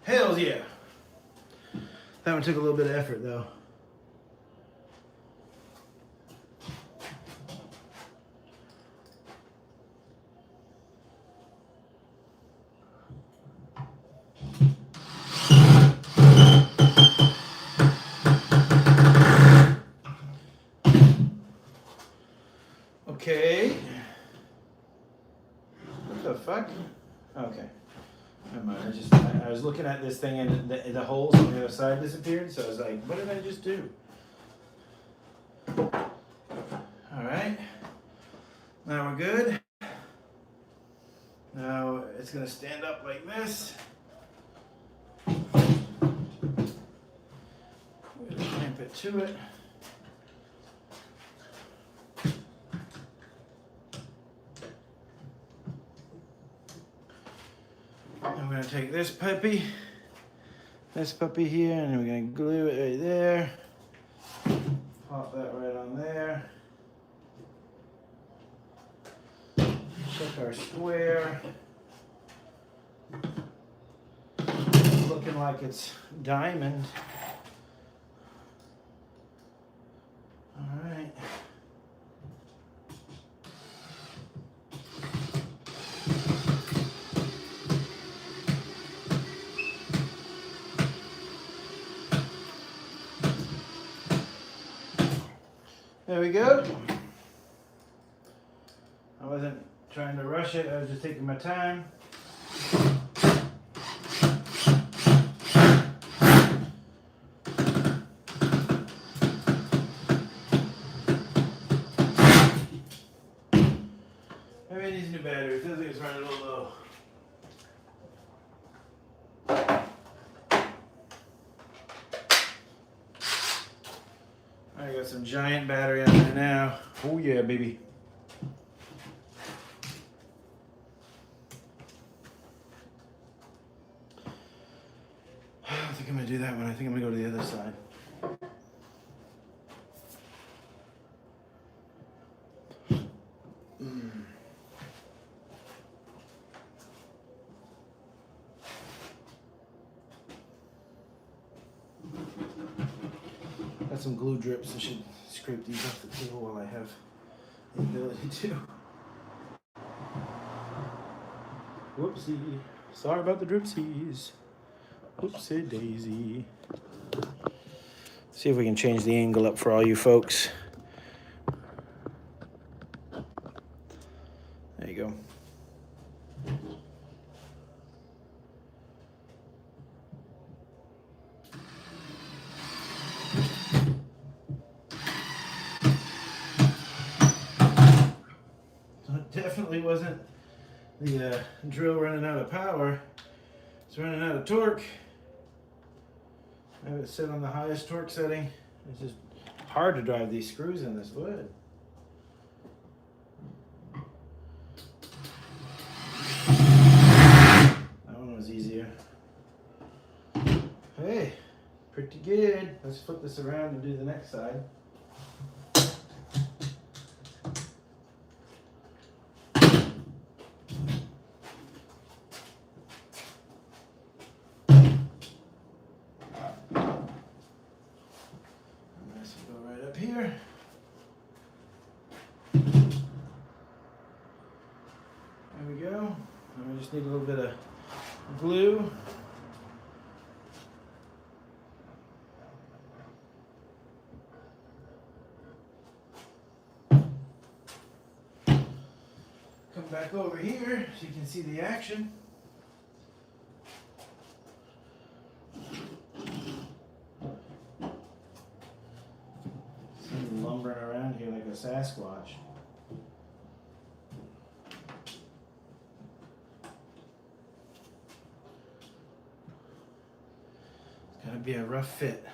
Hells yeah. That one took a little bit of effort though. Okay. What the fuck? Okay. Never mind. I was looking at this thing and the holes on the other side disappeared, so I was like, what did I just do? Alright. Now we're good. Now it's gonna stand up like this. We're gonna clamp it to it. I'm going to take this puppy here, and we're going to glue it right there. Pop that right on there. Check our square. It's looking like it's diamond. All right. There we go. I wasn't trying to rush it, I was just taking my time. Maybe it needs a new battery, it feels like it's running a little low. I got some giant battery on there now. Oh yeah, baby. I don't think I'm gonna do that one. I think I'm gonna go to the other side. Got some glue drips. I should scrape these off the table while I have the ability to. Whoopsie. Sorry about the dripsies. Whoopsie daisy. See if we can change the angle up for all you folks. There you go. So it definitely wasn't the drill running out of power. It's running out of torque. I have it set on the highest torque setting. It's just hard to drive these screws in this wood. That one was easier. Hey, pretty good. Let's flip this around and do the next side. Here. There we go. And we just need a little bit of glue. Come back over here so you can see the action. Lumbering around here like a Sasquatch. It's gonna be a rough fit.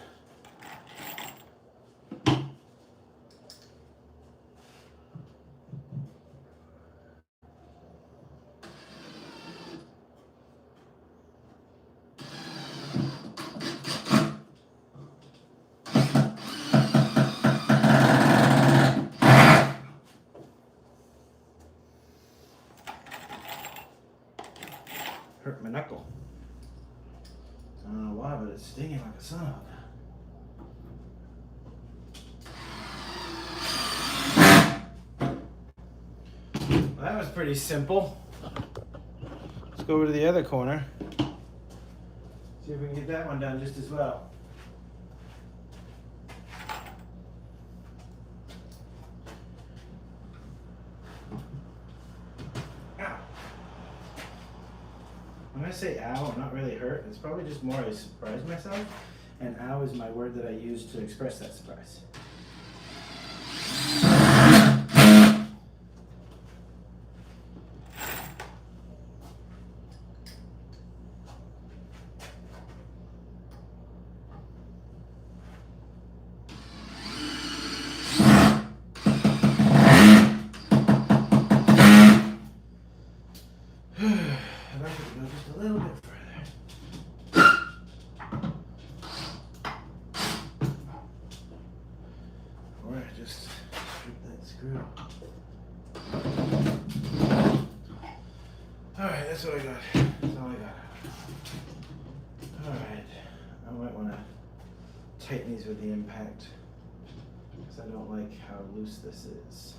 Hurt my knuckle. I don't know why, but it's stinging like a son of a. Well, that was pretty simple. Let's go over to the other corner. See if we can get that one done just as well. Ow. When I say ow, I'm not really hurt. It's probably just more I surprised myself. And ow is my word that I use to express that surprise. Alright, that's what I got. That's all I got. Alright, I might want to tighten these with the impact because I don't like how loose this is.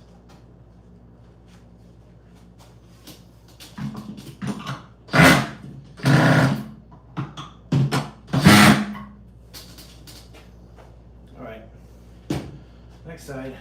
Alright, next side.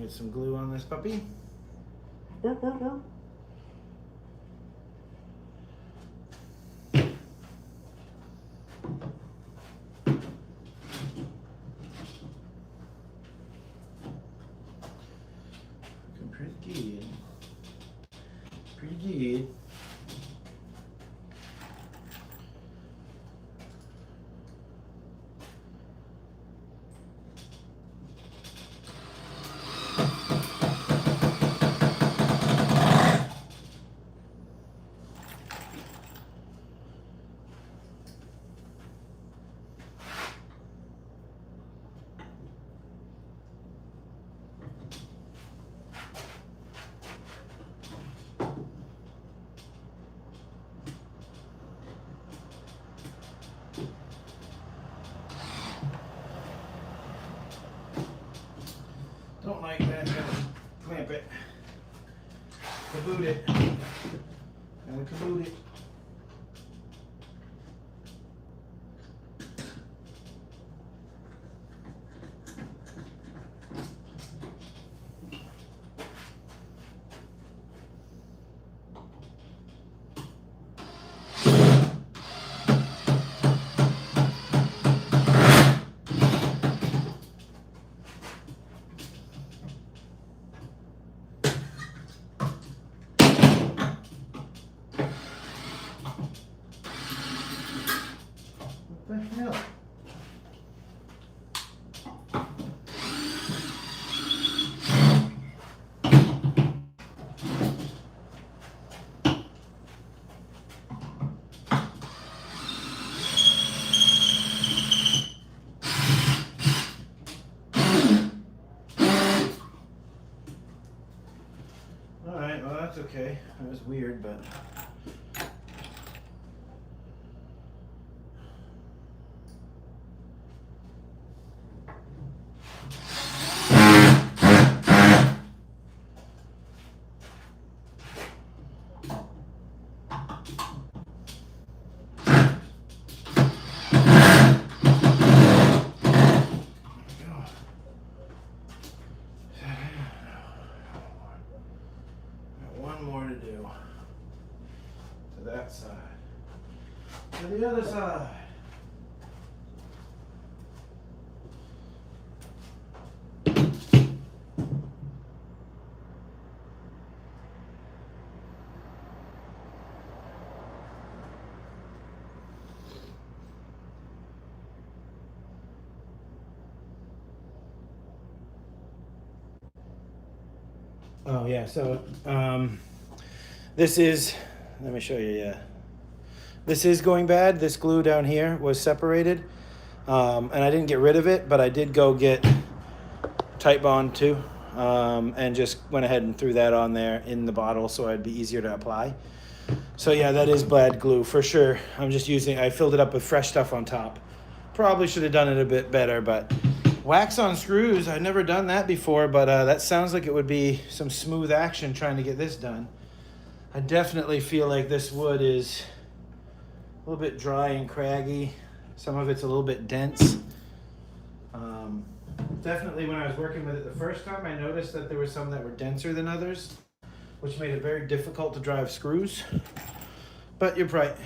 Some glue on this puppy. Looking pretty good. Pretty good. Don't like that, gotta clamp it. Kaboot it. Gotta kaboot it. What the hell? Alright, well that's okay. That was weird, but that side. To the other side. Oh yeah, so this is, let me show you, yeah. This is going bad. This glue down here was separated, and I didn't get rid of it, but I did go get Tight Bond too, and just went ahead and threw that on there in the bottle so it'd be easier to apply. So yeah, that is bad glue for sure. I filled it up with fresh stuff on top. Probably should have done it a bit better, but wax on screws, I've never done that before, but that sounds like it would be some smooth action trying to get this done. I definitely feel like this wood is a little bit dry and craggy. Some of it's a little bit dense. Definitely when I was working with it the first time, I noticed that there were some that were denser than others, which made it very difficult to drive screws. But you're right.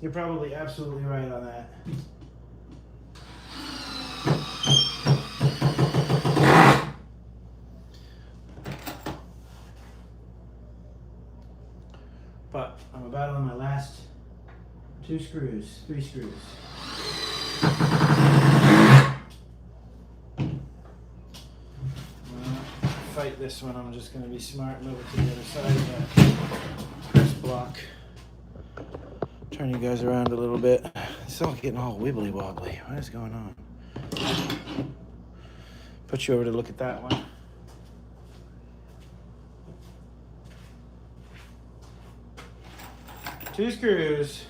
You're probably absolutely right on that. But I'm about on my last 3 screws. Fight this one. I'm just going to be smart and move it to the other side of that press block. Turn you guys around a little bit. It's all getting all wibbly wobbly. What is going on? Put you over to look at that one. Two screws.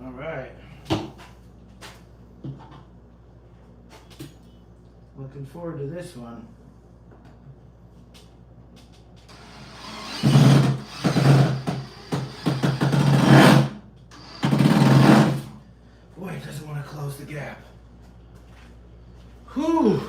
All right. Looking forward to this one. Boy, it doesn't want to close the gap. Whew.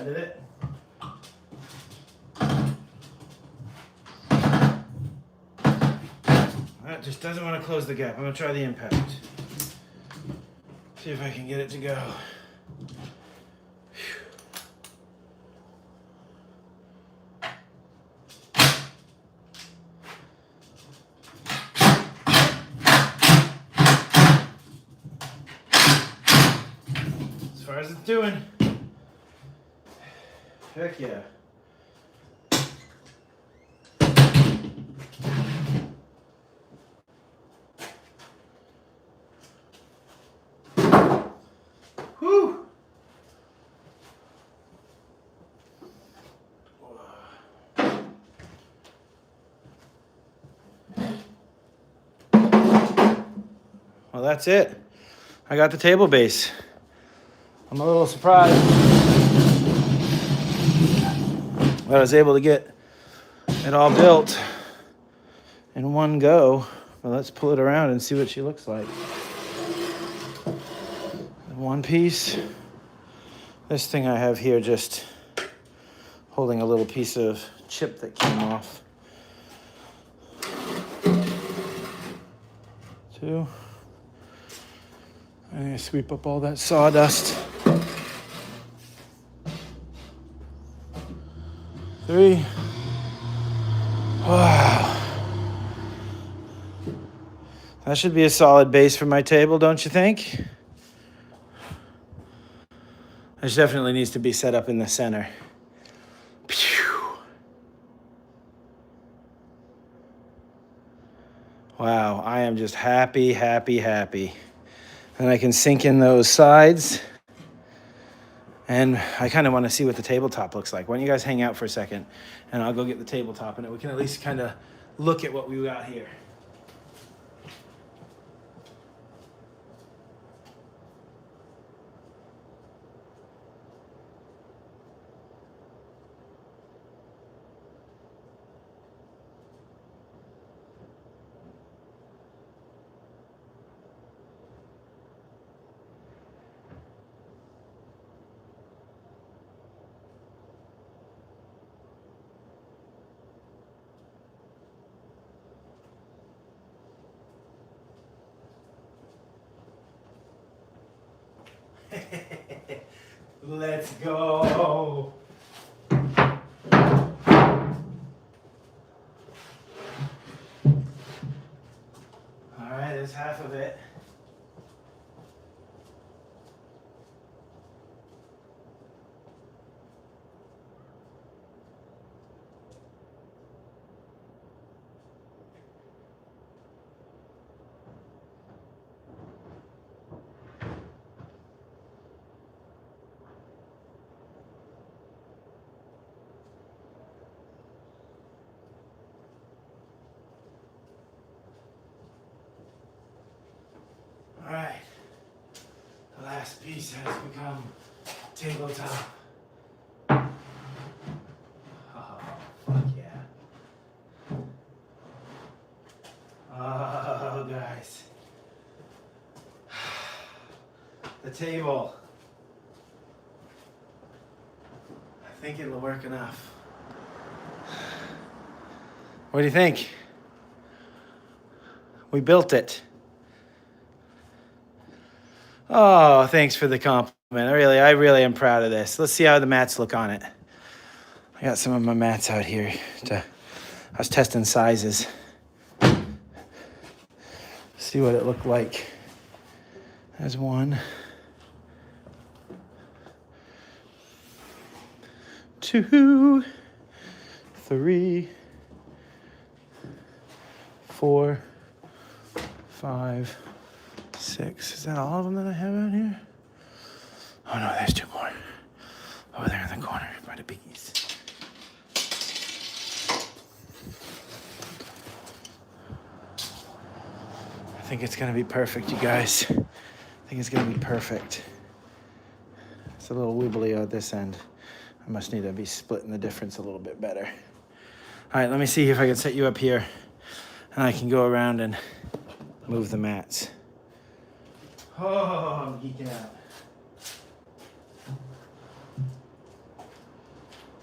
Did it? That just doesn't want to close the gap. I'm going to try the impact. See if I can get it to go. As far as it's doing. Heck yeah. Whew. Well, that's it. I got the table base. I'm a little surprised that I was able to get it all built in one go. Well, let's pull it around and see what she looks like. One piece. This thing I have here just holding a little piece of chip that came off. 2. I'm gonna sweep up all that sawdust. 3. Wow. That should be a solid base for my table, don't you think? This definitely needs to be set up in the center. Pew. Wow, I am just happy, happy, happy. And I can sink in those sides. And I kind of want to see what the tabletop looks like. Why don't you guys hang out for a second, and I'll go get the tabletop, and we can at least kind of look at what we got here. Let's go. All right, there's half of it. All right, the last piece has become tabletop. Oh, fuck yeah. Oh, guys. The table. I think it'll work enough. What do you think? We built it. Oh, thanks for the compliment. I really am proud of this. Let's see how the mats look on it. I got some of my mats out here. I was testing sizes. See what it looked like. There's one. 2, 3, 4, 5, 6. Is that all of them that I have out here? Oh no, there's 2 more. Over there in the corner by the biggies. I think it's gonna be perfect, you guys. I think it's gonna be perfect. It's a little wibbly out this end. I must need to be splitting the difference a little bit better. All right, let me see if I can set you up here and I can go around and move the mats. Oh, I'm geeking out.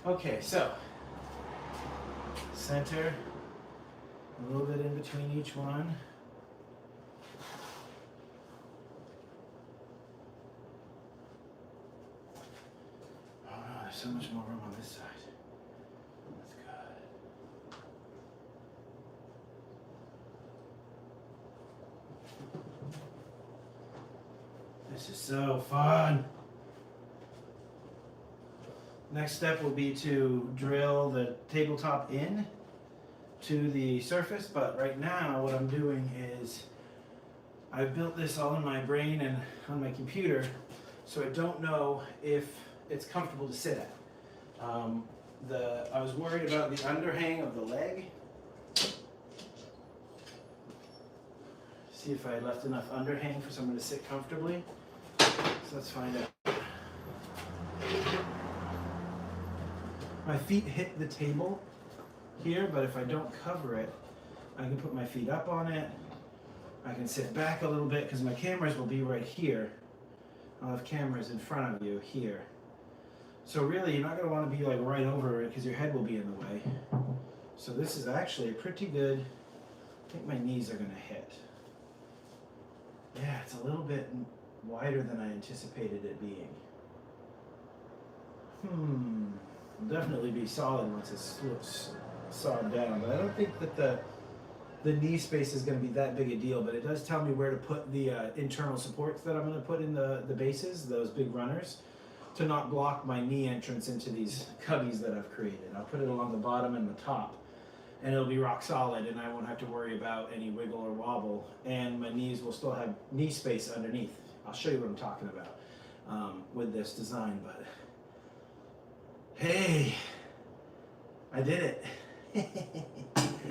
Okay, so center, a little bit in between each one. Oh no, there's so much more room on this side. That's good. This is so fun. Next step will be to drill the tabletop in to the surface, but right now what I'm doing is I've built this all in my brain and on my computer, so I don't know if it's comfortable to sit at. I was worried about the underhang of the leg. See if I left enough underhang for someone to sit comfortably. So let's find out. My feet hit the table here, but if I don't cover it, I can put my feet up on it. I can sit back a little bit because my cameras will be right here. I'll have cameras in front of you here. So really, you're not going to want to be like right over it because your head will be in the way. So this is actually a pretty good, I think my knees are going to hit. Yeah, it's a little bit wider than I anticipated it being. It'll definitely be solid once it's sawed down, but I don't think that the knee space is going to be that big a deal, but it does tell me where to put the internal supports that I'm going to put in the bases, those big runners, to not block my knee entrance into these cubbies that I've created. I'll put it along the bottom and the top, and it'll be rock solid, and I won't have to worry about any wiggle or wobble, and my knees will still have knee space underneath. I'll show you what I'm talking about with this design, but hey, I did it.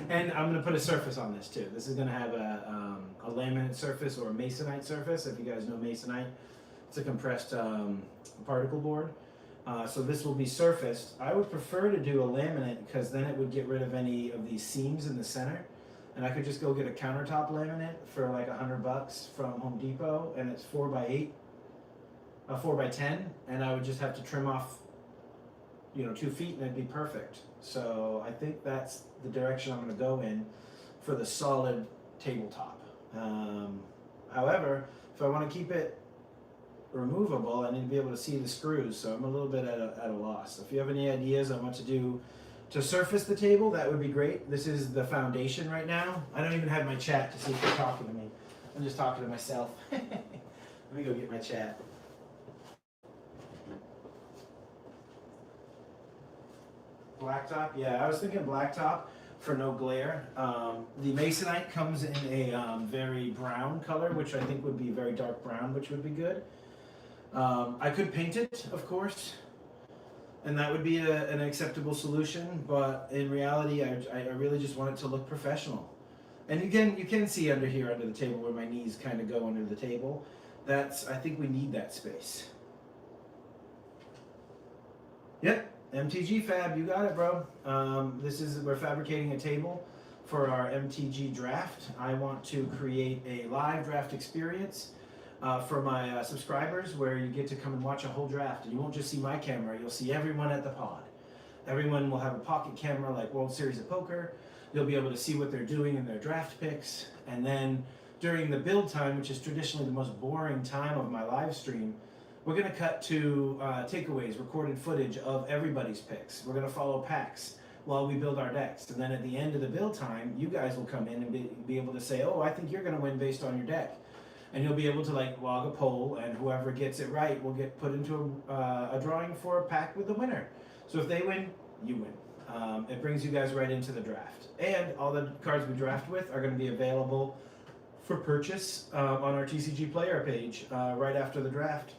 And I'm gonna put a surface on this too. This is gonna have a laminate surface or a masonite surface. If you guys know masonite, it's a compressed particle board. So this will be surfaced. I would prefer to do a laminate because then it would get rid of any of these seams in the center. And I could just go get a countertop laminate for like $100 from Home Depot, and it's 4x8, 4x10, and I would just have to trim off 2 feet and it'd be perfect. So I think that's the direction I'm going to go in for the solid tabletop. However, if I want to keep it removable, I need to be able to see the screws, so I'm a little bit at a loss. So if you have any ideas on what to do to surface the table, that would be great. This is the foundation right now. I don't even have my chat to see if they're talking to me. I'm just talking to myself. Let me go get my chat. Blacktop? Yeah, I was thinking blacktop for no glare. The masonite comes in a very brown color, which I think would be very dark brown, which would be good. I could paint it, of course, and that would be an acceptable solution, but in reality, I really just want it to look professional. And again, you can see under here, under the table, where my knees kind of go under the table. I think we need that space. Yep, MTG Fab, you got it, bro. We're fabricating a table for our MTG draft. I want to create a live draft experience for my subscribers where you get to come and watch a whole draft. And you won't just see my camera, you'll see everyone at the pod. Everyone will have a pocket camera like World Series of Poker. You'll be able to see what they're doing in their draft picks. And then during the build time, which is traditionally the most boring time of my live stream, we're going to cut to takeaways, recorded footage of everybody's picks. We're going to follow packs while we build our decks. And then at the end of the build time, you guys will come in and be able to say, oh, I think you're going to win based on your deck. And you'll be able to like log a poll, and whoever gets it right will get put into a drawing for a pack with the winner. So if they win, you win. It brings you guys right into the draft. And all the cards we draft with are going to be available for purchase on our TCG player page right after the draft.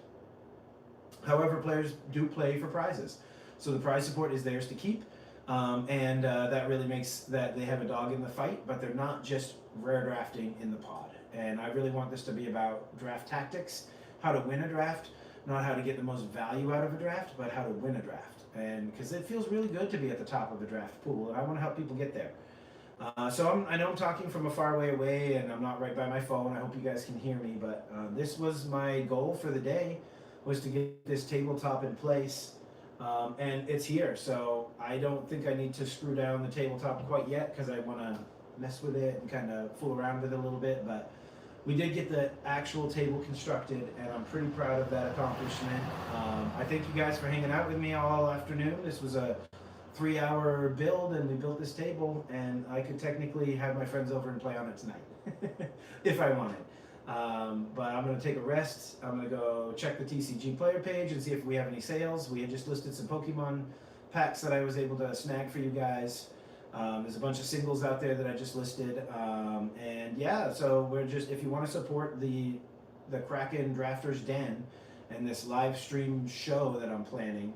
However, players do play for prizes. So the prize support is theirs to keep. And that really makes that they have a dog in the fight, but they're not just rare drafting in the pod. And I really want this to be about draft tactics, how to win a draft, not how to get the most value out of a draft, but how to win a draft. And because it feels really good to be at the top of the draft pool, and I want to help people get there. I know I'm talking from a far way away, and I'm not right by my phone. I hope you guys can hear me, but this was my goal for the day, was to get this tabletop in place. And it's here, so I don't think I need to screw down the tabletop quite yet, because I want to mess with it and kind of fool around with it a little bit, but we did get the actual table constructed, and I'm pretty proud of that accomplishment. I thank you guys for hanging out with me all afternoon. This was a 3-hour build, and we built this table, and I could technically have my friends over and play on it tonight if I wanted. But I'm going to take a rest. I'm going to go check the TCG player page and see if we have any sales. We had just listed some Pokemon packs that I was able to snag for you guys. There's a bunch of singles out there that I just listed. And yeah, so we're just, if you want to support the Kraken Drafters Den and this live stream show that I'm planning,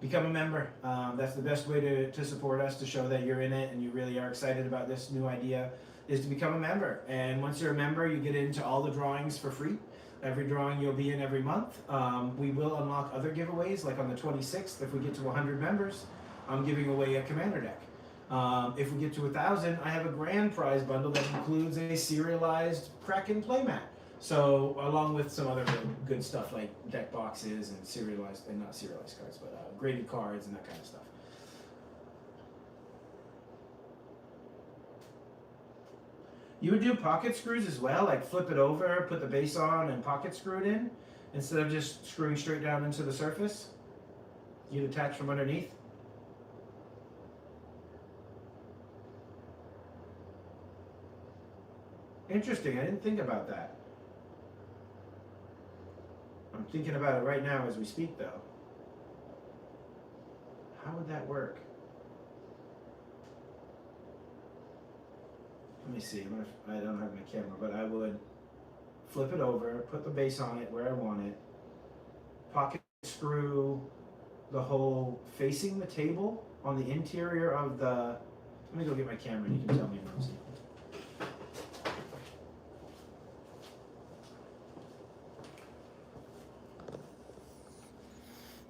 become a member. That's the best way to support us, to show that you're in it and you really are excited about this new idea, is to become a member. And once you're a member, you get into all the drawings for free. Every drawing you'll be in every month. We will unlock other giveaways, like on the 26th, if we get to 100 members, I'm giving away a commander deck. If we get to 1,000, I have a grand prize bundle that includes a serialized Kraken playmat. So along with some other good stuff like deck boxes and serialized, and not serialized cards, but graded cards and that kind of stuff. You would do pocket screws as well, like flip it over, put the base on, and pocket screw it in, instead of just screwing straight down into the surface. You'd attach from underneath. Interesting, I didn't think about that. I'm thinking about it right now as we speak, though. How would that work? Let me see. I don't have my camera, but I would flip it over, put the base on it where I want it, pocket screw the hole facing the table on the interior of the. Let me go get my camera and you can tell me what I'm seeing.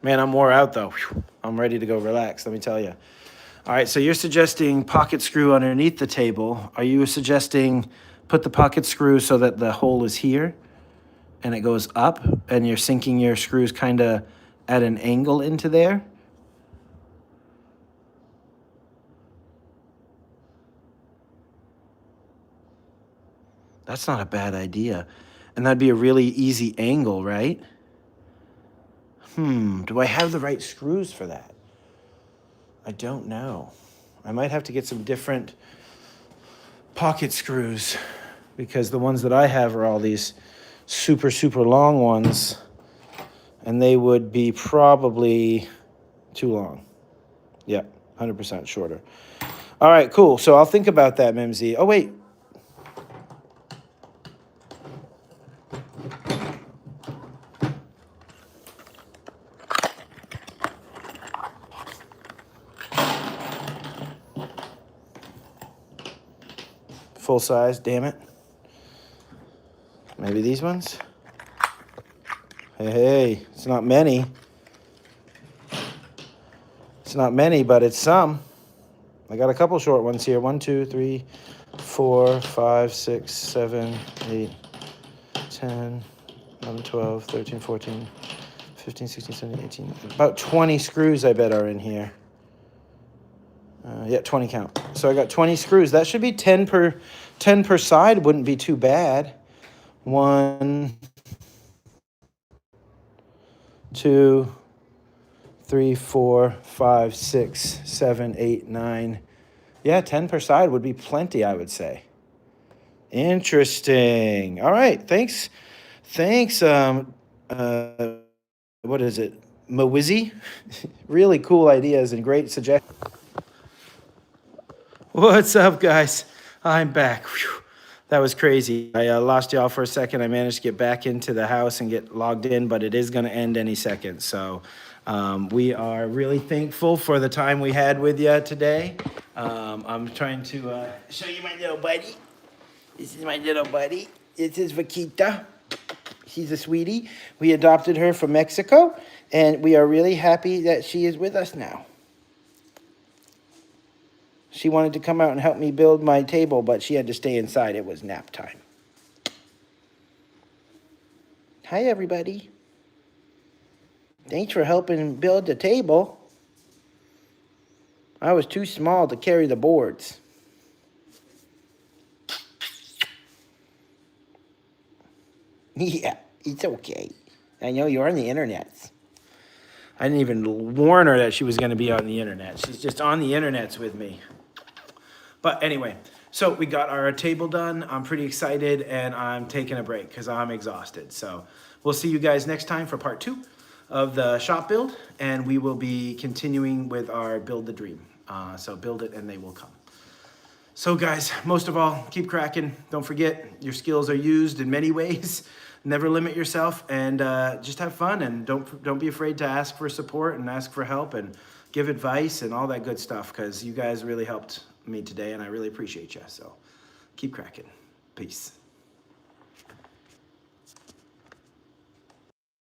Man, I'm wore out though. Whew. I'm ready to go relax, let me tell you. All right, so you're suggesting pocket screw underneath the table. Are you suggesting put the pocket screw so that the hole is here and it goes up and you're sinking your screws kind of at an angle into there? That's not a bad idea. And that'd be a really easy angle, right? Do I have the right screws for that? I don't know. I might have to get some different pocket screws because the ones that I have are all these super, super long ones, and they would be probably too long. Yeah, 100% shorter. All right, cool. So I'll think about that, Mimsy. Oh, wait. Full size, damn it. Maybe these ones? Hey, it's not many. It's not many, but it's some. I got a couple short ones here. 1, 2, 3, 4, 5, 6, 7, 8, 10, 11, 12, 13, 14, 15, 16, 17, 18. About 20 screws, I bet, are in here. Yeah, 20 count. So I got 20 screws. That should be 10 per side. Wouldn't be too bad. 1, 2, 3, 4, 5, 6, 7, 8, 9. Yeah, 10 per side would be plenty, I would say. Interesting. All right. Thanks. What is it? Mawizzy? Really cool ideas and great suggestions. What's up, guys? I'm back. Whew. That was crazy. I lost y'all for a second. I managed to get back into the house and get logged in, but it is going to end any second. So we are really thankful for the time we had with you today. I'm trying to show you my little buddy. This is my little buddy. This is Vaquita. She's a sweetie. We adopted her from Mexico, and we are really happy that she is with us now. She wanted to come out and help me build my table, but she had to stay inside. It was nap time. Hi, everybody. Thanks for helping build the table. I was too small to carry the boards. Yeah, it's okay. I know you're on the internet. I didn't even warn her that she was going to be on the internet. She's just on the internets with me. But anyway, so we got our table done. I'm pretty excited, and I'm taking a break because I'm exhausted. So we'll see you guys next time for part 2 of the shop build, and we will be continuing with our build the dream. So build it and they will come. So guys, most of all, keep cracking. Don't forget, your skills are used in many ways. Never limit yourself, and just have fun, and don't be afraid to ask for support and ask for help and give advice and all that good stuff, because you guys really helped me today, and I really appreciate you. So keep cracking. Peace.